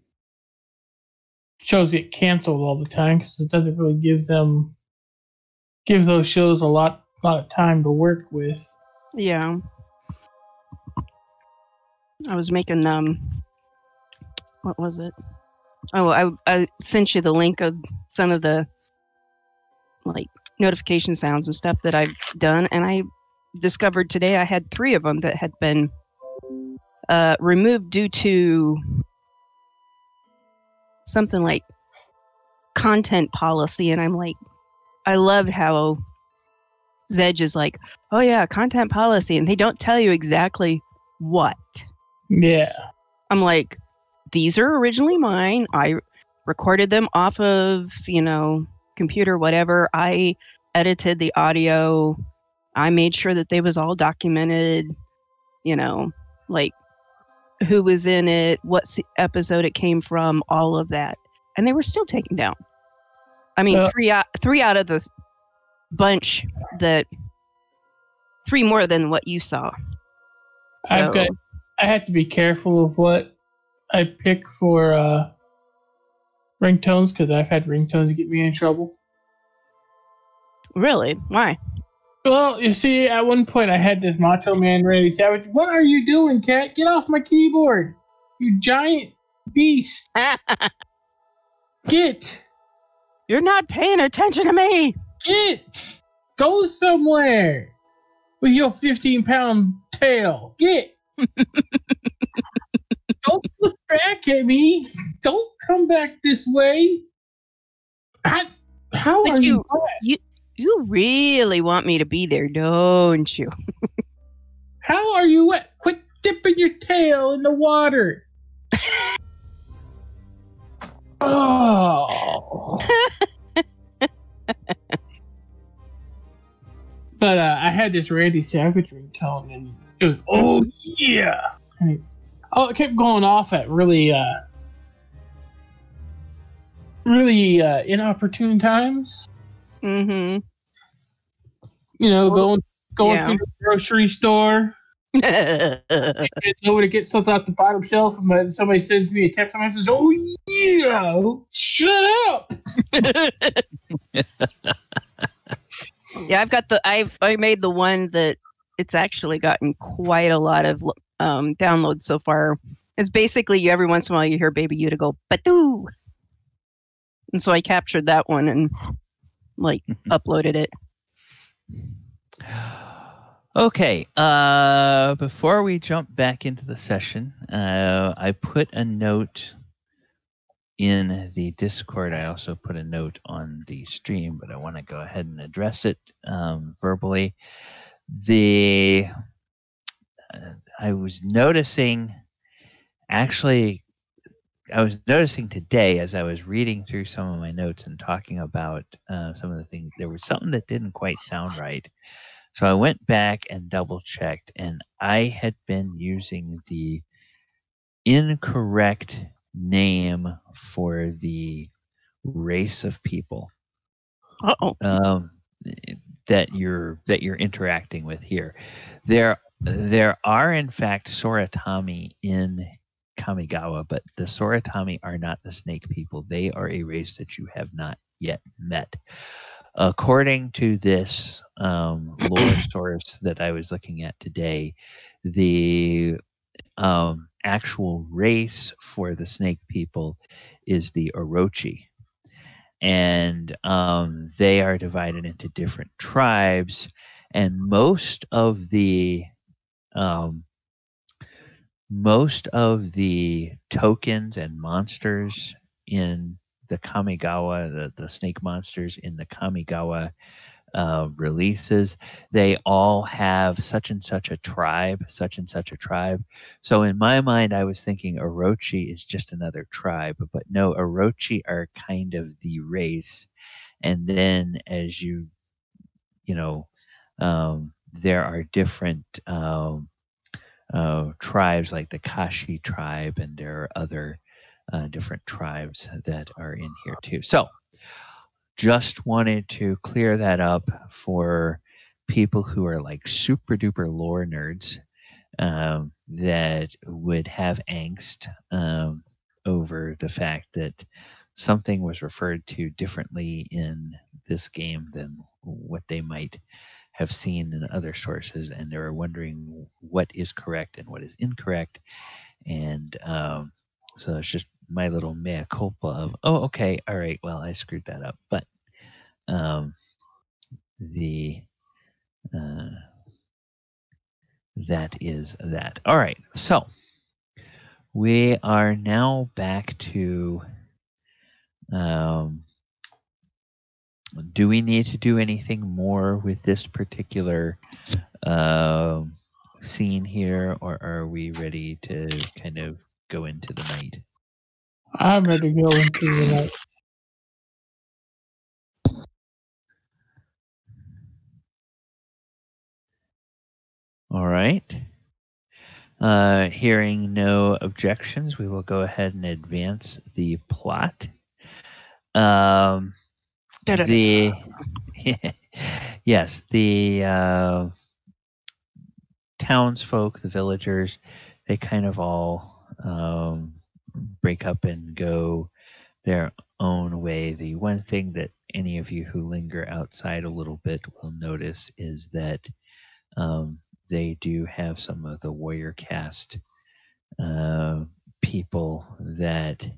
shows get canceled all the time because it doesn't really give those shows a lot of time to work with. Yeah. I was making what was it? Oh, I sent you the link of some of the like notification sounds and stuff that I've done, and I discovered today I had 3 of them that had been removed due to something like content policy, and I'm like, I love how Zedge is like, oh yeah, content policy, and they don't tell you exactly what. Yeah. I'm like, these are originally mine. I recorded them off of, computer, whatever. I edited the audio. I made sure that they was all documented, like who was in it, what episode it came from, all of that. And they were still taken down. I mean, three out of the bunch three more than what you saw. So, I have to be careful of what I pick for ringtones because I've had ringtones get me in trouble. Really? Why? Well, you see, at one point I had this Macho Man Randy Savage. What are you doing, cat? Get off my keyboard, you giant beast! Get! You're not paying attention to me! Get! Go somewhere with your 15-pound tail. Get! Don't look back at me. Don't come back this way. How are you? You really want me to be there, don't you? How are you wet? Quit dipping your tail in the water. Oh. But I had this Randy Savage ringtone, and it was, oh yeah. It kept going off at really inopportune times. Mm-hmm. Going through the grocery store. It's over to get stuff out the bottom shelf, and somebody sends me a text message. Oh yeah, shut up. Yeah, I've got I made the one that it's actually gotten quite a lot of downloads so far. It's basically every once in a while you hear Baby Yoda go "Badoo," and so I captured that one and uploaded it. Okay, before we jump back into the session, I put a note in the Discord. I also put a note on the stream, but I want to go ahead and address it verbally. I was noticing today as I was reading through some of my notes and talking about some of the things, there was something that didn't quite sound right. So I went back and double checked, and I had been using the incorrect name for the race of people that you're interacting with here. There are in fact Soratami in Kamigawa, but the Soratami are not the snake people. They are a race that you have not yet met. According to this lore source that I was looking at today, the actual race for the snake people is the Orochi. And they are divided into different tribes, and most of the tokens and monsters in the Kamigawa, the snake monsters in the Kamigawa releases, they all have such and such a tribe. So in my mind, I was thinking Orochi is just another tribe, but no, Orochi are kind of the race. And then as there are different tribes like the Kashi tribe, and there are other different tribes that are in here too. So just wanted to clear that up for people who are like super duper lore nerds that would have angst over the fact that something was referred to differently in this game than what they might have seen in other sources, and they're wondering what is correct and what is incorrect. And so it's just my little mea culpa of, oh, okay, all right, well, I screwed that up. But that is that. All right, so we are now back to do we need to do anything more with this particular scene here, or are we ready to kind of go into the night? I'm ready to go into the night. All right. Hearing no objections, we will go ahead and advance the plot. The yes, the townsfolk, the villagers, they kind of all break up and go their own way. The one thing that any of you who linger outside a little bit will notice is that they do have some of the warrior caste people that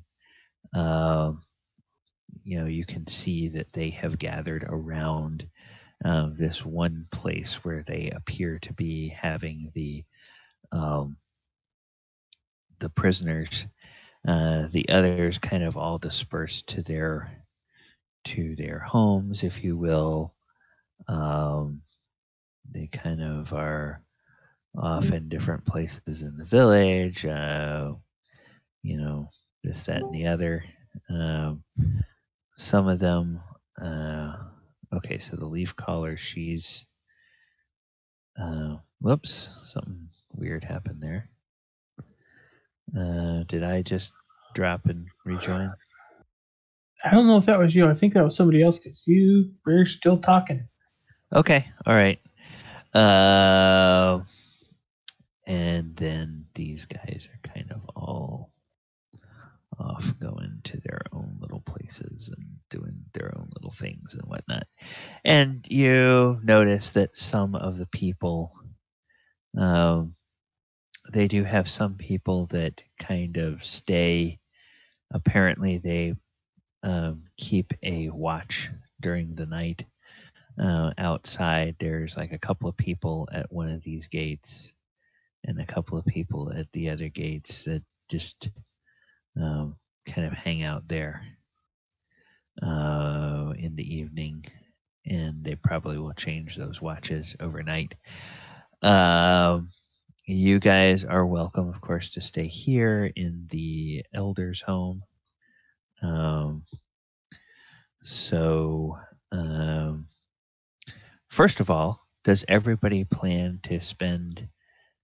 you can see that they have gathered around this one place where they appear to be having the prisoners. The others kind of all dispersed to their homes, if you will. They kind of are off in different places in the village, this, that, and the other. Some of them, okay, so the leaf caller, she's, whoops, something weird happened there. Did I just drop and rejoin? I don't know if that was you. I think that was somebody else because we're still talking. Okay, all right. And then these guys are kind of all off going to their own little places and doing their own little things and whatnot. And you notice that some of the people, they do have some people that kind of stay. Apparently they keep a watch during the night outside. There's like a couple of people at one of these gates and a couple of people at the other gates that just kind of hang out there in the evening, and they probably will change those watches overnight. You guys are welcome, of course, to stay here in the Elder's home. First of all, does everybody plan to spend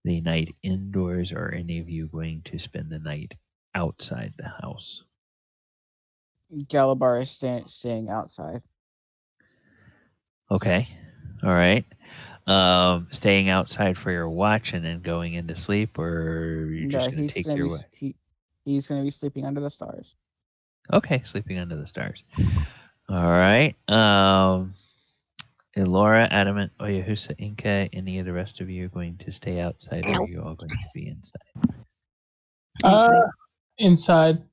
the night indoors, or are any of you going to spend the night outside the house? Galibar is staying outside. Okay. All right. Staying outside for your watch and then going into sleep, or you're just going to take your watch? He's going to be sleeping under the stars. Okay, sleeping under the stars. All right. Elora, Adamant, Oyohusa, Enka, any of the rest of you going to stay outside, or are you all going to be inside? Inside.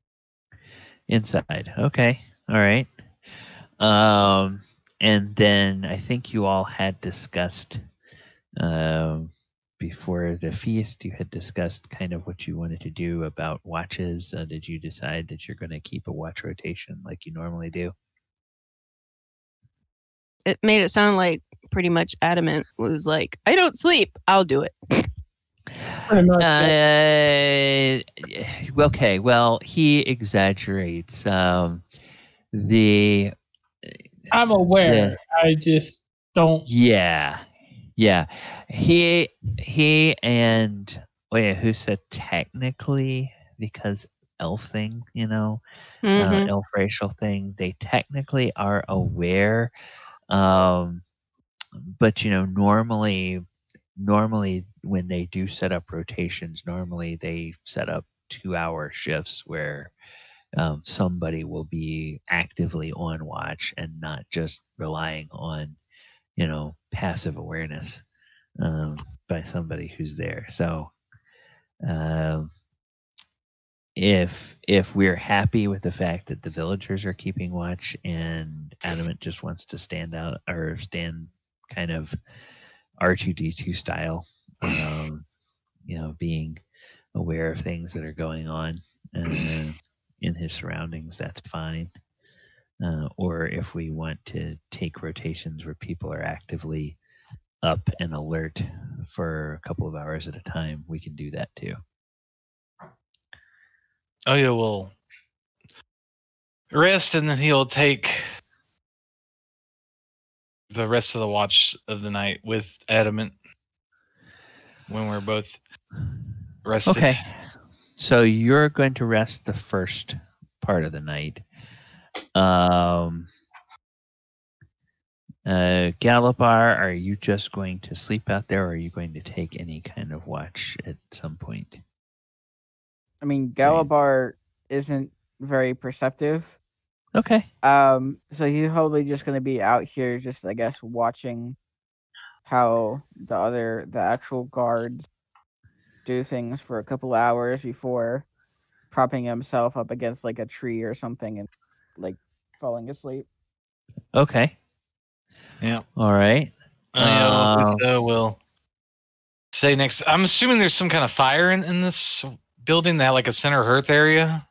Inside. Okay. All right. And then I think you all had discussed before the feast, you had discussed kind of what you wanted to do about watches. Did you decide that you're going to keep a watch rotation like you normally do? It made it sound like pretty much Adamant was like, I don't sleep, I'll do it. Pretty much. Okay, well, he exaggerates. I'm aware. I just don't. Yeah. He and Oyohusa technically, because elf thing, elf racial thing, they technically are aware. But normally when they do set up rotations, normally they set up 2-hour shifts where somebody will be actively on watch and not just relying on passive awareness by somebody who's there. So if we're happy with the fact that the villagers are keeping watch and Adamant just wants to stand out or stand kind of R2D2 style, being aware of things that are going on in his surroundings, that's fine. or if we want to take rotations where people are actively up and alert for a couple of hours at a time, we can do that too. Oh yeah, well, rest, and then he'll take the rest of the watch of the night with Adamant when we're both rested. Okay. So you're going to rest the first part of the night. Galibar, are you just going to sleep out there, or are you going to take any kind of watch at some point? I mean, Galibar isn't very perceptive. Okay. So he's probably just gonna be out here, just I guess watching how the actual guards do things for a couple hours before propping himself up against like a tree or something and like falling asleep. Okay. Yeah. All right. So we'll stay next. I'm assuming there's some kind of fire in this building that like a center hearth area.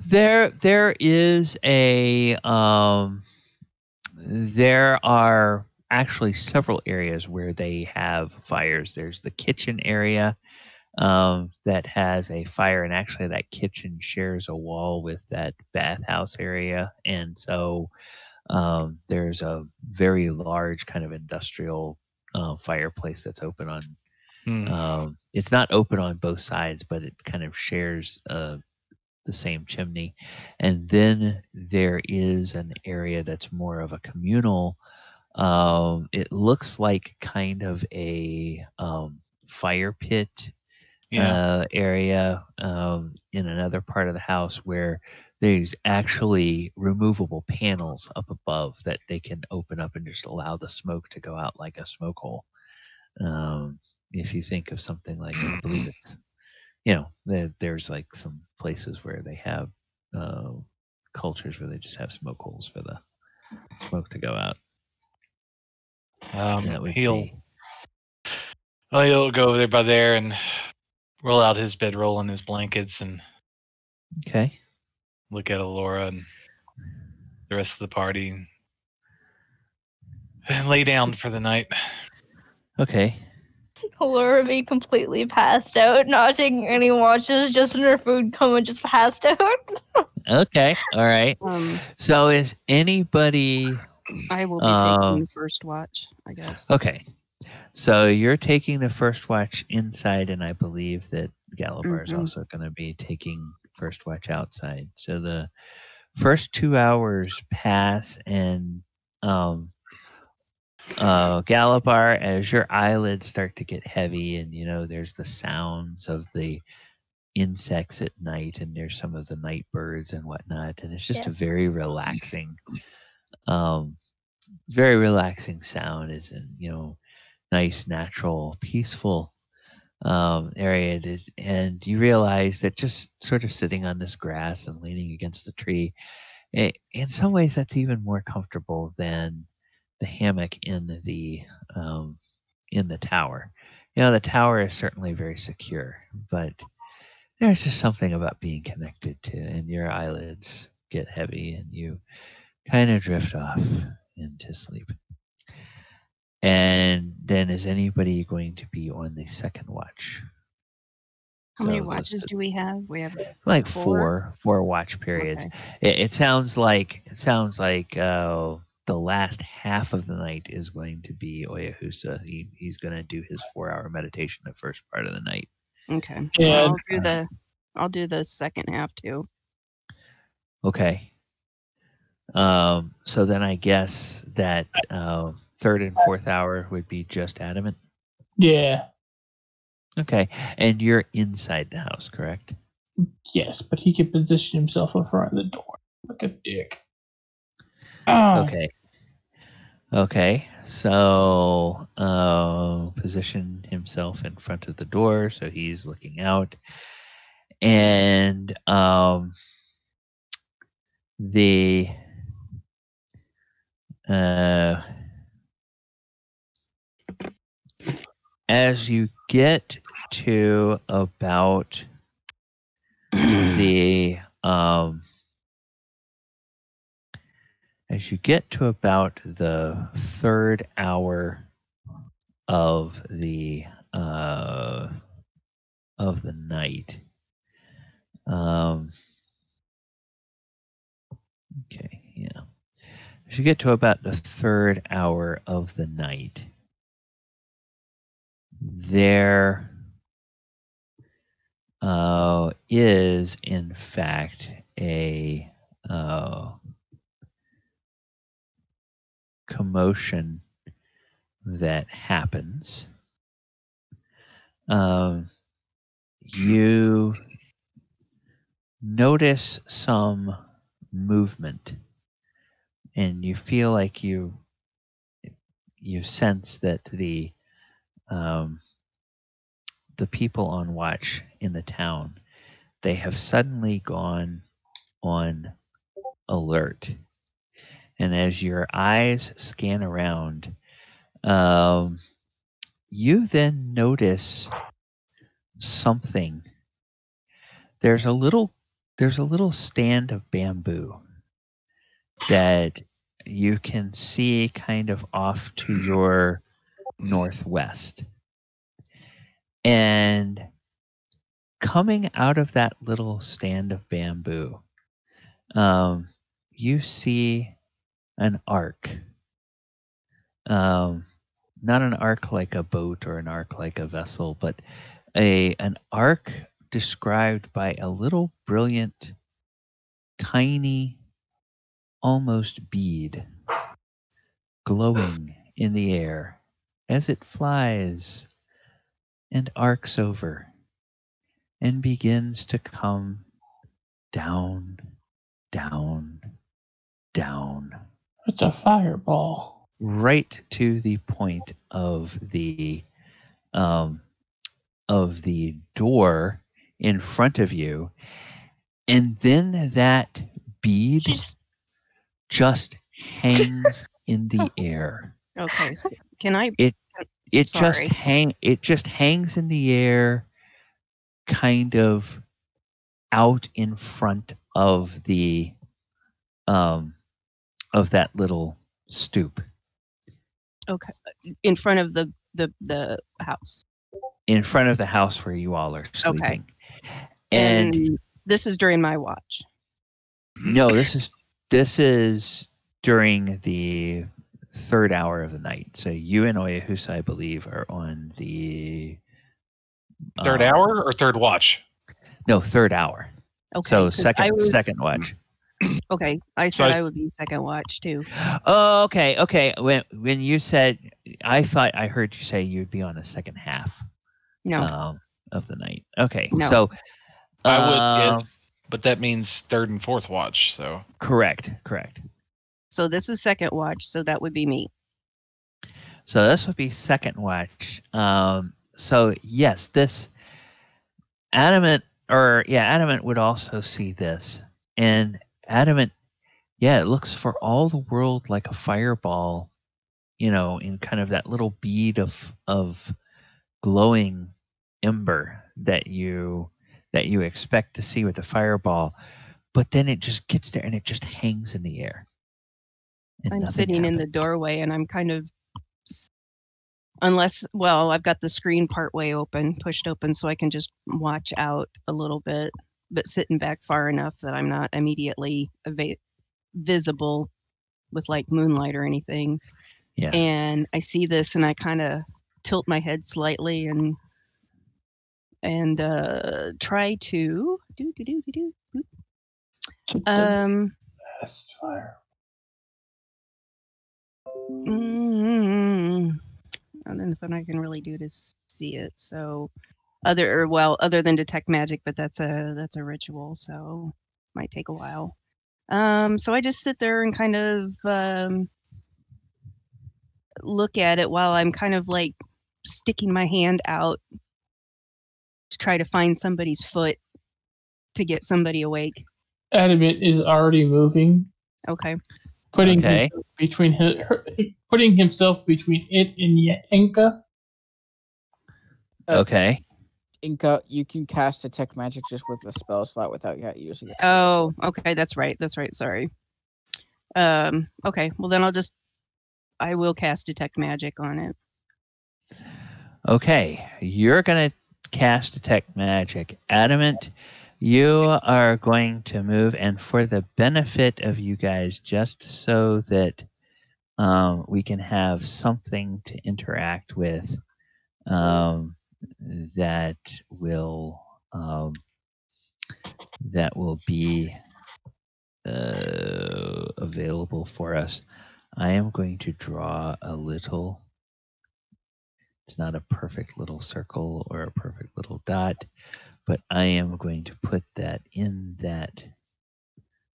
There is a there are actually several areas where they have fires. There's the kitchen area that has a fire, and actually that kitchen shares a wall with that bathhouse area, and so there's a very large kind of industrial fireplace that's open on. It's not open on both sides, but it kind of shares the same chimney. And then there is an area that's more of a communal. It looks like kind of a fire pit area in another part of the house where there's actually removable panels up above that they can open up and just allow the smoke to go out like a smoke hole. If you think of something like, I believe it's, there's like some places where they have cultures where they just have smoke holes for the smoke to go out. He'll go over there by there and roll out his bedroll and his blankets and look at Elora and the rest of the party and lay down for the night. Okay. Elora be completely passed out, not taking any watches, just in her food coma, just passed out. Okay, all right. So is anybody... I will be taking the first watch, I guess. Okay. So you're taking the first watch inside, and I believe that Galibar is also going to be taking first watch outside. So the first 2 hours pass, and Galibar, as your eyelids start to get heavy, and there's the sounds of the insects at night, and there's some of the night birds and whatnot, and it's just a very relaxing sound. Is nice, natural, peaceful area, and you realize that just sort of sitting on this grass and leaning against the tree, in some ways that's even more comfortable than the hammock in the tower. The tower is certainly very secure, but there's just something about being connected to, and your eyelids get heavy and you kind of drift off into sleep. And then is anybody going to be on the second watch? How many watches do we have? We have like four watch periods. Okay. It sounds like the last half of the night is going to be Oyohusa. He's going to do his 4-hour meditation the first part of the night. Okay. Yeah. I'll do the second half too. Okay. So then I guess that third and fourth hour would be just Adamant? Yeah. Okay. And you're inside the house, correct? Yes, but he can position himself in front of the door like a dick. Oh. Okay. So position himself in front of the door so he's looking out. And as you get to about the as you get to about the third hour of the night. Okay, yeah. As you get to about the third hour of the night, there is, in fact, a commotion that happens. You notice some movement, and you feel like you sense that the people on watch in the town, they have suddenly gone on alert. And as your eyes scan around, you then notice something. There's a little stand of bamboo that you can see kind of off to your northwest. And coming out of that little stand of bamboo, you see an ark. Not an ark like a boat or an ark like a vessel, but an ark described by a little brilliant, tiny, almost bead glowing in the air as it flies and arcs over and begins to come down, down, down. It's a fireball. Right to the point of the door in front of you, and then that bead just hangs in the air. Okay, so can I? It just hangs in the air, kind of out in front of the of that little stoop. Okay, in front of the house. In front of the house where you all are sleeping. Okay. And this is during my watch. No, this is during the third hour of the night. So you and Oyohusa, I believe, are on the third hour or third watch? No, third hour. Okay. So second watch. Okay, I said I would be second watch too. Oh, okay. When you said, I thought I heard you say you'd be on the second half. No. Of the night. Okay. No. So I would guess, but that means third and fourth watch. So correct. So this is second watch, so that would be me. So this would be second watch. So yes, this Adamant would also see this, and Adamant, it looks for all the world like a fireball, in kind of that little bead of glowing ember that you expect to see with the fireball, but then it just gets there and it just hangs in the air. I'm sitting in the doorway and I'm kind of, I've got the screen pushed open so I can just watch out a little bit, but sitting back far enough that I'm not immediately visible with like moonlight or anything. Yes. And I see this and I kind of tilt my head slightly and try to Best fire. Nothing I can really do to see it. So other than detect magic, but that's a ritual, so might take a while. So I just sit there and kind of look at it while I'm kind of like sticking my hand out to try to find somebody's foot to get somebody awake. Adamant is already moving. Okay. Putting himself between it and Enka. Okay. Enka, you can cast detect magic just with the spell slot without using it. Oh, okay, that's right. Sorry. Okay. Well, then I will cast Detect Magic on it. Okay, you're going to cast Detect Magic. Adamant, you are going to move, and for the benefit of you guys, just so that we can have something to interact with that will be available for us, I am going to draw a little. It's not a perfect little circle or a perfect little dot, but I am going to put that in that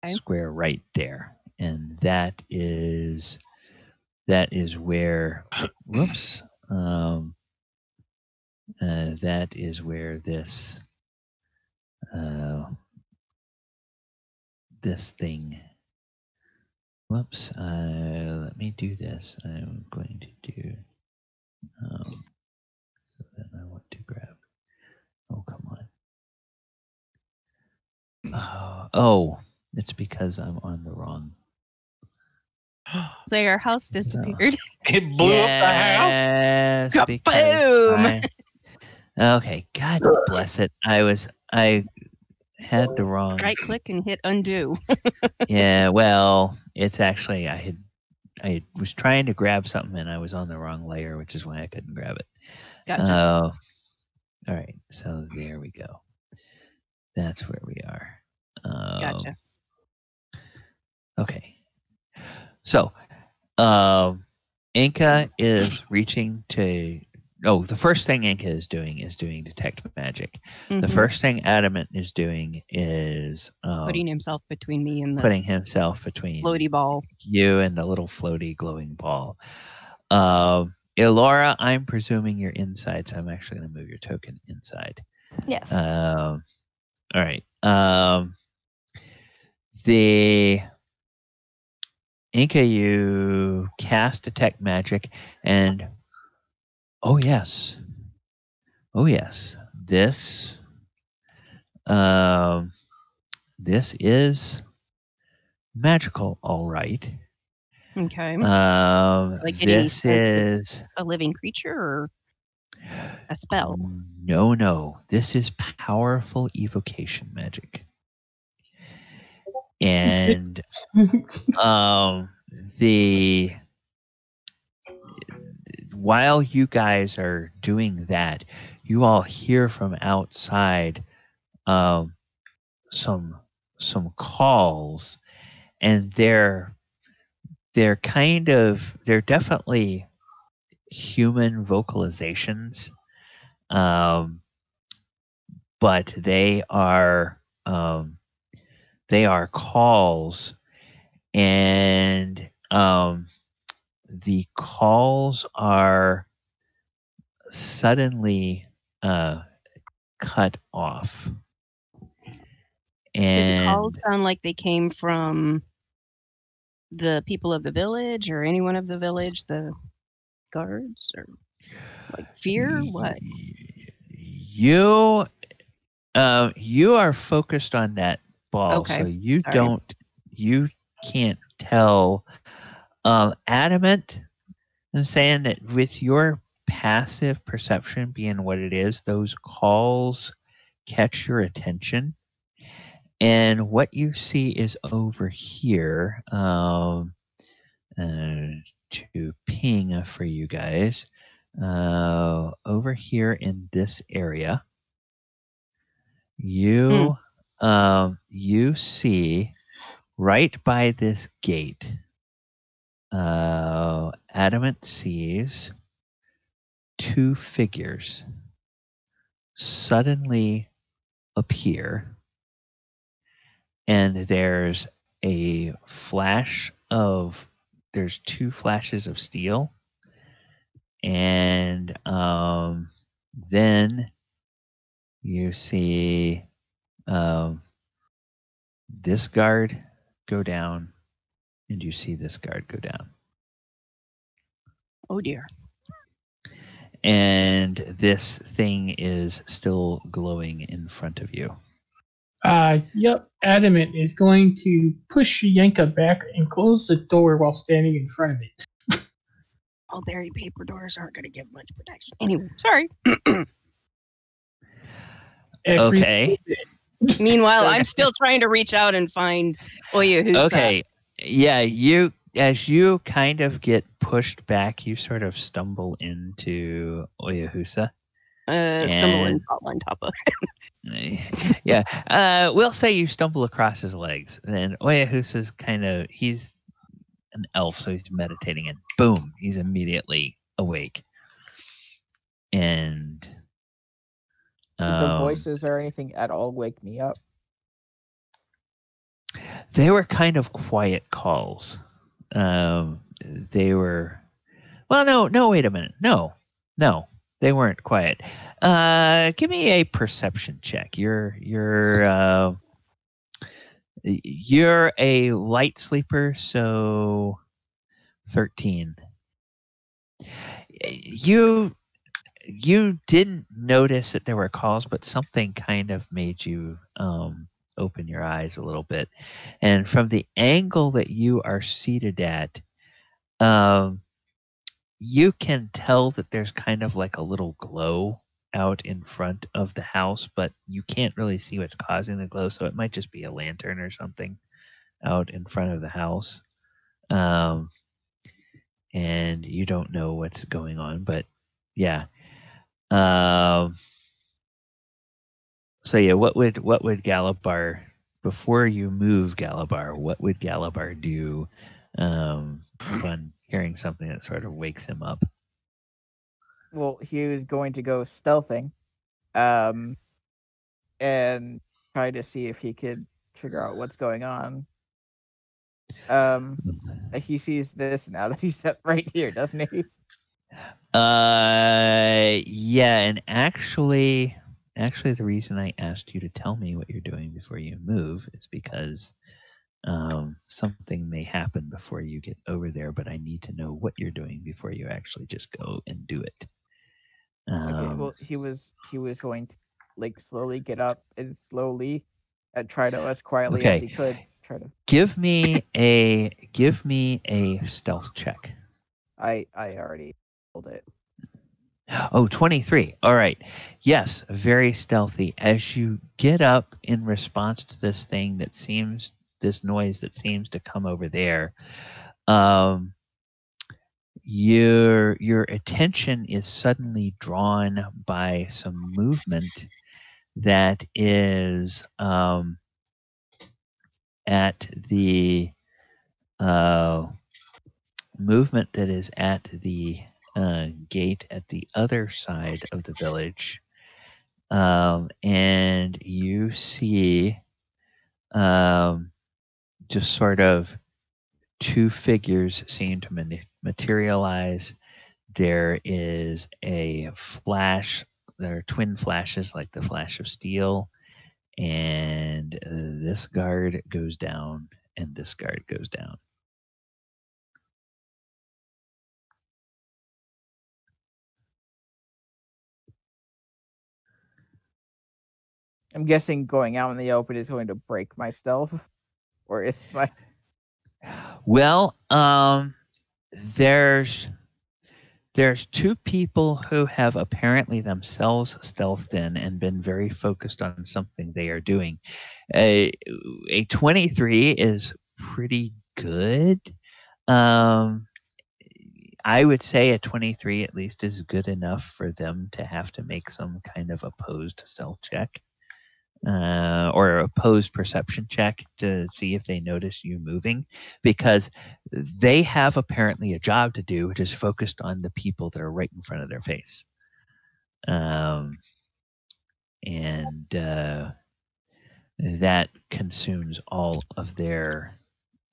square right there. And that is where, whoops, that is where this, this thing, whoops, let me do this. I'm going to do, so then I want to grab, oh, come on. Oh, it's because I'm on the wrong. So our house disappeared. It blew up the house. Yes, Boom! Okay, God bless it. I had the wrong. Right click and hit undo. Yeah, well, it's actually I was trying to grab something and I was on the wrong layer, which is why I couldn't grab it. Gotcha. All right, so there we go. That's where we are. Gotcha. Okay. So, Enka is reaching to. Oh, the first thing Enka is doing Detect Magic. Mm-hmm. The first thing Adamant is doing is putting himself between me and the floaty ball. You and the little floaty glowing ball. Elora, I'm presuming you're inside, so I'm actually going to move your token inside. Yes. All right. The Enka, you cast Detect Magic, and oh yes, this is magical, all right. Okay. Like this is a living creature or a spell? No. This is powerful evocation magic. And while you guys are doing that, you all hear from outside some calls, and they're definitely human vocalizations, but they are calls, and the calls are suddenly cut off. And did the calls sound like they came from the people of the village or anyone of the village, the guards, or like fear? What? You are focused on that ball, okay. So you Sorry. you can't tell. Adamant is saying that with your passive perception being what it is, those calls catch your attention. And what you see is over here, to ping for you guys, over here in this area, you see right by this gate, Adamant sees two figures suddenly appear, and there's two flashes of steel, and then you see this guard go down, and you see this guard go down. Oh dear. And this thing is still glowing in front of you. Yep. Adamant is going to push Enka back and close the door while standing in front of it. All berry paper doors aren't going to give much protection. Anyway, sorry. Okay. Meanwhile, I'm still trying to reach out and find Oyohusa. Okay. Yeah, as you kind of get pushed back, you sort of stumble into Oyohusa. Stumble and fall on top of him. Yeah. We'll say you stumble across his legs. And Oyohusa's he's an elf, so he's meditating, and boom, he's immediately awake. And did the voices or anything at all wake me up? They were kind of quiet calls. They were. Well, no. Wait a minute. No, they weren't quiet. Give me a perception check. You're a light sleeper, so 13. You didn't notice that there were calls, but something kind of made you open your eyes a little bit. And from the angle that you are seated at, you can tell that there's kind of like a little glow out in front of the house, but you can't really see what's causing the glow, so it might just be a lantern or something out in front of the house. And you don't know what's going on, but yeah. So yeah, what would Galibar, before you move Galibar, what would Galibar do upon hearing something that sort of wakes him up? Well, he was going to go stealthing, and try to see if he could figure out what's going on. He sees this now that he's right here, doesn't he? Yeah, and actually the reason I asked you to tell me what you're doing before you move is because something may happen before you get over there, but I need to know what you're doing before you actually just go and do it. Okay, well, he was going to slowly get up and slowly try to, as quietly as he could, try to give me a stealth check. I already rolled it. Oh, 23. All right. Yes, very stealthy. As you get up in response to this noise that seems to come over there, your attention is suddenly drawn by some movement that is at the gate at the other side of the village, and you see just sort of two figures seem to materialize. There is a flash. There are twin flashes, like the flash of steel, and this guard goes down, and this guard goes down. I'm guessing going out in the open is going to break my stealth, or is my... Well, there's two people who have apparently themselves stealthed in and been very focused on something they are doing. A 23 is pretty good. I would say a 23 at least is good enough for them to have to make some kind of opposed stealth check. Or opposed perception check to see if they notice you moving, because they have apparently a job to do, which is focused on the people that are right in front of their face. And that consumes all of their...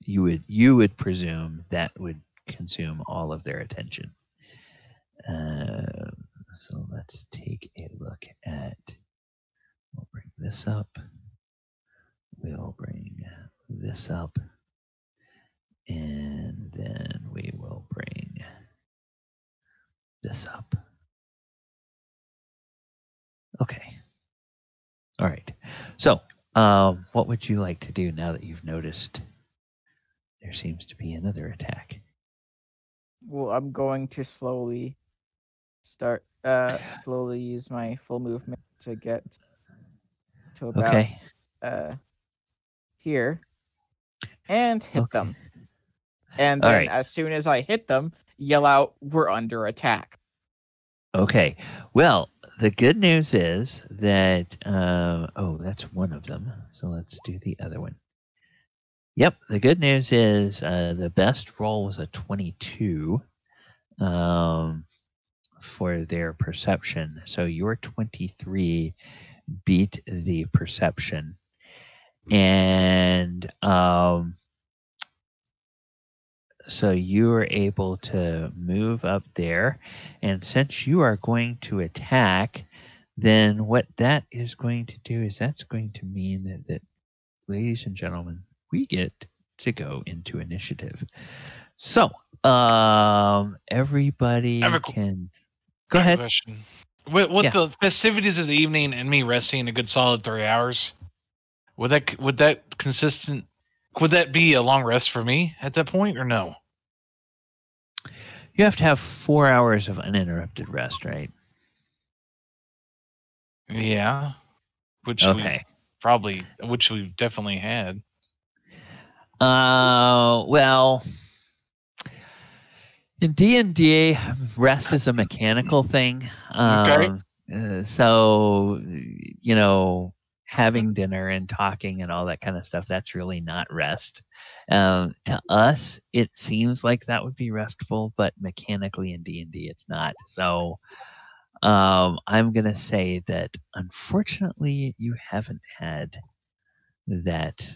You would presume that would consume all of their attention. So let's take a look at... We'll bring this up. We'll bring this up. And then we will bring this up. Okay. All right. So what would you like to do now that you've noticed there seems to be another attack? Well, I'm going to slowly use my full movement to get to about here and hit them. And then as soon as I hit them, yell out, "We're under attack." Okay. Well, the good news is that that's one of them. So let's do the other one. Yep, the good news is the best roll was a 22 for their perception. So your 23 beat the perception. And so you are able to move up there. And since you are going to attack, then what that is going to do is that's going to mean that ladies and gentlemen, we get to go into initiative. So, everybody can go ahead. Question. With the festivities of the evening and me resting a good solid 3 hours, would that be a long rest for me at that point or no? You have to have 4 hours of uninterrupted rest, right? Yeah. Which we've definitely had. Well, in D&D, rest is a mechanical thing. So, having dinner and talking and all that kind of stuff, that's really not rest. To us, it seems like that would be restful, but mechanically in D&D, it's not. So I'm going to say that, unfortunately, you haven't had that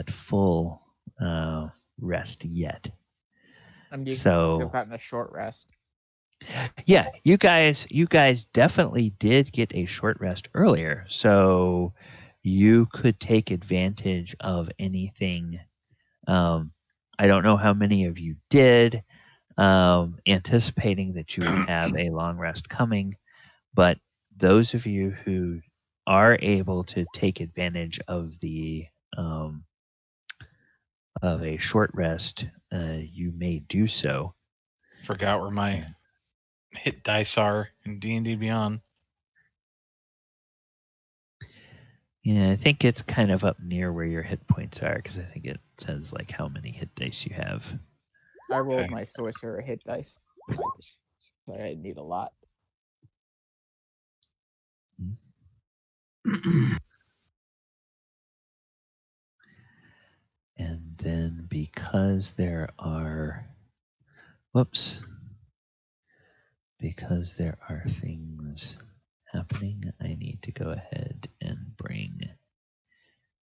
full rest yet. You've gotten a short rest. Yeah, you guys definitely did get a short rest earlier, so you could take advantage of anything. I don't know how many of you did, anticipating that you would have a long rest coming, but those of you who are able to take advantage of of a short rest, you may do so. Forgot where my hit dice are in D&D Beyond. Yeah, I think it's kind of up near where your hit points are, because I think it says like how many hit dice you have. I rolled my sorcerer hit dice. I need a lot. And then because there are things happening, I need to go ahead and bring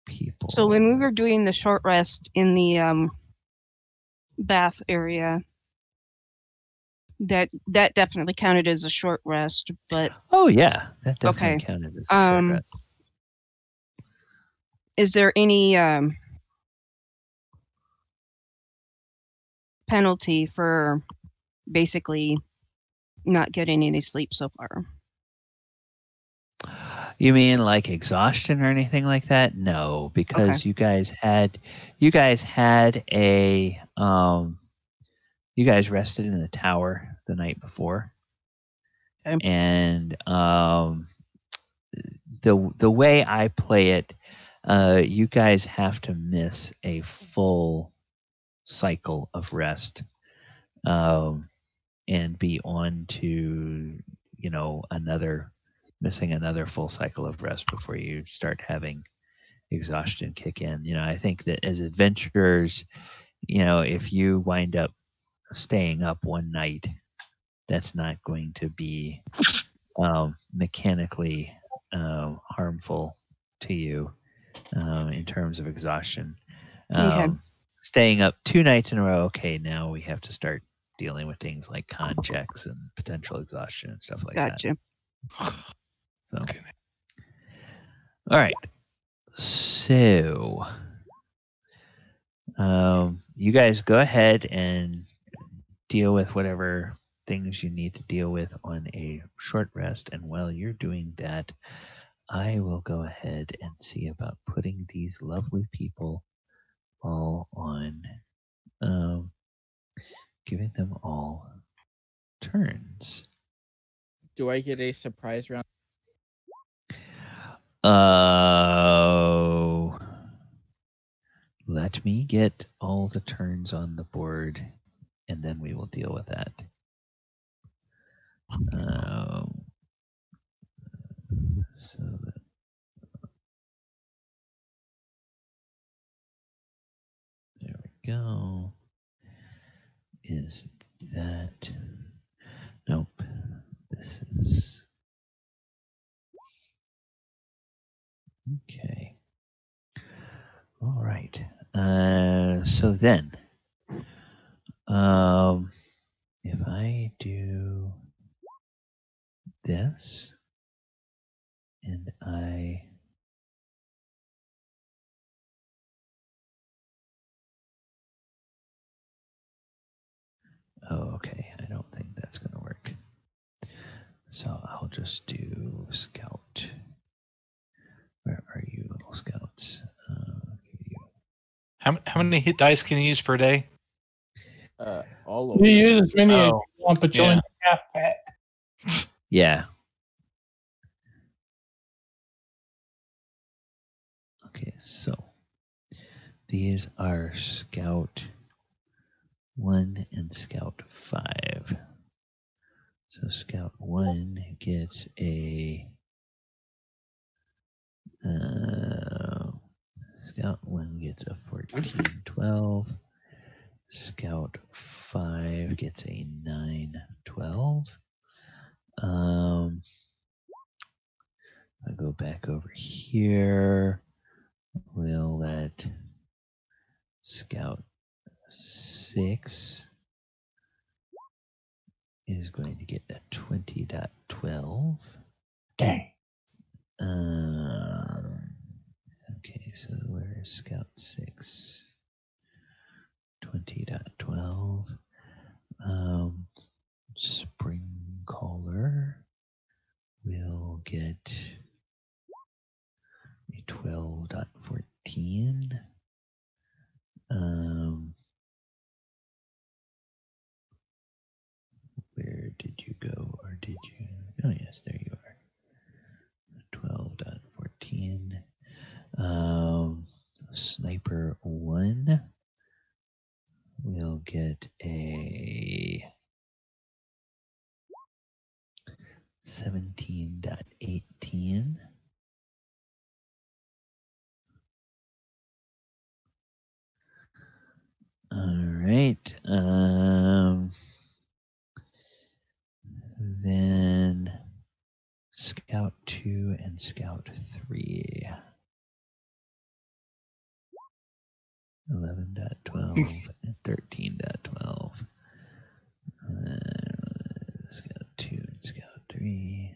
people. So when we were doing the short rest in the bath area, that definitely counted as a short rest, but that definitely counted as a short rest. Is there any penalty for basically not getting any sleep so far? You mean like exhaustion or anything like that? No, because you guys rested in the tower the night before. Okay. And the way I play it, you guys have to miss a full cycle of rest and be on to missing another full cycle of rest before you start having exhaustion kick in. I think that as adventurers, if you wind up staying up one night, that's not going to be mechanically harmful to you in terms of exhaustion. Staying up 2 nights in a row, now we have to start dealing with things like con checks and potential exhaustion and stuff like that. Gotcha. So, all right. So, you guys go ahead and deal with whatever things you need to deal with on a short rest. And while you're doing that, I will go ahead and see about putting these lovely people all on, giving them all turns. Do I get a surprise round? Let me get all the turns on the board, and then we will deal with that. So that there we go. Is that nope? This is okay. All right. So then, if I do this, and okay, I don't think that's going to work. So I'll just do scout. Where are you, little scouts? How many hit dice can you use per day? All over. You use as many as you want, but you yeah. only half pack. Yeah. Okay, so these are Scout 1 and Scout 5. So Scout 1 gets a Scout 1 gets a 14-12. Scout 5 gets a 9-12. I go back over here. We'll let Scout 6 is going to get a 20.12. Dang. Okay, so where is Scout 6? 20.12. Spring Caller will get a 12.14. Where did you go, or did you? Oh yes, there you are. 12.14. Sniper 1 will get a 17.18. All right. Then Scout 2 and Scout 3. 11.12 and 13.12. Scout 2 and Scout 3.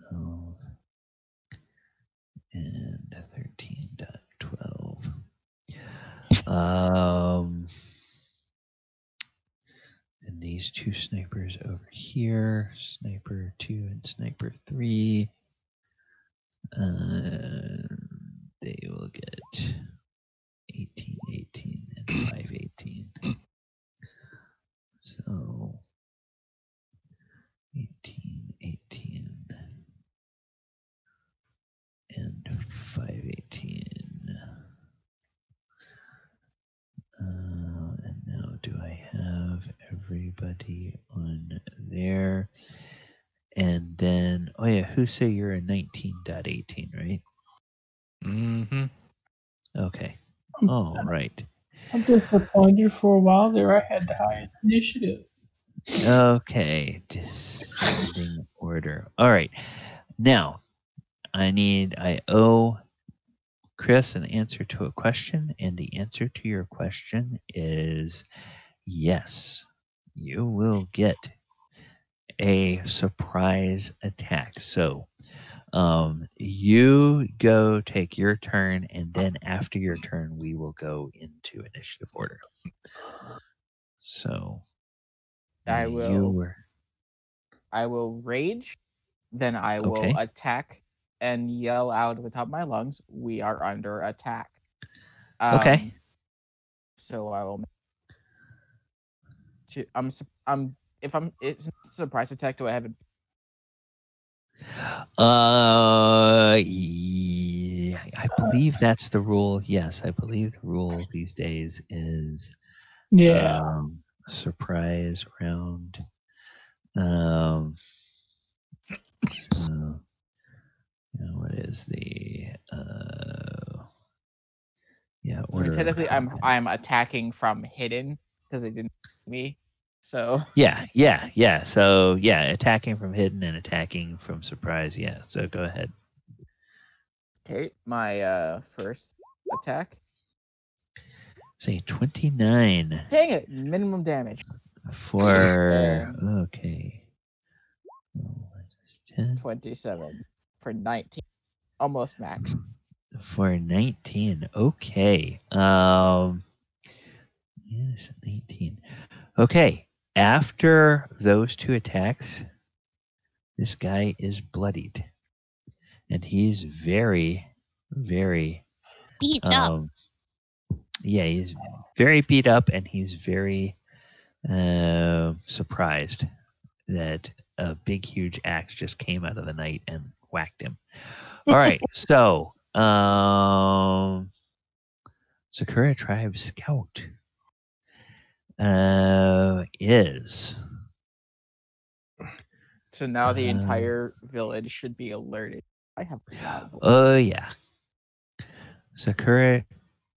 12 and 13.12. And these two snipers over here, Sniper 2 and Sniper 3. They will get 18.18 and 5.18. So 18.18 and 5.18. And now do I have everybody on there? And then, Oyohusa, you're a 19.18, right? Mm-hmm. Okay. All right. I'm disappointed for a while there. I had the highest initiative. Okay. Descending order. All right. Now, I owe Chris an answer to a question, and the answer to your question is yes. You will get a surprise attack. So, you go take your turn, and then after your turn, we will go into initiative order. So, I will rage, then I will attack and yell out at the top of my lungs, "We are under attack." Okay. So I will. It's a surprise attack. Do I have it? Yeah, I believe that's the rule. Yes, I believe the rule these days is surprise round. What is the order? Technically, I'm attacking from hidden because they didn't see me. So yeah. So attacking from hidden and attacking from surprise. Yeah. So go ahead. Okay, my first attack. Say 29. Dang it! Minimum damage. For 27 for 19, almost max. For 19, okay. Yes, 19. Okay. After those two attacks, this guy is bloodied, and he's very, very beat up. Yeah, he's very beat up, and he's very surprised that a big, huge axe just came out of the night and whacked him. All right, so Sakura Tribe Scout is. So now the entire village should be alerted. I have. Yeah. Sakura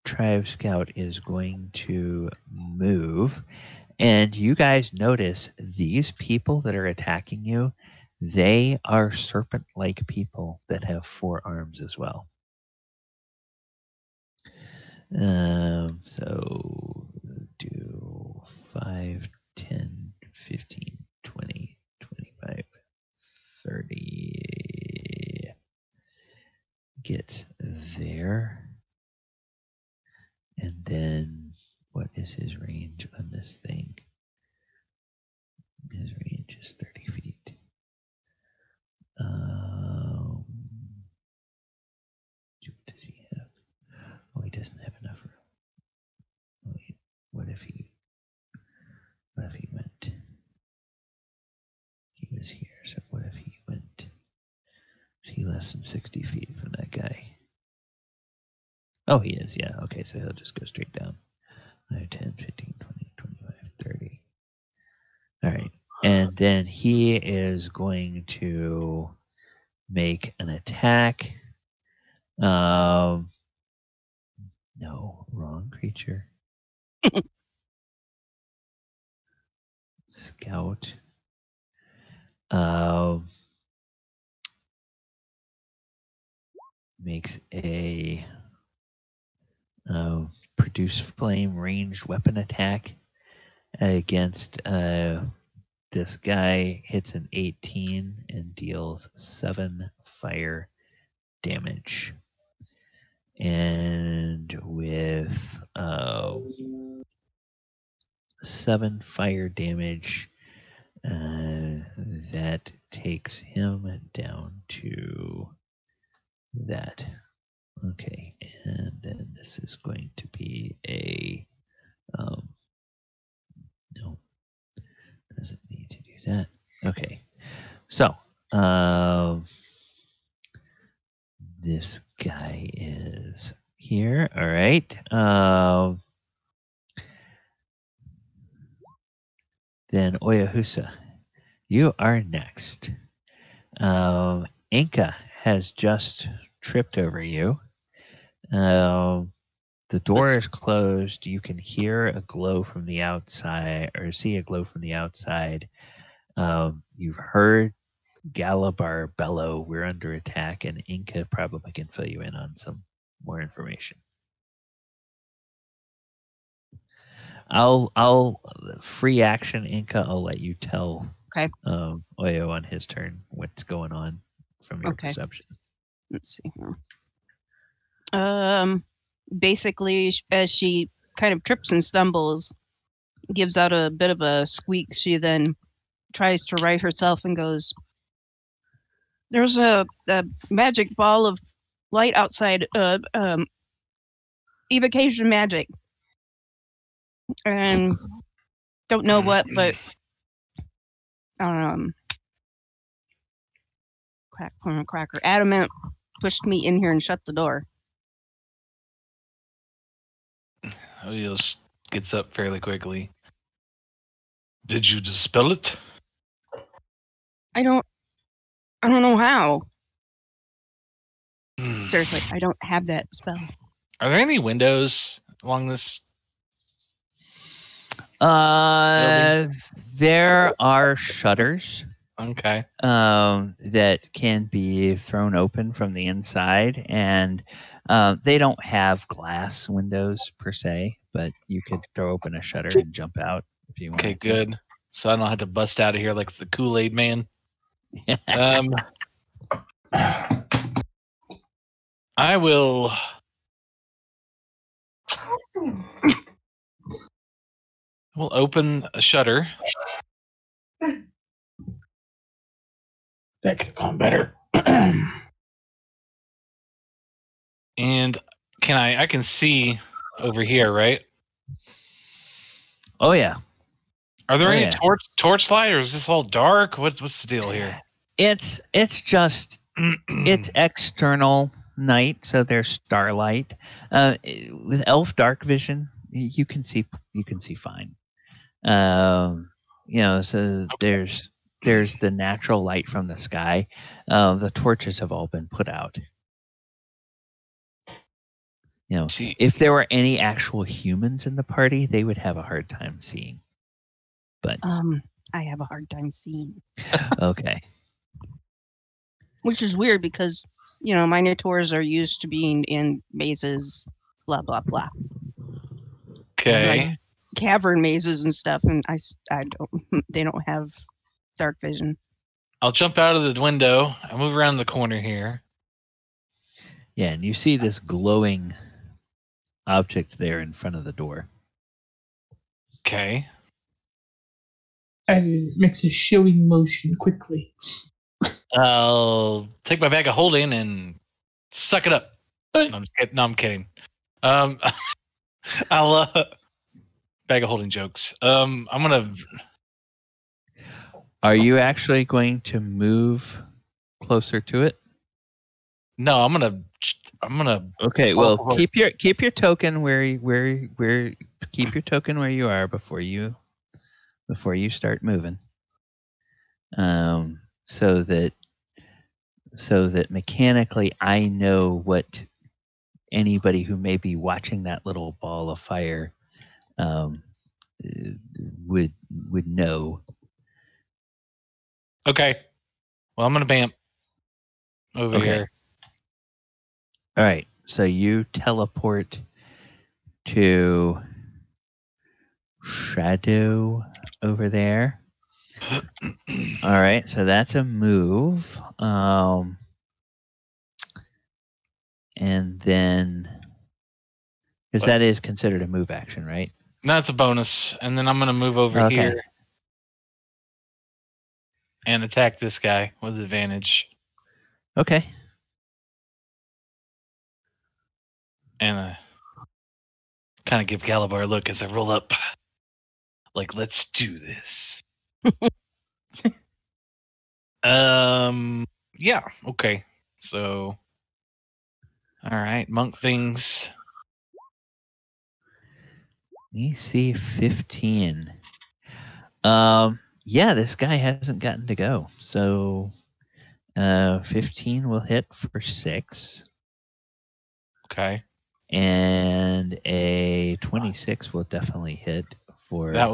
Tribe Scout is going to move. And you guys notice these people that are attacking you, they are serpent-like people that have 4 arms as well. So do 5, 10, 15, 20, 25, 30. Get there. And then what is his range on this thing? His range is 30 feet. What does he have? Oh, he doesn't have enough room. Wait, what if he went? He was here, so what if he went? Is he less than 60 feet from that guy? Oh, he is, yeah. Okay, so he'll just go straight down. 5, 10, 15, 20, 25, 30. All right. And then he is going to make an attack. No, wrong creature. Scout. Makes a produce flame ranged weapon attack against this guy. Hits an 18 and deals 7 fire damage. And with 7 fire damage, that takes him down to that. Okay, and then this is going to be a no, doesn't need to do that. Okay, so this guy is here. All right. Then Oyohusa, you are next. Enka has just tripped over you. The door is closed. You can hear a glow from the outside, or see a glow from the outside. You've heard Galibar bellow, "We're under attack," and Enka probably can fill you in on some more information. I'll free action, Enka. I'll let you tell Oyo on his turn what's going on from your perception. Let's see here. Basically, as she kind of trips and stumbles, gives out a bit of a squeak, she then tries to right herself and goes, There's a magic ball of light outside. Evocation magic. And don't know what, but cracker. Adamant pushed me in here and shut the door. He just gets up fairly quickly. Did you dispel it? I don't know how. Seriously, I don't have that spell. Are there any windows along this? There are shutters. Okay. That can be thrown open from the inside, and they don't have glass windows per se, but you could throw open a shutter and jump out if you want. Okay, good. So I don't have to bust out of here like the Kool-Aid man. I will. We'll open a shutter. That could have gone better. And I can see over here, right? Oh yeah. Are there any torchlight, or is this all dark? What's the deal here? It's just it's external night, so there's starlight. With elf dark vision, you can see fine. So there's the natural light from the sky. The torches have all been put out. If there were any actual humans in the party, they would have a hard time seeing. But I have a hard time seeing. Okay. Which is weird because, Minotaurs are used to being in mazes, blah, blah, blah. Okay. Like cavern mazes and stuff, and they don't have dark vision. I'll jump out of the window. I'll move around the corner here. Yeah, and you see this glowing object there in front of the door. Okay. I makes a shilling motion quickly. I'll take my bag of holding and suck it up. No, I'm kidding. I'll bag of holding jokes. I'm gonna. Are you actually going to move closer to it? No, I'm gonna. Okay, well, keep your token where keep your token where you are before you start moving. So that mechanically I know what anybody who may be watching that little ball of fire would know. Okay. Well, I'm gonna bamp over here. All right. So you teleport to Shadow over there. All right. So that's a move. And then, because that is considered a move action, right? That's a bonus. And then I'm going to move over here and attack this guy with advantage. Okay. And kind of give Galibar a look as I roll up. Like, let's do this. Yeah, okay. So, all right, monk things. We see 15. Yeah, this guy hasn't gotten to go. So, 15 will hit for 6. Okay. And a 26 will definitely hit for that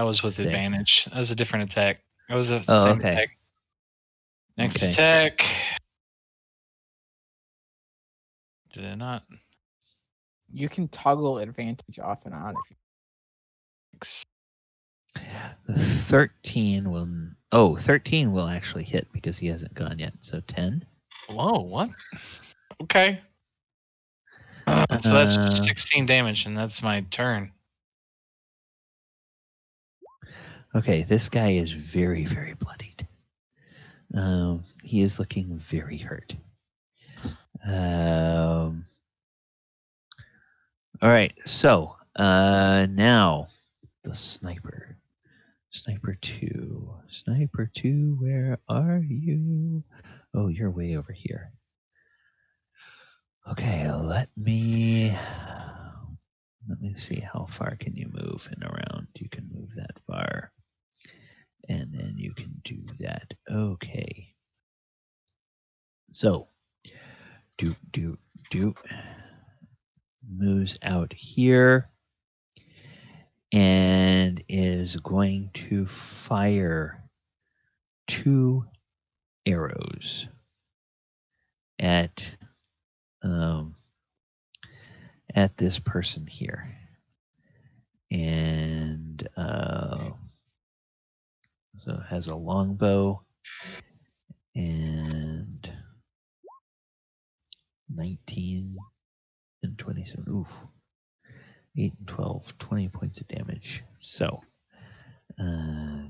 was with 6. Advantage. That was a different attack. That was the same attack. Next attack. Did I not? You can toggle advantage off and on if you. 13 will actually hit because he hasn't gone yet. So 10. Whoa, what? Okay. So that's 16 damage, and that's my turn. Okay, this guy is very, very bloodied. he is looking very hurt. All right, so now the sniper. Sniper 2. Sniper 2, where are you? Oh, you're way over here. Okay, let me see, how far can you move and around? You can move that far. And then you can do that. Okay. So, doop. Moves out here and is going to fire 2 arrows at this person here. And so it has a longbow and 19 and 27. Oof. 8 and 12, 20 points of damage. So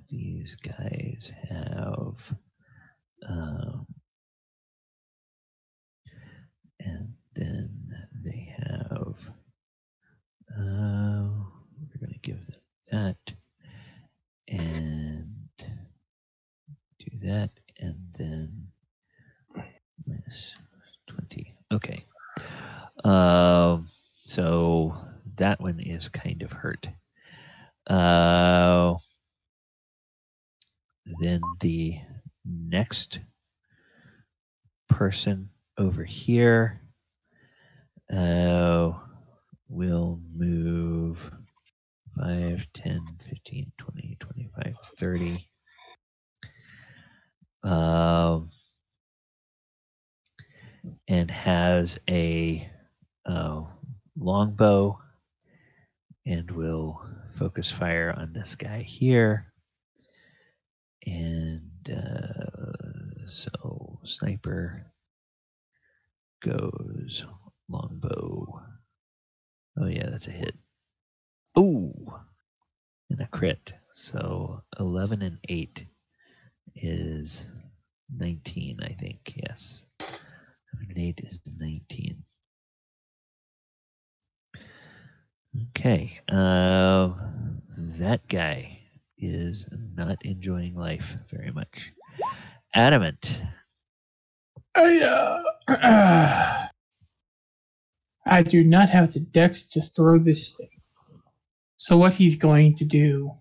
these guys have and then they have we're going to give them that and do that and then minus 20. Okay. So that one is kind of hurt. Then the next person over here will move 5, 10, 15, 20, 25, 30. And has a longbow and will focus fire on this guy here. And so sniper goes longbow. Oh yeah, that's a hit. Ooh, and a crit. So 11 and 8 is 19, I think. Yes. 11 and 8 is 19. Okay. That guy is not enjoying life very much. Adamant. I do not have the dex to throw this thing. So what he's going to do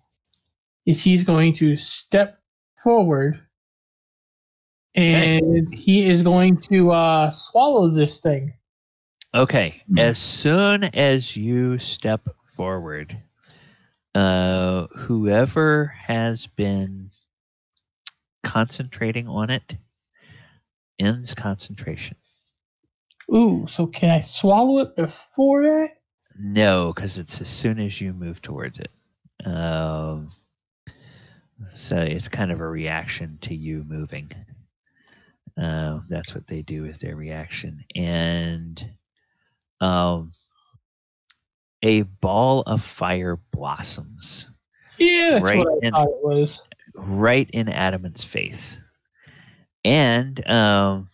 is he's going to step forward and he is going to swallow this thing. Okay. As soon as you step forward, whoever has been concentrating on it ends concentration. Ooh, so can I swallow it before that? No, because it's as soon as you move towards it. So it's kind of a reaction to you moving. That's what they do with their reaction. And a ball of fire blossoms. Yeah, that's right what I thought it was. Right in Adamant's face. And in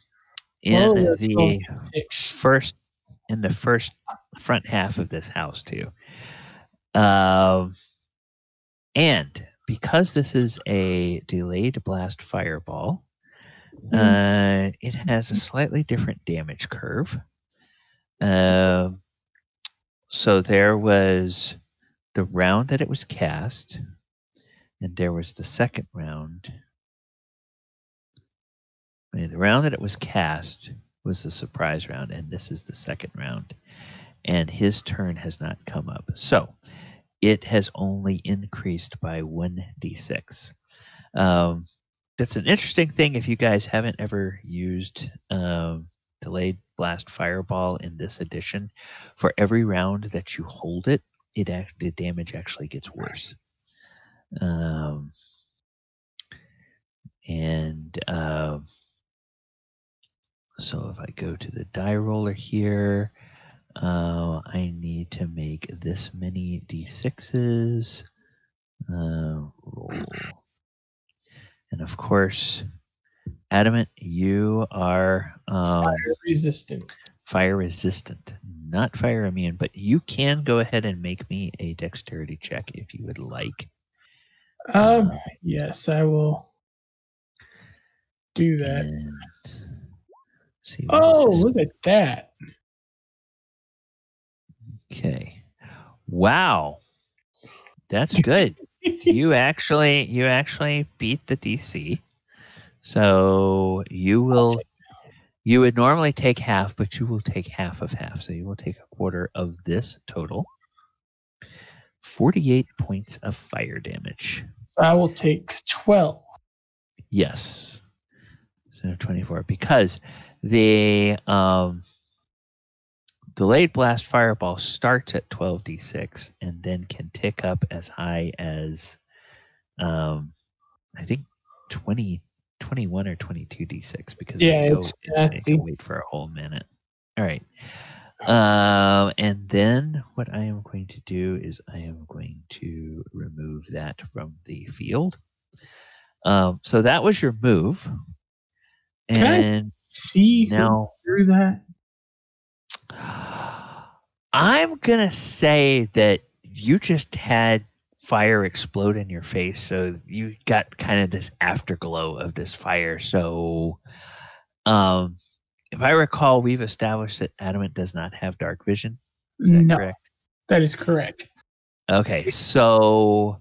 the first front half of this house too. And because this is a delayed blast fireball, it has a slightly different damage curve. So there was the round that it was cast, and there was the second round. I mean, the round that it was cast was the surprise round, and this is the second round. And his turn has not come up. So it has only increased by 1d6. That's an interesting thing if you guys haven't ever used delayed blast fireball in this edition. For every round that you hold it, the damage actually gets worse. So if I go to the die roller here, I need to make this many d6s. Roll. And of course, Adamant, you are Fire resistant. Fire resistant, not fire immune, but you can go ahead and make me a dexterity check if you would like. Yes, I will do that. And see look at that. Okay. Wow. That's good. you actually beat the DC. So you would normally take half, but you will take half of half. So you will take a quarter of this total. 48 points of fire damage. I will take 12. Yes. So 24. Because the delayed blast fireball starts at 12d6 and then can tick up as high as I think 21 or 22d6 because it can wait for a whole minute. All right. And then what I am going to do is I am going to remove that from the field. So that was your move. Can I see now through that? I'm going to say that you just had fire explode in your face, so you got kind of this afterglow of this fire. So if I recall, we've established that Adamant does not have dark vision. Is that correct? That is correct. Okay, so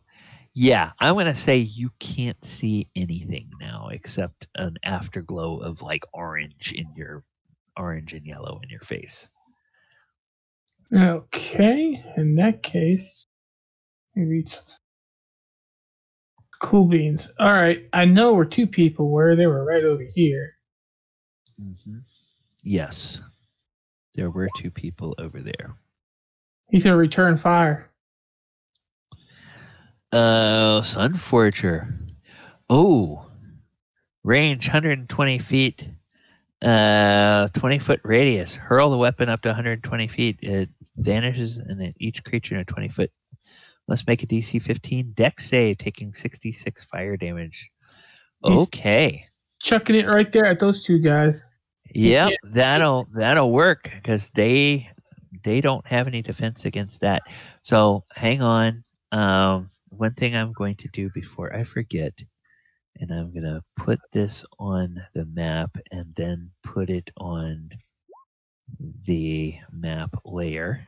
yeah, I'm going to say you can't see anything now except an afterglow of like orange and yellow in your face. Okay, in that case, maybe it's cool beans. All right, I know where two people were. They were right over here. Mm-hmm. Yes, there were two people over there. He's going to return fire. Sunforger. Oh, range 120 feet. 20-foot radius. Hurl the weapon up to 120 feet. It vanishes, and each creature in a 20-foot must make a DC 15 dex save, taking 66 fire damage. Okay. He's chucking it right there at those two guys. Yep, that'll work because they don't have any defense against that. So hang on. One thing I'm going to do before I forget, and I'm going to put this on the map and then put it on the map layer.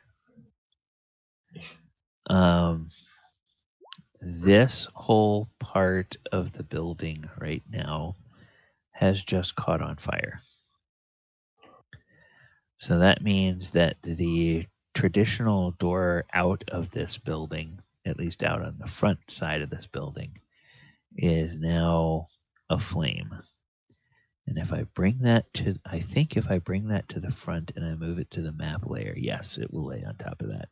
This whole part of the building right now has just caught on fire. So that means that the traditional door out of this building, at least out on the front side of this building, is now aflame. And if I bring that to, if I bring that to the front and I move it to the map layer, yes, it will lay on top of that.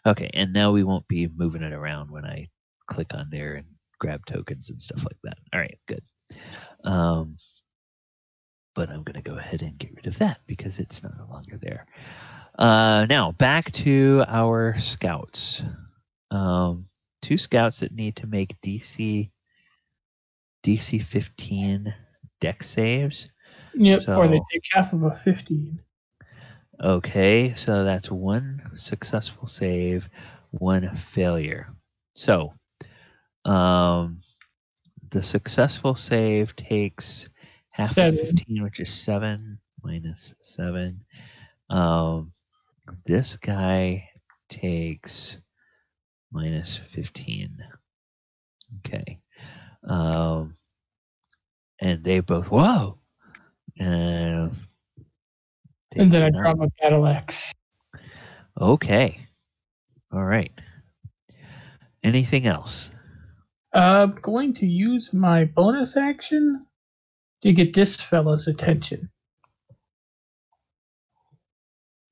Okay, and now we won't be moving it around when I click on there and grab tokens and stuff like that. All right, good. But I'm going to go ahead and get rid of that because it's no longer there. Now, back to our scouts. Two scouts that need to make DC 15 dex saves. Yep, so, or they take half of a 15. Okay, so that's one successful save, one failure. So, the successful save takes half 7. Of 15, which is 7 minus 7. This guy takes minus 15. Okay. And they both, whoa! And then I draw my battle axe. Okay. All right. Anything else? I'm going to use my bonus action to get this fella's attention.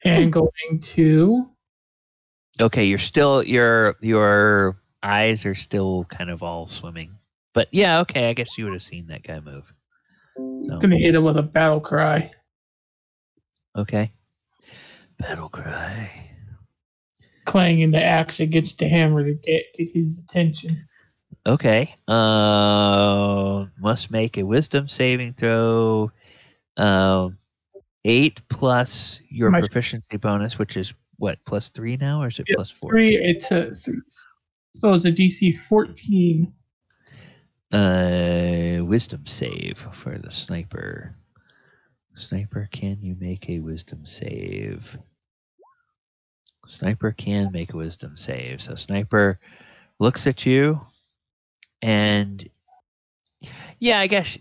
And going to... Okay, you're still, your eyes are still kind of all swimming. But yeah, okay, I guess you would have seen that guy move. So. I'm going to hit him with a battle cry. Okay. Battle cry. Clanging the axe against the hammer to get his attention. Okay. Must must make a wisdom saving throw. 8 plus your proficiency bonus, which is what, +3 now, or is it +4? 3. It's a 3. So it's a DC 14. Wisdom save for the sniper. Sniper, can you make a wisdom save? Sniper can make a wisdom save. So Sniper looks at you, and yeah, I guess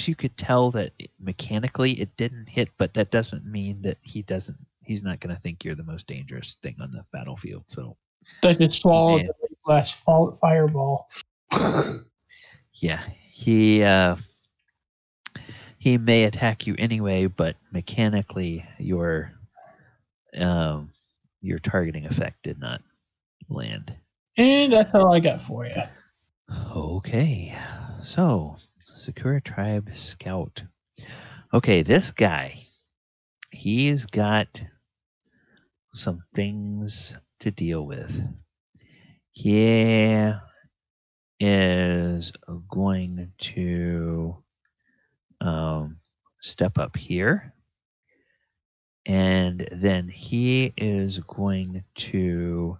you could tell that mechanically it didn't hit, but that doesn't mean that he's not going to think you're the most dangerous thing on the battlefield. So I just swallowed the last fireball. Yeah, he may attack you anyway, but mechanically your targeting effect did not land. And that's all I got for you. Okay, so Sakura Tribe Scout. Okay, this guy, he's got some things to deal with. He is going to step up here, and then he is going to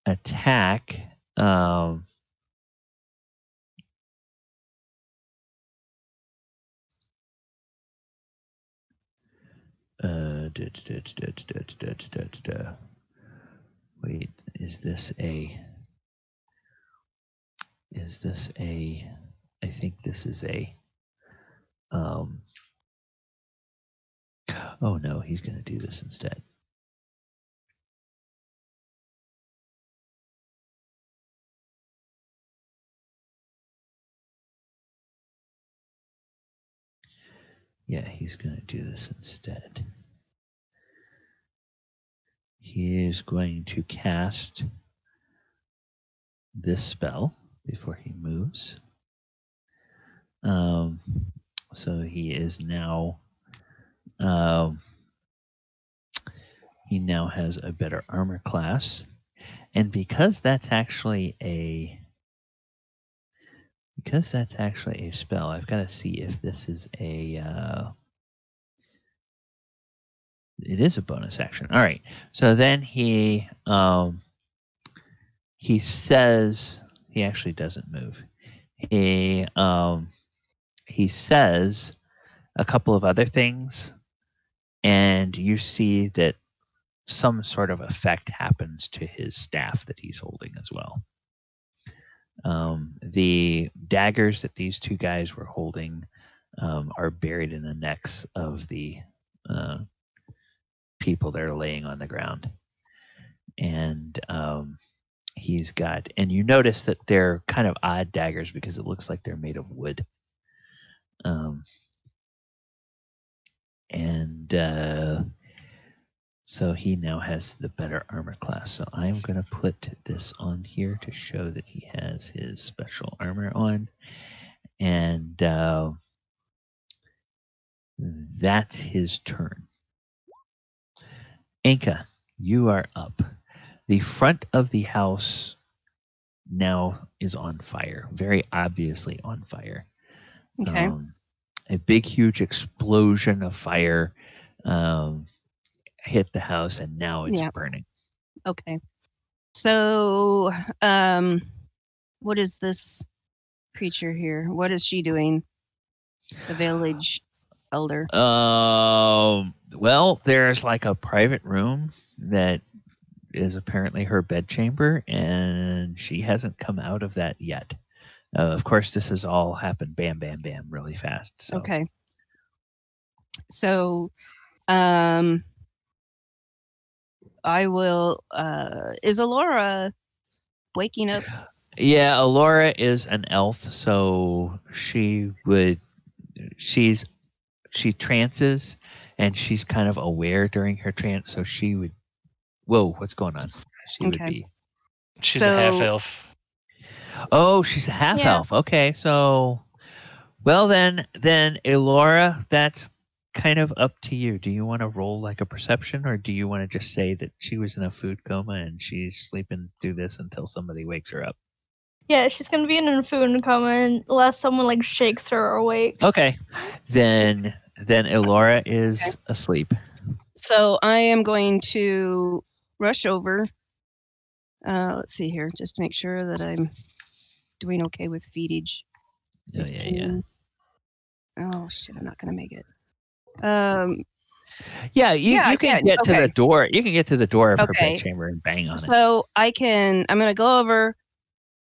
attack wait, is this a I think this is a oh no, he's going to do this instead. Yeah, he's going to do this instead. He is going to cast this spell before he moves. So he is now he now has a better armor class, and because that's actually a spell, I've got to see if this is a it is a bonus action. All right, so then he says, he actually doesn't move. He says a couple of other things, and you see that some sort of effect happens to his staff that he's holding as well. The daggers that these two guys were holding are buried in the necks of the people that are laying on the ground. And he's got, and you notice that they're kind of odd daggers because it looks like they're made of wood. So he now has the better armor class. So I'm going to put this on here to show that he has his special armor on. And that's his turn. Enka, you are up. The front of the house now is on fire, very obviously on fire. Okay. A big, huge explosion of fire hit the house, and now it's burning. Okay. So, what is this creature here? What is she doing? The village elder. Well, there's like a private room that is apparently her bedchamber, and she hasn't come out of that yet. Of course, this has all happened bam, bam, bam, really fast. So. Okay. So, I will. Is Elora waking up? Yeah, Elora is an elf, so she trances, and she's kind of aware during her trance, so she would. Whoa, what's going on? She would be. She's a half elf. Oh, she's a half elf. Okay, so, well then Elora, that's kind of up to you. Do you want to roll like a perception, or do you want to just say that she was in a food coma and she's sleeping through this until somebody wakes her up? Yeah, she's gonna be in a food coma unless someone like shakes her awake. Okay. Then Elora is asleep. So I am going to rush over. Let's see here, just to make sure that I'm doing okay with feedage. Oh, yeah. Oh shit, I'm not gonna make it. You can get to the door. You can get to the door of her bedchamber and bang on it. So I'm gonna go over,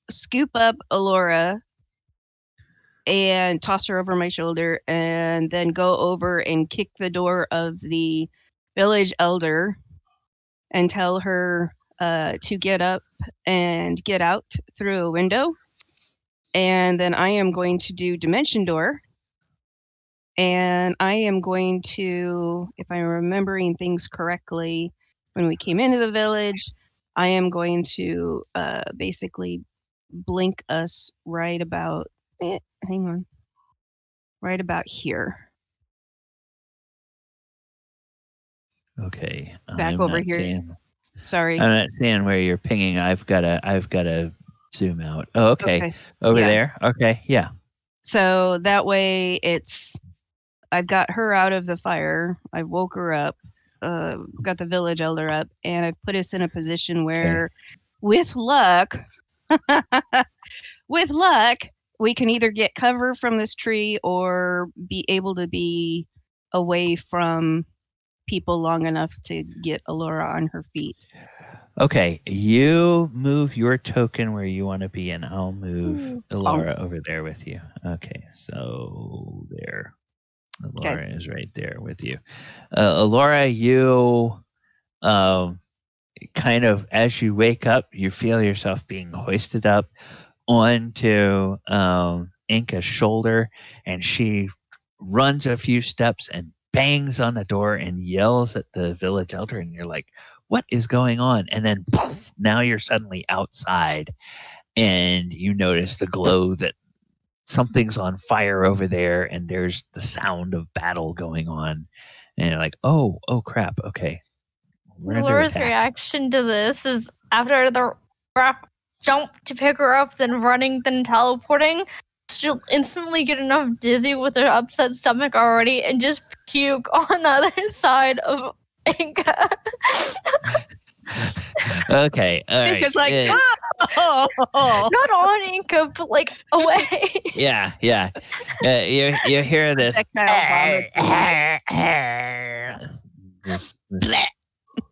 scoop up Elora, and toss her over my shoulder, and then go over and kick the door of the village elder and tell her to get up and get out through a window. And then I am going to do Dimension Door. And I am going to, if I'm remembering things correctly, when we came into the village, I am going to basically blink us right about, right about here. Okay. Back over here. Sorry. I'm not seeing where you're pinging. I've gotta zoom out. Oh, okay. Over there. Okay. Yeah. So that way I've got her out of the fire. I woke her up, got the village elder up, and I've put us in a position where, with luck, we can either get cover from this tree or be able to be away from people long enough to get Elora on her feet. Okay, you move your token where you want to be, and I'll move Elora over there with you. Okay, so there. Elora is right there with you. Elora, you kind of, as you wake up, you feel yourself being hoisted up onto Enka's shoulder, and she runs a few steps and bangs on the door and yells at the village elder, and you're like, what is going on? And then poof, now you're suddenly outside, and you notice the glow that something's on fire over there, and there's the sound of battle going on, and you're like, oh crap, okay. Laura's reaction to this is, after the jump to pick her up, then running, then teleporting, she'll instantly get enough dizzy with her upset stomach already and just puke on the other side of Enka. Okay, all right. Enka's like, oh! Not on Enka, but like away. Yeah. You hear this. This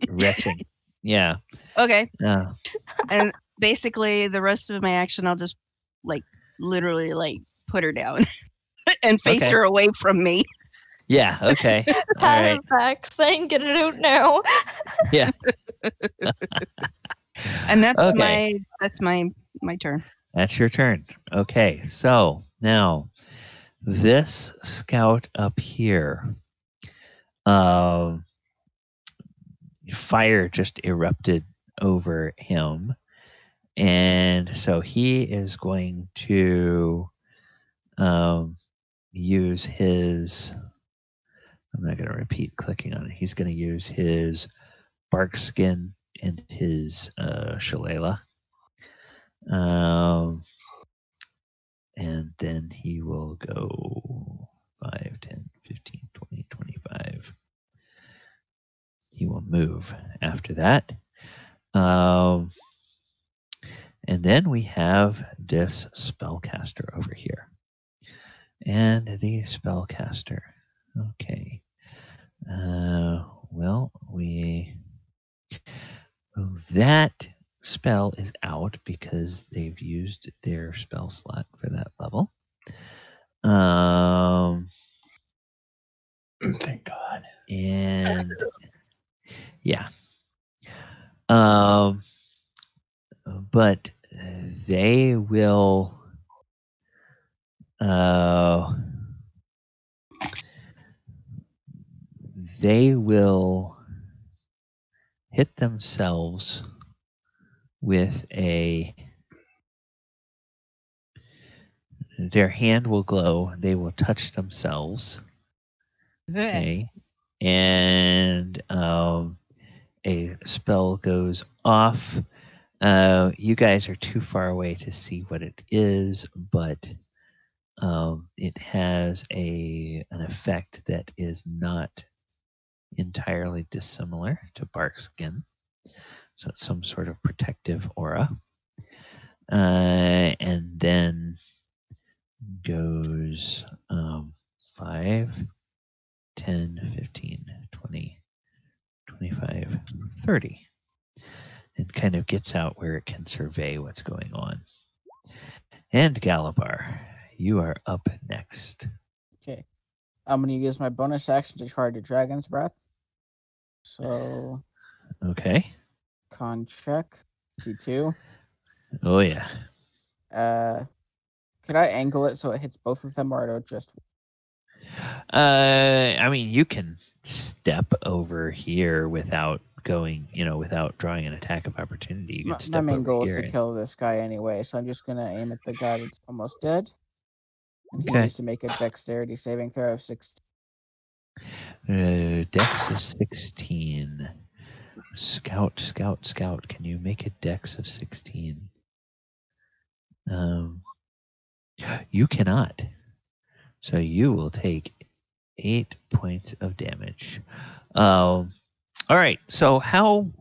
retching. Yeah. Okay. And basically, the rest of my action, I'll just literally put her down and face her away from me. Yeah. Okay. Pat her back, saying, "Get it out now." Yeah. And that's my turn. That's your turn. Okay. So now this scout up here, fire just erupted over him, and so he is going to use his. I'm not going to repeat clicking on it. He's going to use his bark skin and his shillelagh. And then he will go 5, 10, 15, 20, 25. He will move after that. And then we have this spellcaster over here. And the spellcaster. Okay. That spell is out because they've used their spell slot for that level. Thank God. And yeah. But they will hit themselves with their hand will glow. They will touch themselves. Okay. And a spell goes off. You guys are too far away to see what it is, but it has an effect that is not entirely dissimilar to bark skin. So it's some sort of protective aura. And then goes 5, 10, 15, 20, 25, 30. It kind of gets out where it can survey what's going on. And Galibar, you are up next. Okay. I'm going to use my bonus action to charge a Dragon's Breath. So... Okay. Con check. D2. Oh, yeah. Could I angle it so it hits both of them, or just... I mean, you can step over here without going, without drawing an attack of opportunity. You can step my main over goal here is to kill this guy anyway, so I'm just going to aim at the guy that's almost dead. And he Okay. needs to make a dexterity saving throw of 16. Dex of 16. Scout. Can you make a dex of 16? You cannot. So you will take 8 points of damage. All right. So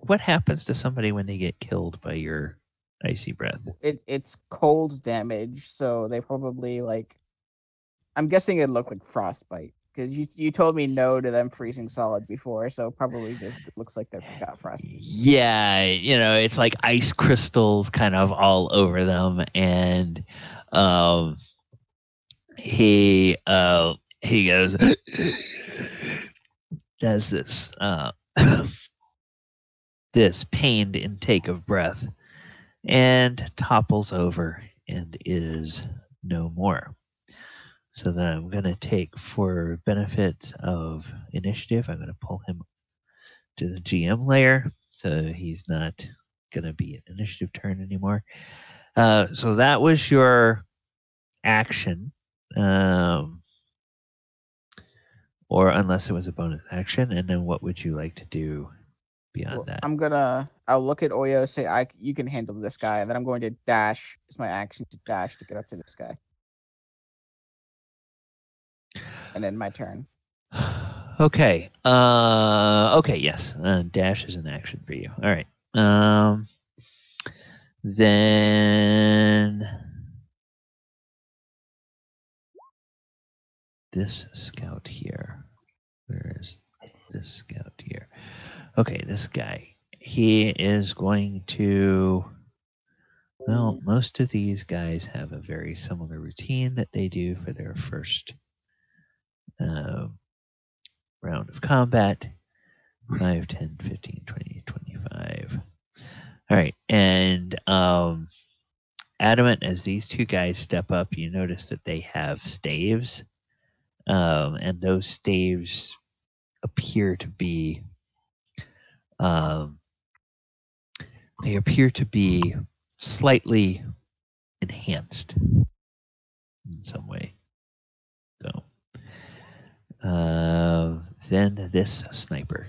what happens to somebody when they get killed by your icy breath? It's cold damage, so they probably I'm guessing it looked like frostbite, because you told me no to them freezing solid before, so probably just looks like they got frostbite. Yeah, it's like ice crystals kind of all over them, and he goes does this this pained intake of breath and topples over and is no more. So then I'm going to take, for benefit of initiative, I'm going to pull him to the GM layer, so he's not going to be an initiative turn anymore. So that was your action, or unless it was a bonus action. And then what would you like to do beyond that? I'll look at Oyo, say you can handle this guy, and then I'm going to dash. It's my action to dash to get up to this guy. And then my turn. Okay. Okay, yes. Dash is an action for you. All right. Then this scout here. Where is this scout here? Okay, this guy. He is going to... Well, most of these guys have a very similar routine that they do for their first round of combat. 5, 10, 15, 20, 25. All right. And Adamant, as these two guys step up, you notice that they have staves. And those staves appear to be slightly enhanced in some way. So then this sniper.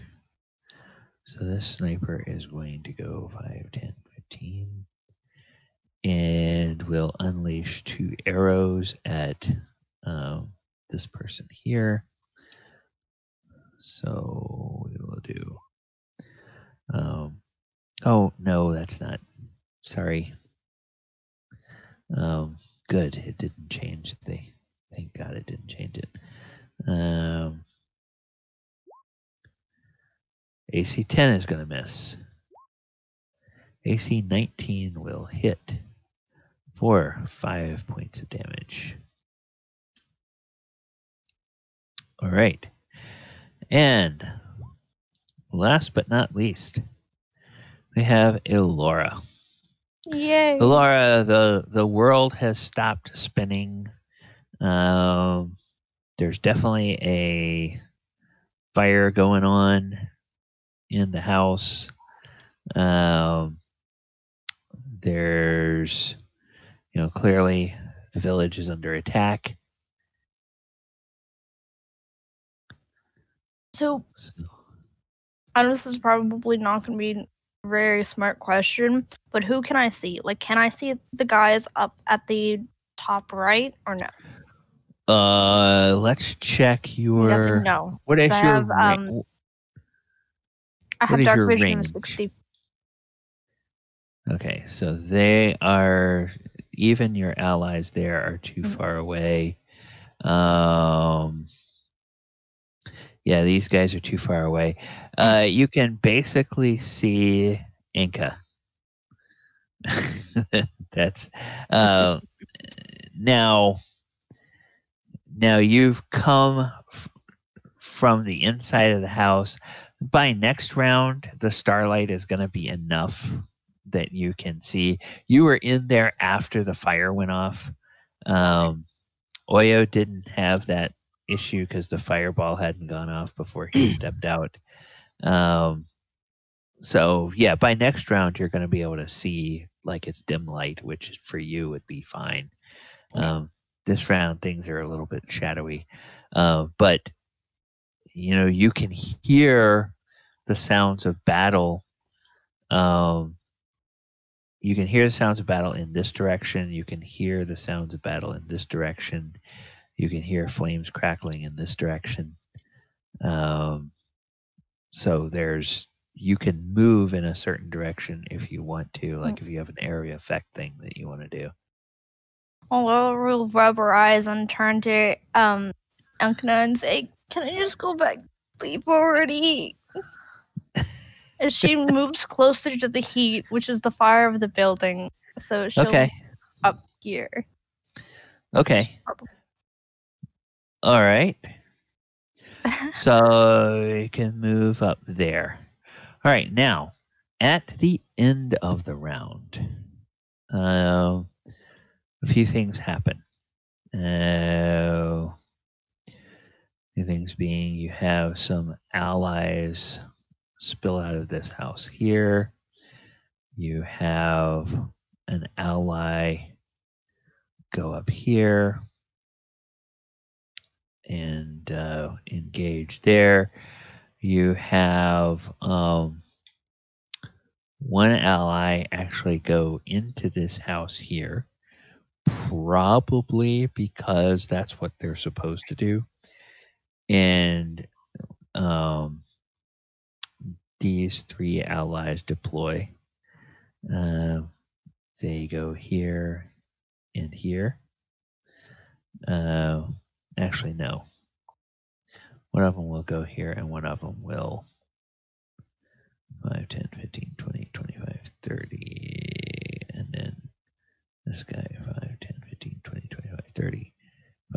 So this sniper is going to go 5, 10, 15, and will unleash 2 arrows at this person here. So we will do... oh, no, that's not... Sorry. Good, it didn't change the... Thank God it didn't change it. AC 10 is going to miss. AC 19 will hit for 5 points of damage. All right. And last but not least, we have Elora. Yay. Elora, the world has stopped spinning. There's definitely a fire going on in the house. There's, clearly the village is under attack. So, I know this is probably not going to be very smart question, but who can I see? Like, can I see the guys up at the top right or no? Let's check your. I'm guessing no. What is your? I have dark vision of 60. Okay, so they are. Even your allies there are too far away. Yeah, these guys are too far away. You can basically see Enka. That's now you've come from the inside of the house. By next round, the starlight is going to be enough that you can see. You were in there after the fire went off. Oyo didn't have that issue because the fireball hadn't gone off before he stepped out. So yeah, by next round you're going to be able to see like it's dim light, which for you would be fine. This round things are a little bit shadowy, but you know you can hear the sounds of battle. You can hear the sounds of battle in this direction. You can hear the sounds of battle in this direction. You can hear flames crackling in this direction. So you can move in a certain direction if you want to, like if you have an area effect thing that you want to do. Elora will rub her eyes and turn to Enka and say, "Can I just go back to sleep already?" As she moves closer to the heat, which is the fire of the building, so she'll up here. Okay. All right. So you can move up there. All right. Now, at the end of the round, a few things happen. A few things being you have some allies spill out of this house here. You have an ally go up here and engage there. You have one ally actually go into this house here, probably because that's what they're supposed to do. And these three allies deploy. They go here and here. Actually, no. One of them will go here, and one of them will 5, 10, 15, 20, 25, 30. And then this guy 5, 10, 15, 20, 25, 30.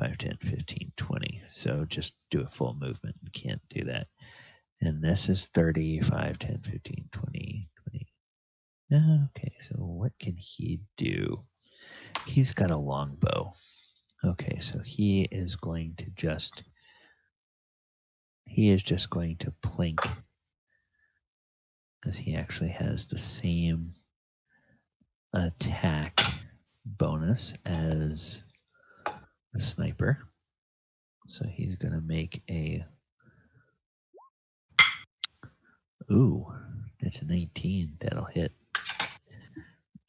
5, 10, 15, 20. So just do a full movement. You can't do that. And this is 30, 5, 10, 15, 20, 20. Okay, so what can he do? He's got a longbow. Okay, so he is just going to plink, because he actually has the same attack bonus as the sniper. So he's going to make a... Ooh, that's a 19. That'll hit.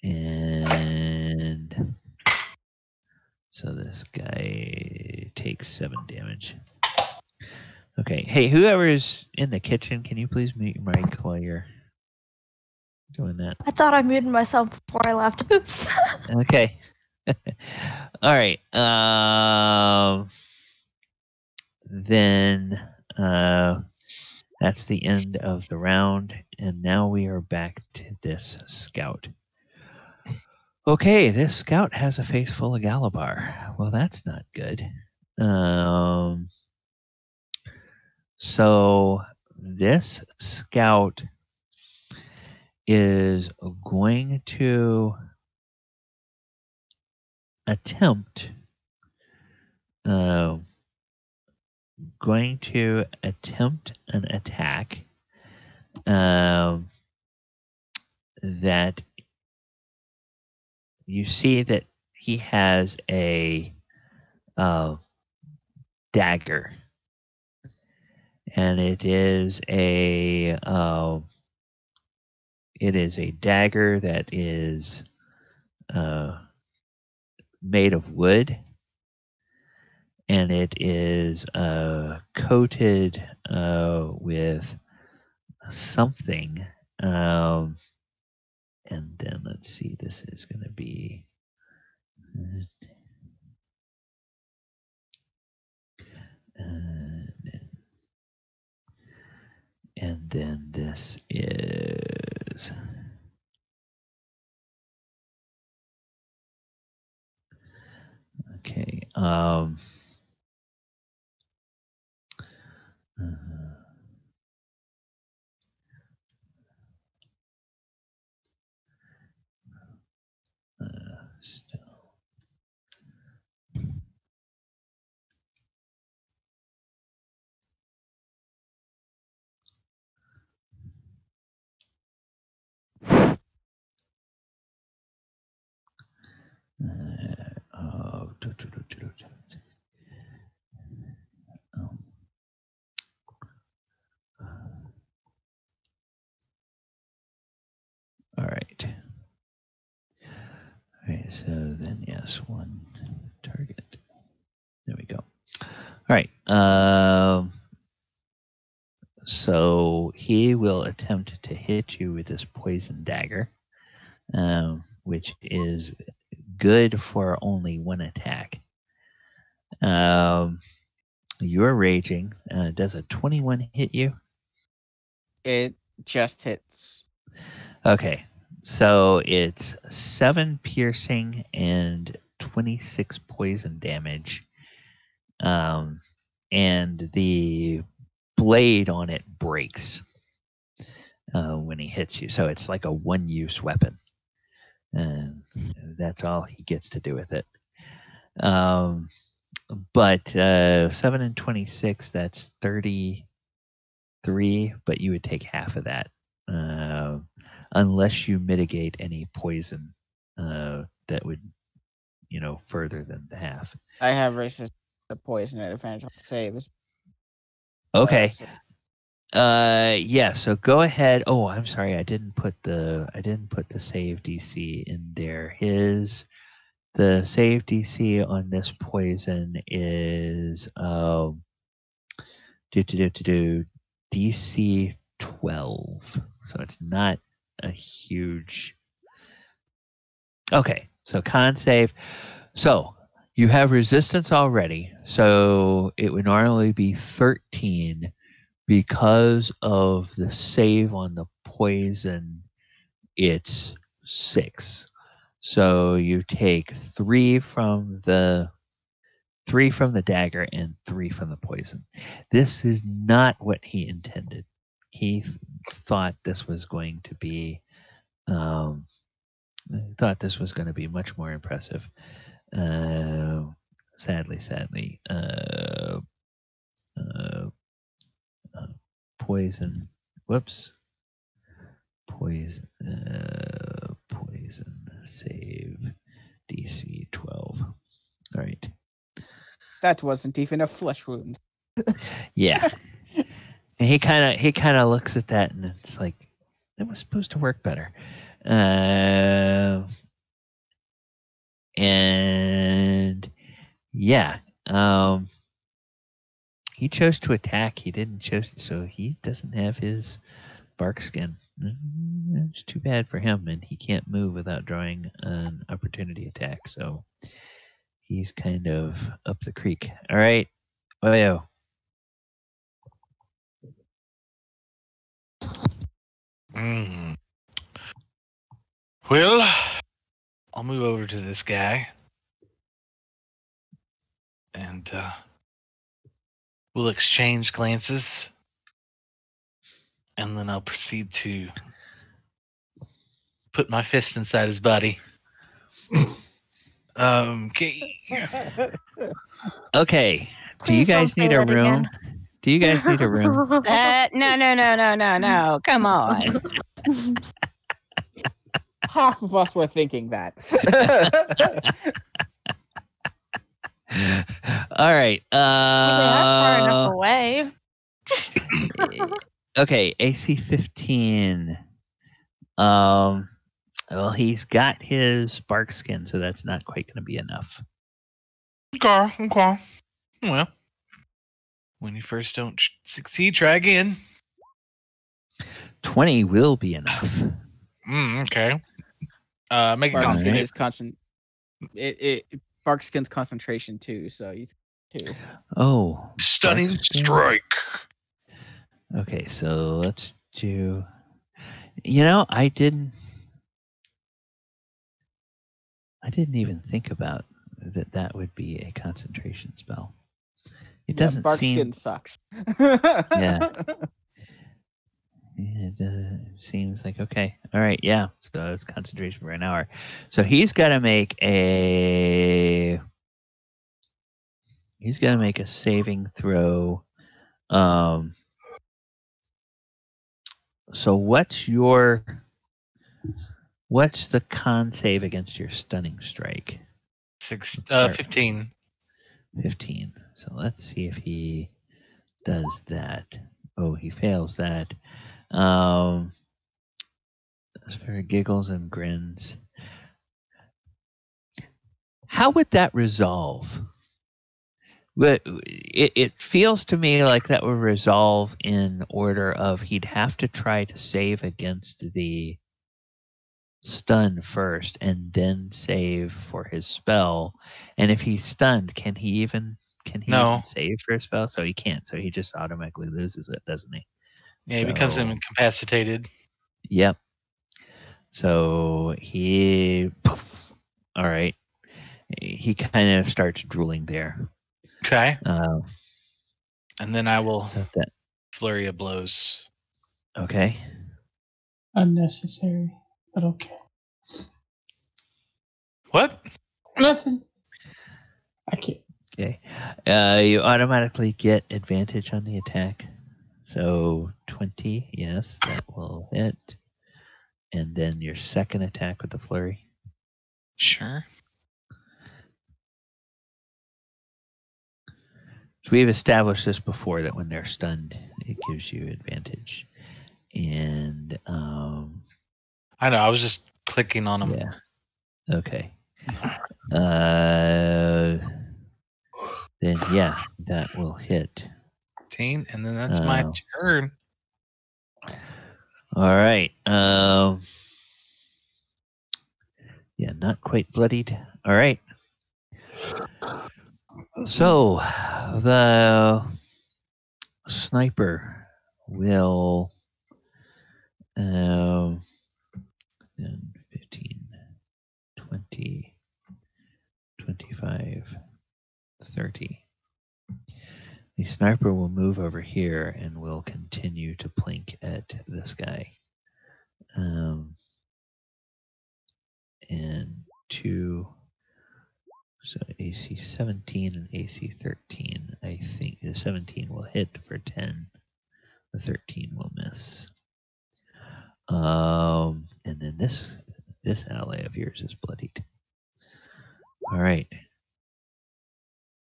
And so this guy takes 7 damage. Okay. Hey, whoever is in the kitchen, can you please mute your mic while you're doing that? I thought I muted myself before I left. Oops. Okay. All right. Then that's the end of the round, and now we are back to this scout. Okay, this scout has a face full of Galibar. Well, that's not good. So this scout is going to attempt an attack that you see that he has a dagger, and it is it is a dagger that is made of wood, and it is coated with something. And then let's see, this is going to be. And then this is. Okay. Still. All right. All right, so then yes, one target. There we go. All right. So he will attempt to hit you with this poison dagger, which is good for only one attack. You're raging. Does a 21 hit you? It just hits. Okay. So it's 7 piercing and 26 poison damage. And the blade on it breaks when he hits you. So it's like a one-use weapon. And that's all he gets to do with it. But 7 and 26, that's 33, but you would take half of that. Unless you mitigate any poison that would, further than the half. I have resist the poison at advantage on saves. Okay. Yeah, so go ahead. Oh, I'm sorry, I didn't put the save DC in there. The save DC on this poison is DC 12. So it's not a huge. Okay, so con save. So you have resistance already, so it would normally be 13. Because of the save on the poison, it's 6. So you take 3 from the dagger and 3 from the poison. This is not what he intended. He thought this was going to be much more impressive. Sadly. Poison. Whoops. Poison save DC 12. All right. That wasn't even a flesh wound. Yeah. And he kind of looks at that and it's like, that was supposed to work better. And yeah. He chose to attack. He didn't choose, so he doesn't have his bark skin. It's too bad for him, and he can't move without drawing an opportunity attack. So he's kind of up the creek. All right, Oyo. Well, I'll move over to this guy, and we'll exchange glances, and then I'll proceed to put my fist inside his body. Okay. Okay. Do you guys need a room? Do you guys need a room? No. Come on. Half of us were thinking that. All right. Far enough away. Okay, AC 15. Well, he's got his bark skin, so that's not quite going to be enough. Okay. Well, when you first don't succeed, try again. 20 will be enough. Okay. Make a Bark con skin save. is constant. Bark skin's concentration too, so you 2. Oh. Stunning bark skin. strike. Okay, so let's do. I didn't even think about that would be a concentration spell. It doesn't bark seem. skin sucks. Yeah. It seems like okay. All right, yeah. So it's concentration for an hour. So he's got to make a. He's got to make a saving throw. So what's the con save against your stunning strike? 15. 15. So let's see if he does that. Oh, he fails that. For giggles and grins. How would that resolve? It feels to me like that would resolve in order of he'd have to try to save against the stun first and then save for his spell. And if he's stunned, can he even save for his spell? So he can't. So he just automatically loses it, doesn't he? Yeah, he becomes incapacitated. Yep. So all right. He kind of starts drooling there. Okay. And then I will that flurry of blows. Okay. Unnecessary, but okay. What? Nothing. I can't. Okay. You automatically get advantage on the attack. So 20, yes, that will hit. And then your second attack with the flurry. Sure. So we've established this before that when they're stunned, it gives you advantage. And I know. I was just clicking on them. Yeah. Okay. Then yeah, that will hit. 15, and then that's my turn. All right. Yeah, not quite bloodied. All right. So the sniper will 15, 20, 25, 30. The sniper will move over here and will continue to plink at this guy. And 2, so AC 17 and AC 13. I think the 17 will hit for 10. The 13 will miss. And then this ally of yours is bloodied. All right.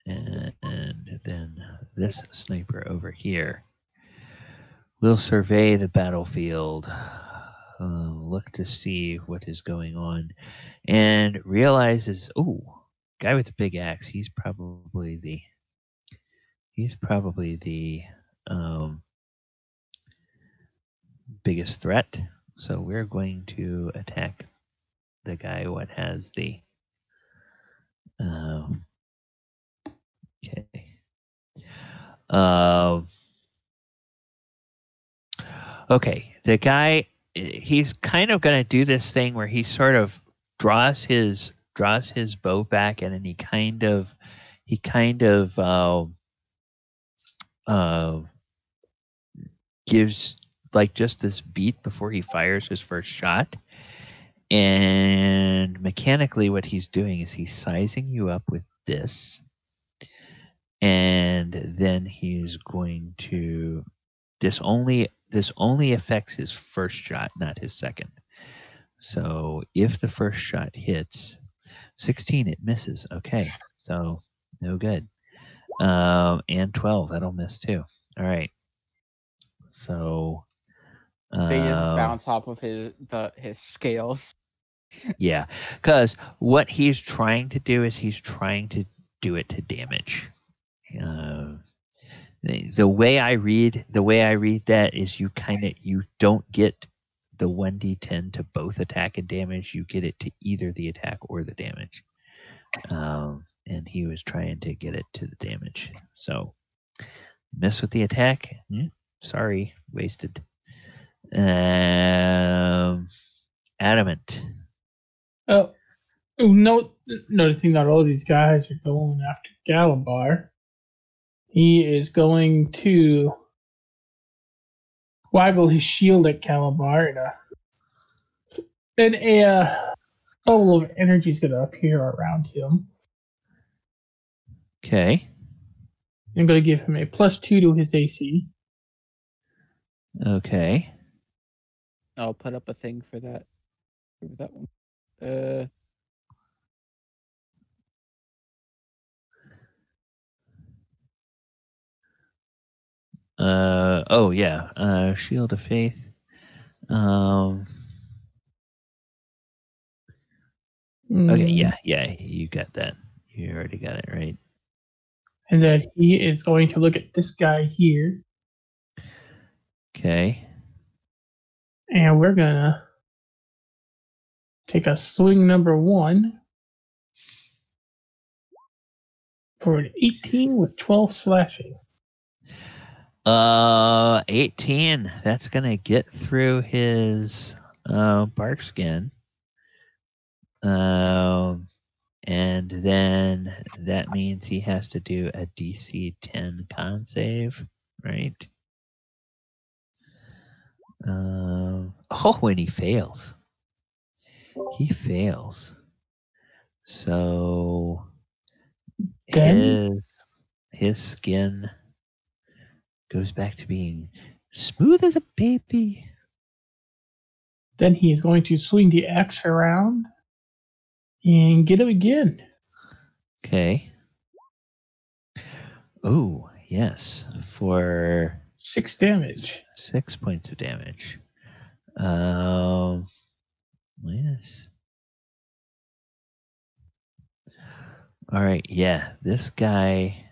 And then this sniper over here will survey the battlefield, look to see what is going on, and realizes, guy with the big axe, he's probably the biggest threat. So we're going to attack the guy what has the okay. Okay, the guy, he's kind of going to do this thing where he sort of draws his bow back, and then he kind of gives like just this beat before he fires his first shot. And mechanically what he's doing is he's sizing you up with this, and then he's going to this only affects his first shot, not his second. So if the first shot hits 16, it misses. Okay, so no good. And 12, that'll miss too. All right. So They just bounce off of his scales. Yeah, because what he's trying to do is he's trying to do it to damage. The way I read that is you don't get the 1d10 to both attack and damage. You get it to either the attack or the damage. And he was trying to get it to the damage. So miss with the attack. Sorry, wasted. Adamant. Oh, no! Noticing that all these guys are going after Galibar, he is going to waggle his shield at Galibar, and a bubble of energy is going to appear around him. Okay. I'm going to give him a +2 to his AC. Okay. I'll put up a thing for that. For that one. Oh yeah. Shield of Faith. Okay. Yeah. You got that. You already got it right. And then he is going to look at this guy here. Okay. And we're gonna take a swing number 1 for an 18 with 12 slashing. 18. That's gonna get through his bark skin. And then that means he has to do a DC 10 con save, right? And he fails. He fails. So his skin goes back to being smooth as a baby. Then he is going to swing the axe around and get him again. Okay. Oh, yes. For 6 damage. 6 points of damage. Yes. All right. Yeah, this guy.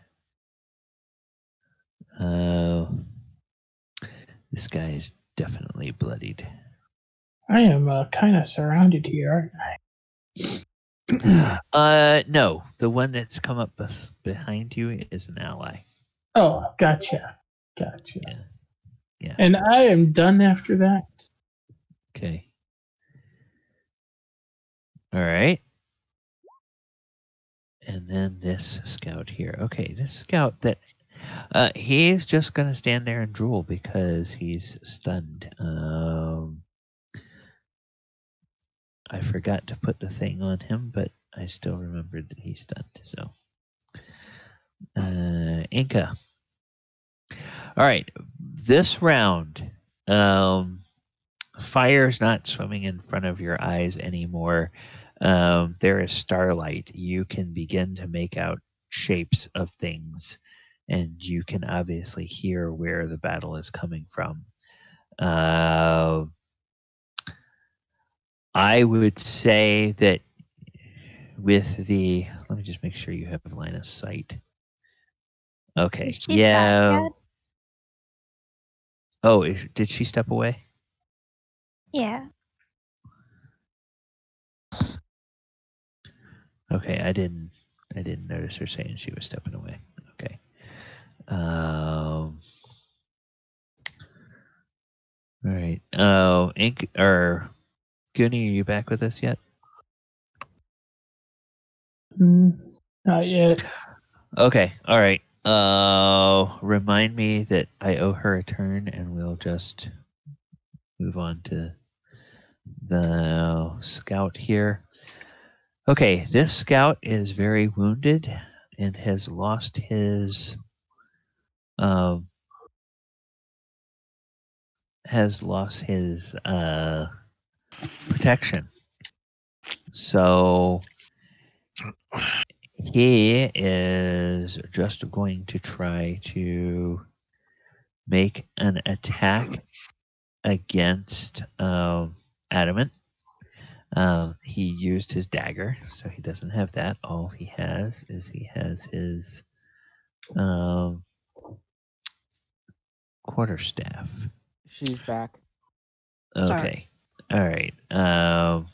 This guy is definitely bloodied. I am kind of surrounded here, aren't I? No. The one that's come up behind you is an ally. Oh, gotcha. Yeah. And I am done after that. Okay. All right. And then this scout here. Okay, this scout that he's just gonna stand there and drool because he's stunned. I forgot to put the thing on him, but I still remembered that he's stunned. So, Enka. All right, this round, fire's not swimming in front of your eyes anymore. There is starlight. You can begin to make out shapes of things, and you can obviously hear where the battle is coming from. I would say that with the... Let me just make sure you have line of sight. Okay, yeah. Oh, did she step away? Yeah. Okay, I didn't notice her saying she was stepping away. Okay. All right. Oh, Gooney, are you back with us yet? Not yet. Okay. All right. Remind me that I owe her a turn, and we'll just move on to the scout here. Okay, this scout is very wounded and has lost his protection. So he is just going to try to make an attack against Adamant. He used his dagger, so he doesn't have that. All he has is his quarterstaff. She's back. Okay. Sorry. All right.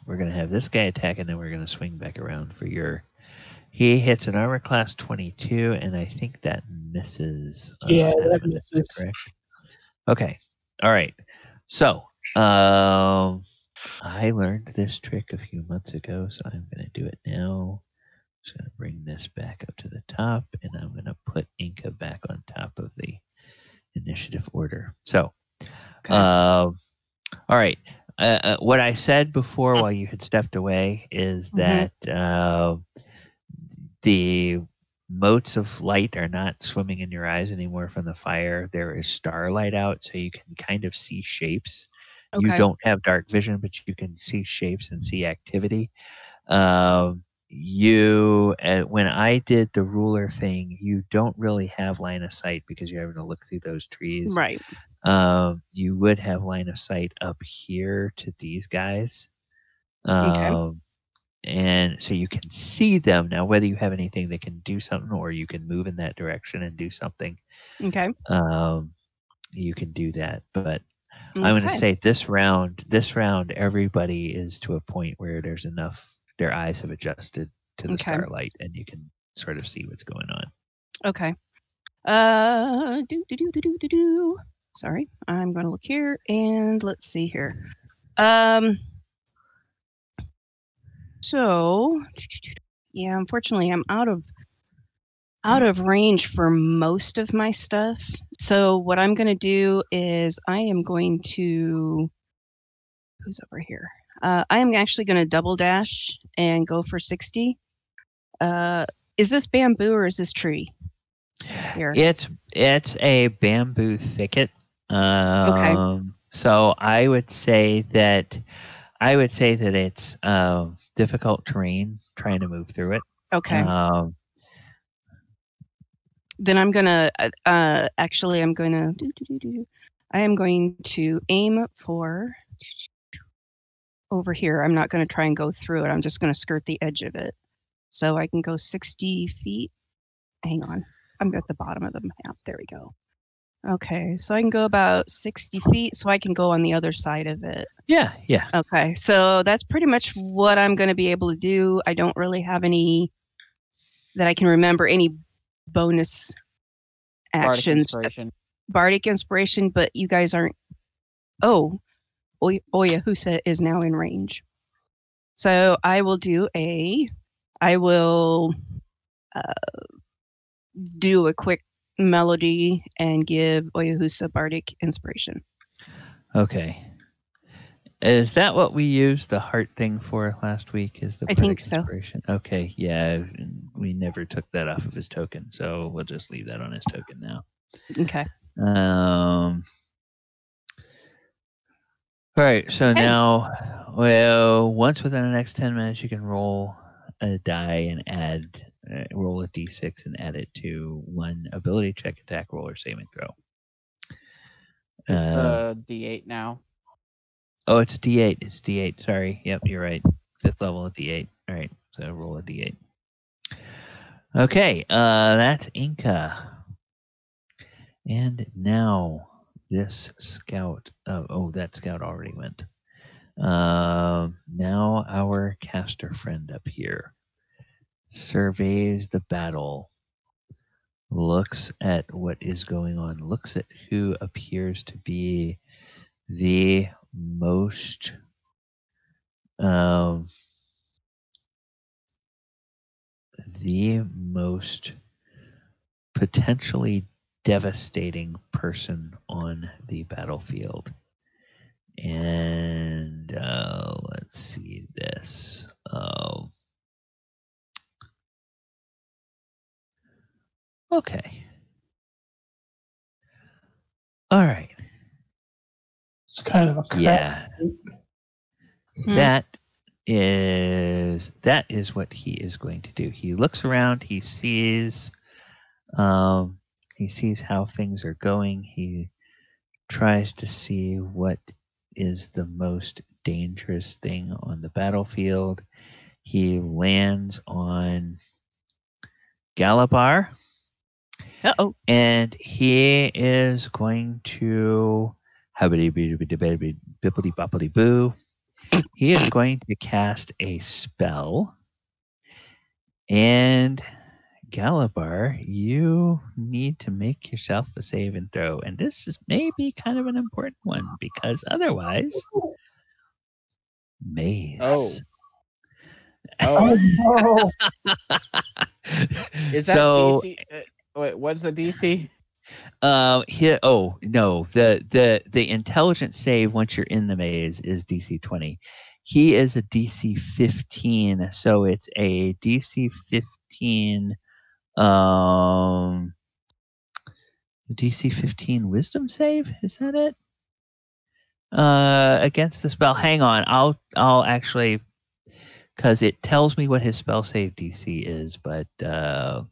We're gonna have this guy attack, and then we're gonna swing back around for your. He hits an armor class 22, and I think that misses. Yeah, that misses. Correct. Okay. All right. So, I learned this trick a few months ago, so I'm gonna do it now. Just gonna bring this back up to the top, and I'm gonna put Enka back on top of the initiative order. So, Okay. all right. What I said before while you had stepped away is that the motes of light are not swimming in your eyes anymore from the fire. There is starlight out, so you can kind of see shapes. Okay. You don't have dark vision, but you can see shapes and see activity. When I did the ruler thing, you don't really have line of sight because you're having to look through those trees. Right. You would have line of sight up here to these guys. Okay. And so you can see them. Now, whether you have anything that can do something or you can move in that direction and do something, Okay. you can do that. But I'm going to say this round, everybody is to a point where there's enough, their eyes have adjusted to the starlight and you can sort of see what's going on. Okay. Sorry, I'm going to look here and let's see here. So, yeah, unfortunately, I'm out of range for most of my stuff. So what I'm going to do is I am going to, who's over here? I am actually going to double dash and go for 60. Is this bamboo or is this tree? Here. It's a bamboo thicket. Okay. So I would say that it's difficult terrain trying to move through it. Okay. Then I'm gonna I am going to aim for over here. I'm not going to try and go through it. I'm just going to skirt the edge of it. So I can go 60 feet. Hang on. I'm at the bottom of the map. There we go. Okay, so I can go about 60 feet, so I can go on the other side of it. Yeah. Okay, so that's pretty much what I'm going to be able to do. I don't really have any that I can remember, any bonus actions. Bardic inspiration, but you guys aren't. Oh, Oyohusa is now in range. So I will do a quick melody and give Oyohusa bardic inspiration. Okay. Is that what we used the heart thing for last week? Is the bardic inspiration? So. Okay, yeah. We never took that off of his token, so we'll just leave that on his token now. Okay. All right, so now, once within the next 10 minutes, you can roll a die and roll a d6 and add it to one ability check, attack, roll, or saving throw. It's a d8 now. Oh, it's a d8. It's d8. Sorry. Yep, you're right. 5th level of d8. All right, so roll a d8. Okay, that's Enka. And now this scout. That scout already went. Now our caster friend up here surveys the battle, looks at what is going on, looks at who appears to be the most potentially devastating person on the battlefield. And let's see this. Okay. All right. It's kind of a crap. Yeah. That is what he is going to do. He looks around. He sees how things are going. He tries to see what is the most dangerous thing on the battlefield. He lands on Galibar. Uh-oh. And he is going to bibbidi boppity boo. He is going to cast a spell. And Galibar, you need to make yourself a save and throw. And this is maybe kind of an important one because otherwise, maze. Oh. Is that so, DC? Wait, what's the DC? No, the intelligence save once you're in the maze is DC 20. He is a DC 15, so it's a DC 15 DC 15 wisdom save, is that it? Against the spell. Hang on, I'll actually, because it tells me what his spell save DC is, but so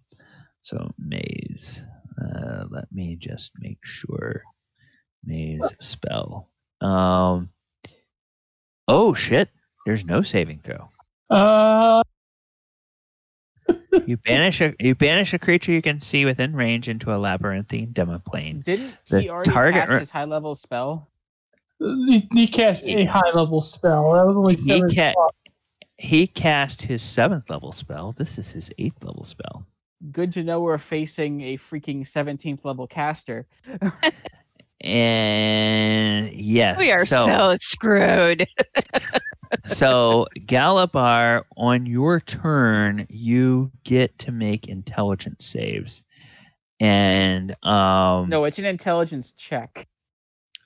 maze. Let me just make sure. Maze spell. Oh shit! There's no saving throw. You banish a creature you can see within range into a labyrinthine demi-plane. Didn't he already cast his high level spell? He cast a high level spell. That was only 7 he cast his 7th level spell. This is his 8th level spell. Good to know we're facing a freaking 17th level caster. And yes, we are so screwed. So Galibar, on your turn, you get to make intelligence saves, and no, it's an intelligence check.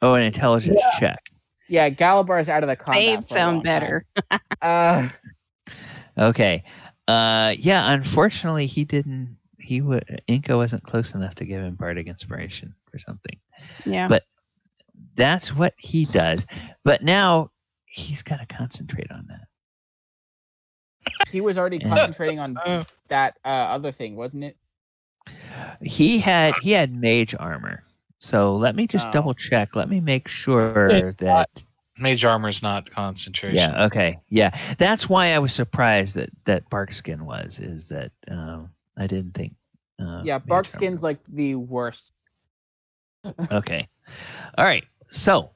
Oh, an intelligence check. Yeah, Galibar is out of the combat. Saves sound better. Okay. Yeah, unfortunately, Enka wasn't close enough to give him Bardic Inspiration or something. Yeah. But that's what he does. But now he's got to concentrate on that. He was already concentrating on that other thing, wasn't it? He had mage armor. So let me just double check. Let me make sure that mage armor is not concentration. Yeah. Okay. Yeah. That's why I was surprised that Barkskin is that I didn't think. Yeah, Barkskin's like the worst. Okay. All right. So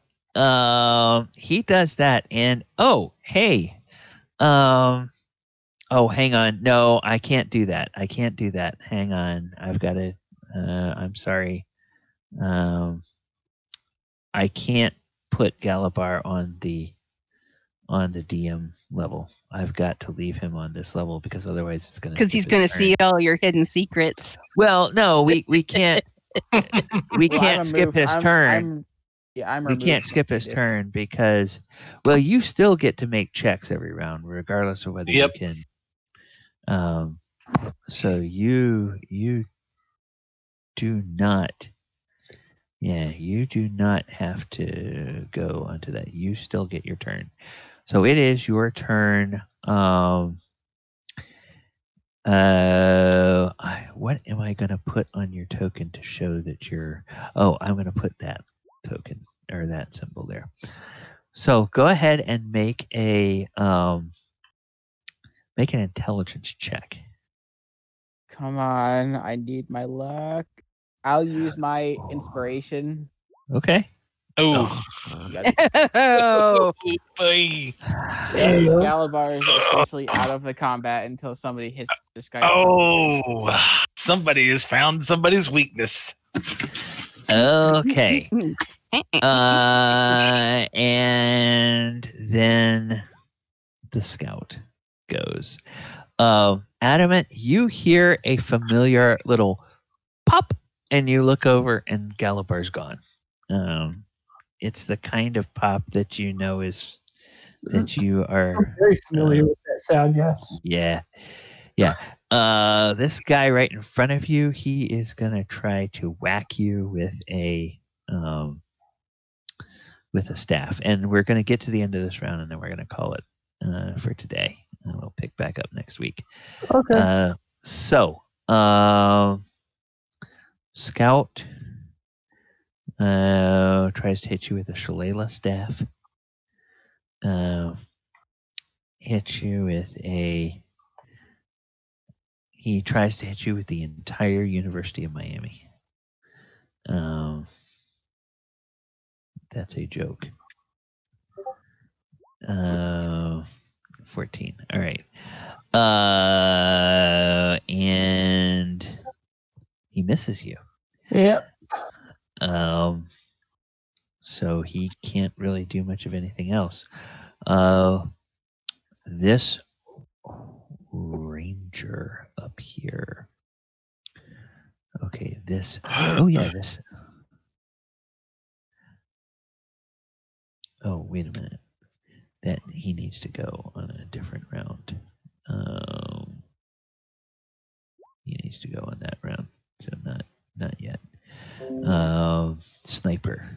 he does that, and hey, hang on. No, I can't do that. Hang on. I've got to. I'm sorry. I can't put Galibar on the DM level. I've got to leave him on this level because otherwise it's going to. Because he's going to see all your hidden secrets. Well, no, we can't. We can't skip his turn. We can't skip his turn because, well, you still get to make checks every round, regardless of whether you can. So you do not. Yeah, you do not have to go onto that. You still get your turn. So it is your turn. What am I going to put on your token to show that you're... Oh, I'm going to put that token or that symbol there. So go ahead and make an intelligence check. Come on, I need my luck. I'll use my inspiration. Okay. Oh. Boy. Galibar is essentially out of the combat until somebody hits this guy. Oh, somebody has found somebody's weakness. Okay. And then the scout goes. Adamant, you hear a familiar little pop, and you look over, and Galibar's gone. It's the kind of pop that you know is that you are. I'm very familiar with that sound. Yes. Yeah. This guy right in front of you, he is gonna try to whack you with a staff, and we're gonna get to the end of this round, and then we're gonna call it for today, and we'll pick back up next week. Okay. So, Scout. Tries to hit you with a shillelagh staff. Hits you with a... He tries to hit you with the entire University of Miami. That's a joke. 14. All right. And he misses you. Yep. So he can't really do much of anything else. This ranger up here. Okay, this. Oh yeah, this. Oh, wait a minute. That he needs to go on a different round. He needs to go on that round. So not yet. Sniper.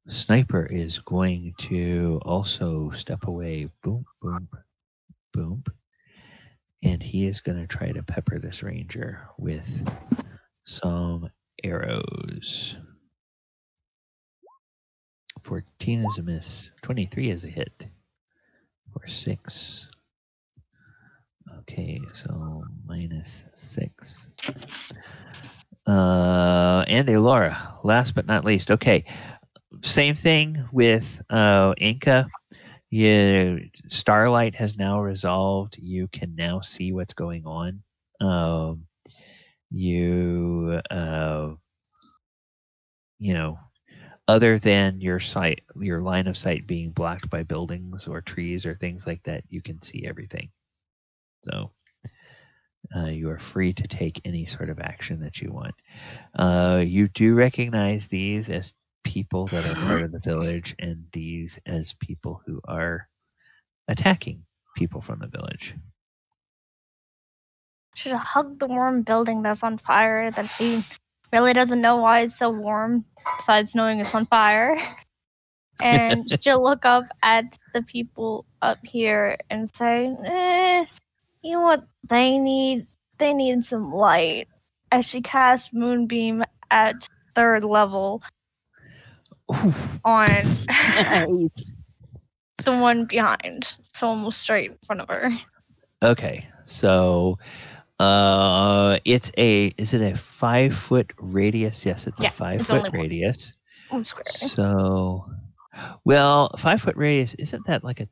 Sniper is going to also step away. Boom, boom, boom. And he is going to try to pepper this ranger with some arrows. 14 is a miss. 23 is a hit. For 6. Okay, so -6. And Elora, last but not least. Okay, same thing with Enka. Starlight has now resolved. You can now see what's going on. You know, other than your line of sight being blocked by buildings or trees or things like that, you can see everything. So you are free to take any sort of action that you want. You do recognize these as people that are part of the village, and these as people who are attacking people from the village. Should have hugged the warm building that's on fire that he really doesn't know why it's so warm, besides knowing it's on fire. And she'll look up at the people up here and say, you know what they need? They need some light. As she casts Moonbeam at 3rd level on Nice. the one behind, so almost straight in front of her. Okay, so is it a 5-foot radius? Yes, it's a 5-foot radius. Square. So, well, 5-foot radius, isn't that like a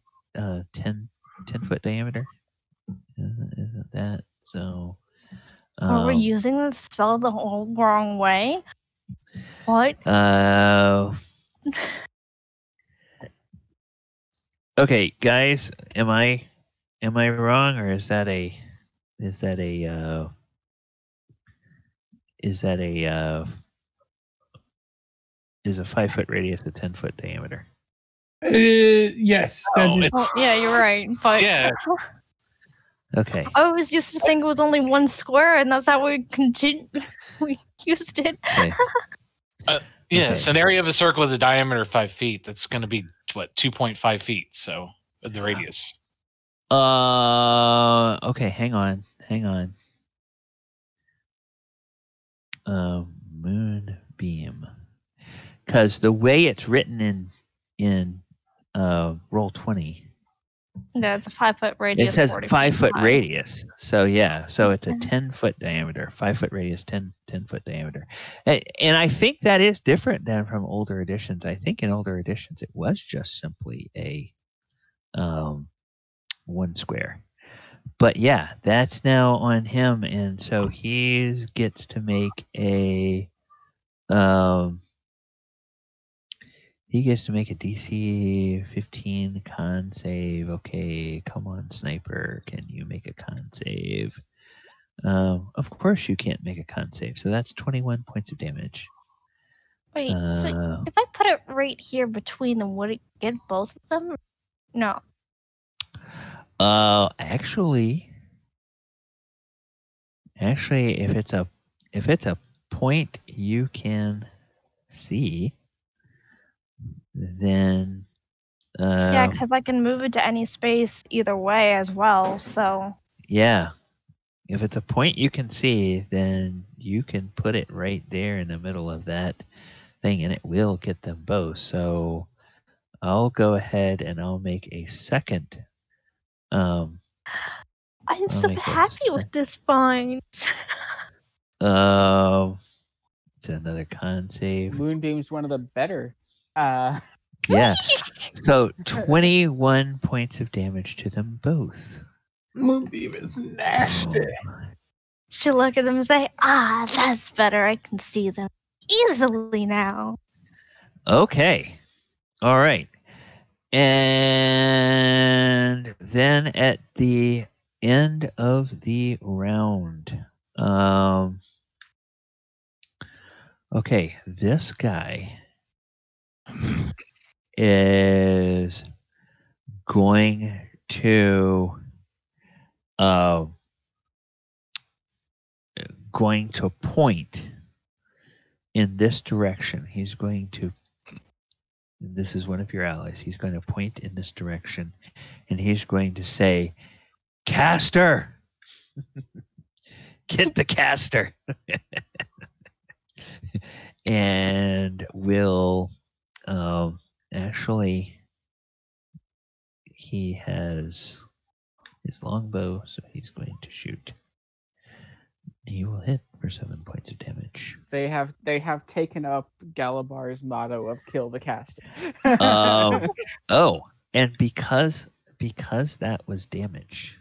10-foot diameter? Isn't that so? We're using the spell the whole wrong way. What? Okay, guys, am I wrong, or is a 5-foot radius a 10-foot diameter? Yes. Yeah, you're right. But Yeah. Okay. I always used to think it was only 1 square, and that's how we used it. Okay. Yes, an area of a circle with a diameter of 5 feet. That's going to be what, 2.5 feet. So the radius. Okay. Hang on. Moonbeam, because the way it's written in Roll20. Yeah, it's a 5-foot radius. It says 40 5-foot high. radius. So yeah, so it's a 10-foot diameter, 5-foot radius, 10-foot diameter. And I think that is different than from older editions. I think in older editions it was just simply a 1 square. But yeah, that's now on him, and so he gets to make a DC 15 con save. Okay, come on, Sniper. Can you make a con save? Of course you can't make a con save, so that's 21 points of damage. Wait, so if I put it right here between them, would it get both of them? No. Actually, if it's a point you can see, then Yeah, because I can move it to any space either way as well. So yeah, if it's a point you can see, then you can put it right there in the middle of that thing, and it will get them both. So I'll go ahead and I'll make a second. I'm I'll so make a happy with this find. It's another con save. Moonbeam's one of the better. Yeah. So 21 points of damage to them both. Moonbeam is nasty. She'll look at them and say, "Ah, that's better. I can see them easily now." Okay. All right. And then at the end of the round, okay, this guy is going to point in this direction. He's going to. This is one of your allies. He's going to point in this direction, and he's going to say, "Caster, get the caster," and will actually. He has his longbow, so he's going to shoot. He will hit for 7 points of damage. They have taken up Galibar's motto of "kill the caster." Oh, and because that was damage,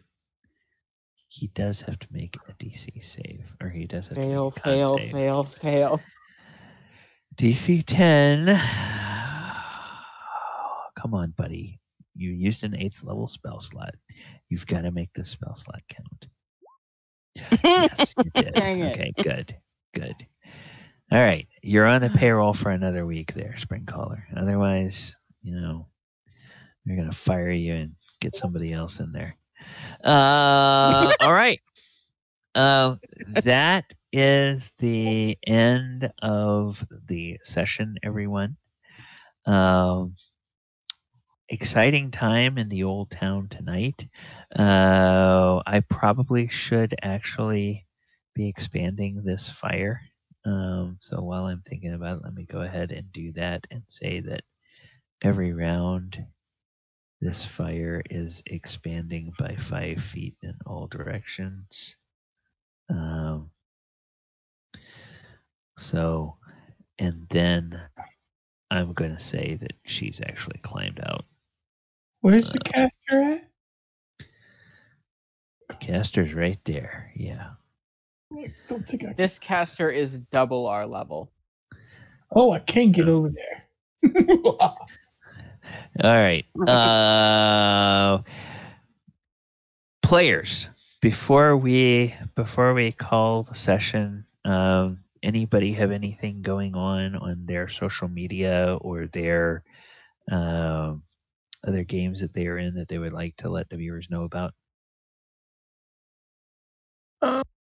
he does have to make a DC save, or he does have fail, to make a con save. fail. DC 10. Come on, buddy. You used an 8th level spell slot. You've got to make this spell slot count. Yes, you did. Okay, good. All right, you're on the payroll for another week there, Springcaller. Otherwise, they're going to fire you and get somebody else in there. All right. That is the end of the session, everyone. Exciting time in the old town tonight. I probably should actually be expanding this fire. So while I'm thinking about it, let me go ahead and do that and say that every round this fire is expanding by 5 feet in all directions. And then I'm going to say that she's actually climbed out. Where's the caster at? The caster's right there. Yeah. Don't think I... This caster is double our level. Oh, I can't get over there. All right. Players, before we call the session, anybody have anything going on their social media or their other games that they are in that they would like to let the viewers know about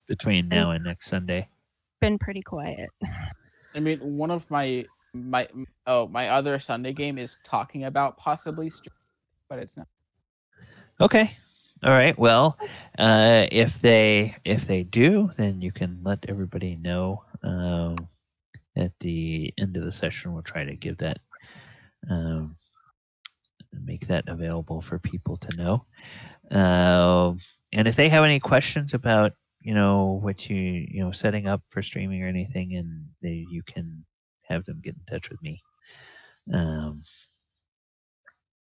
between now and next Sunday? Been pretty quiet. I mean, one of my other Sunday game is talking about possibly streaming, but it's not. Okay. All right. Well, if they do, then you can let everybody know at the end of the session. We'll try to give that make that available for people to know. And if they have any questions about what you setting up for streaming or anything, and you can have them get in touch with me.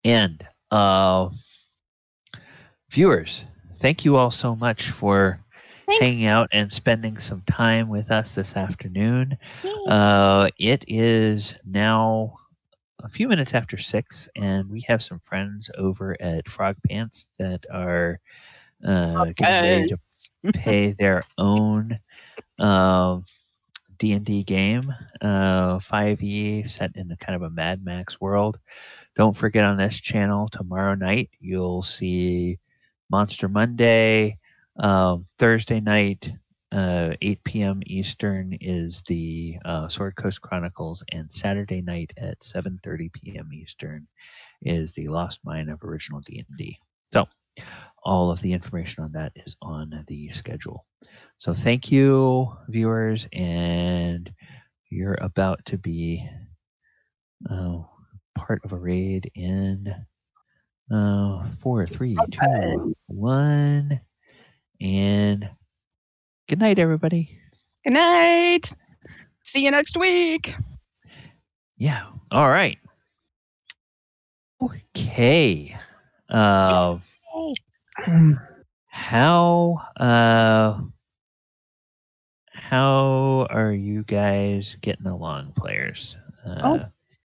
And viewers, thank you all so much for hanging out and spending some time with us this afternoon. It is now a few minutes after 6, and we have some friends over at Frog Pants that are getting ready to pay their own D&D game, 5e, set in a kind of a Mad Max world. Don't forget, on this channel tomorrow night, you'll see Monster Monday. Thursday night, 8 p.m. Eastern is the Sword Coast Chronicles, and Saturday night at 7:30 p.m. Eastern is the Lost Mine of Original D&D. So all of the information on that is on the schedule. So thank you, viewers, and you're are about to be part of a raid in 4, 3, 2, 1, and good night, everybody. Good night. See you next week. Yeah. All right. Okay. How are you guys getting along, players?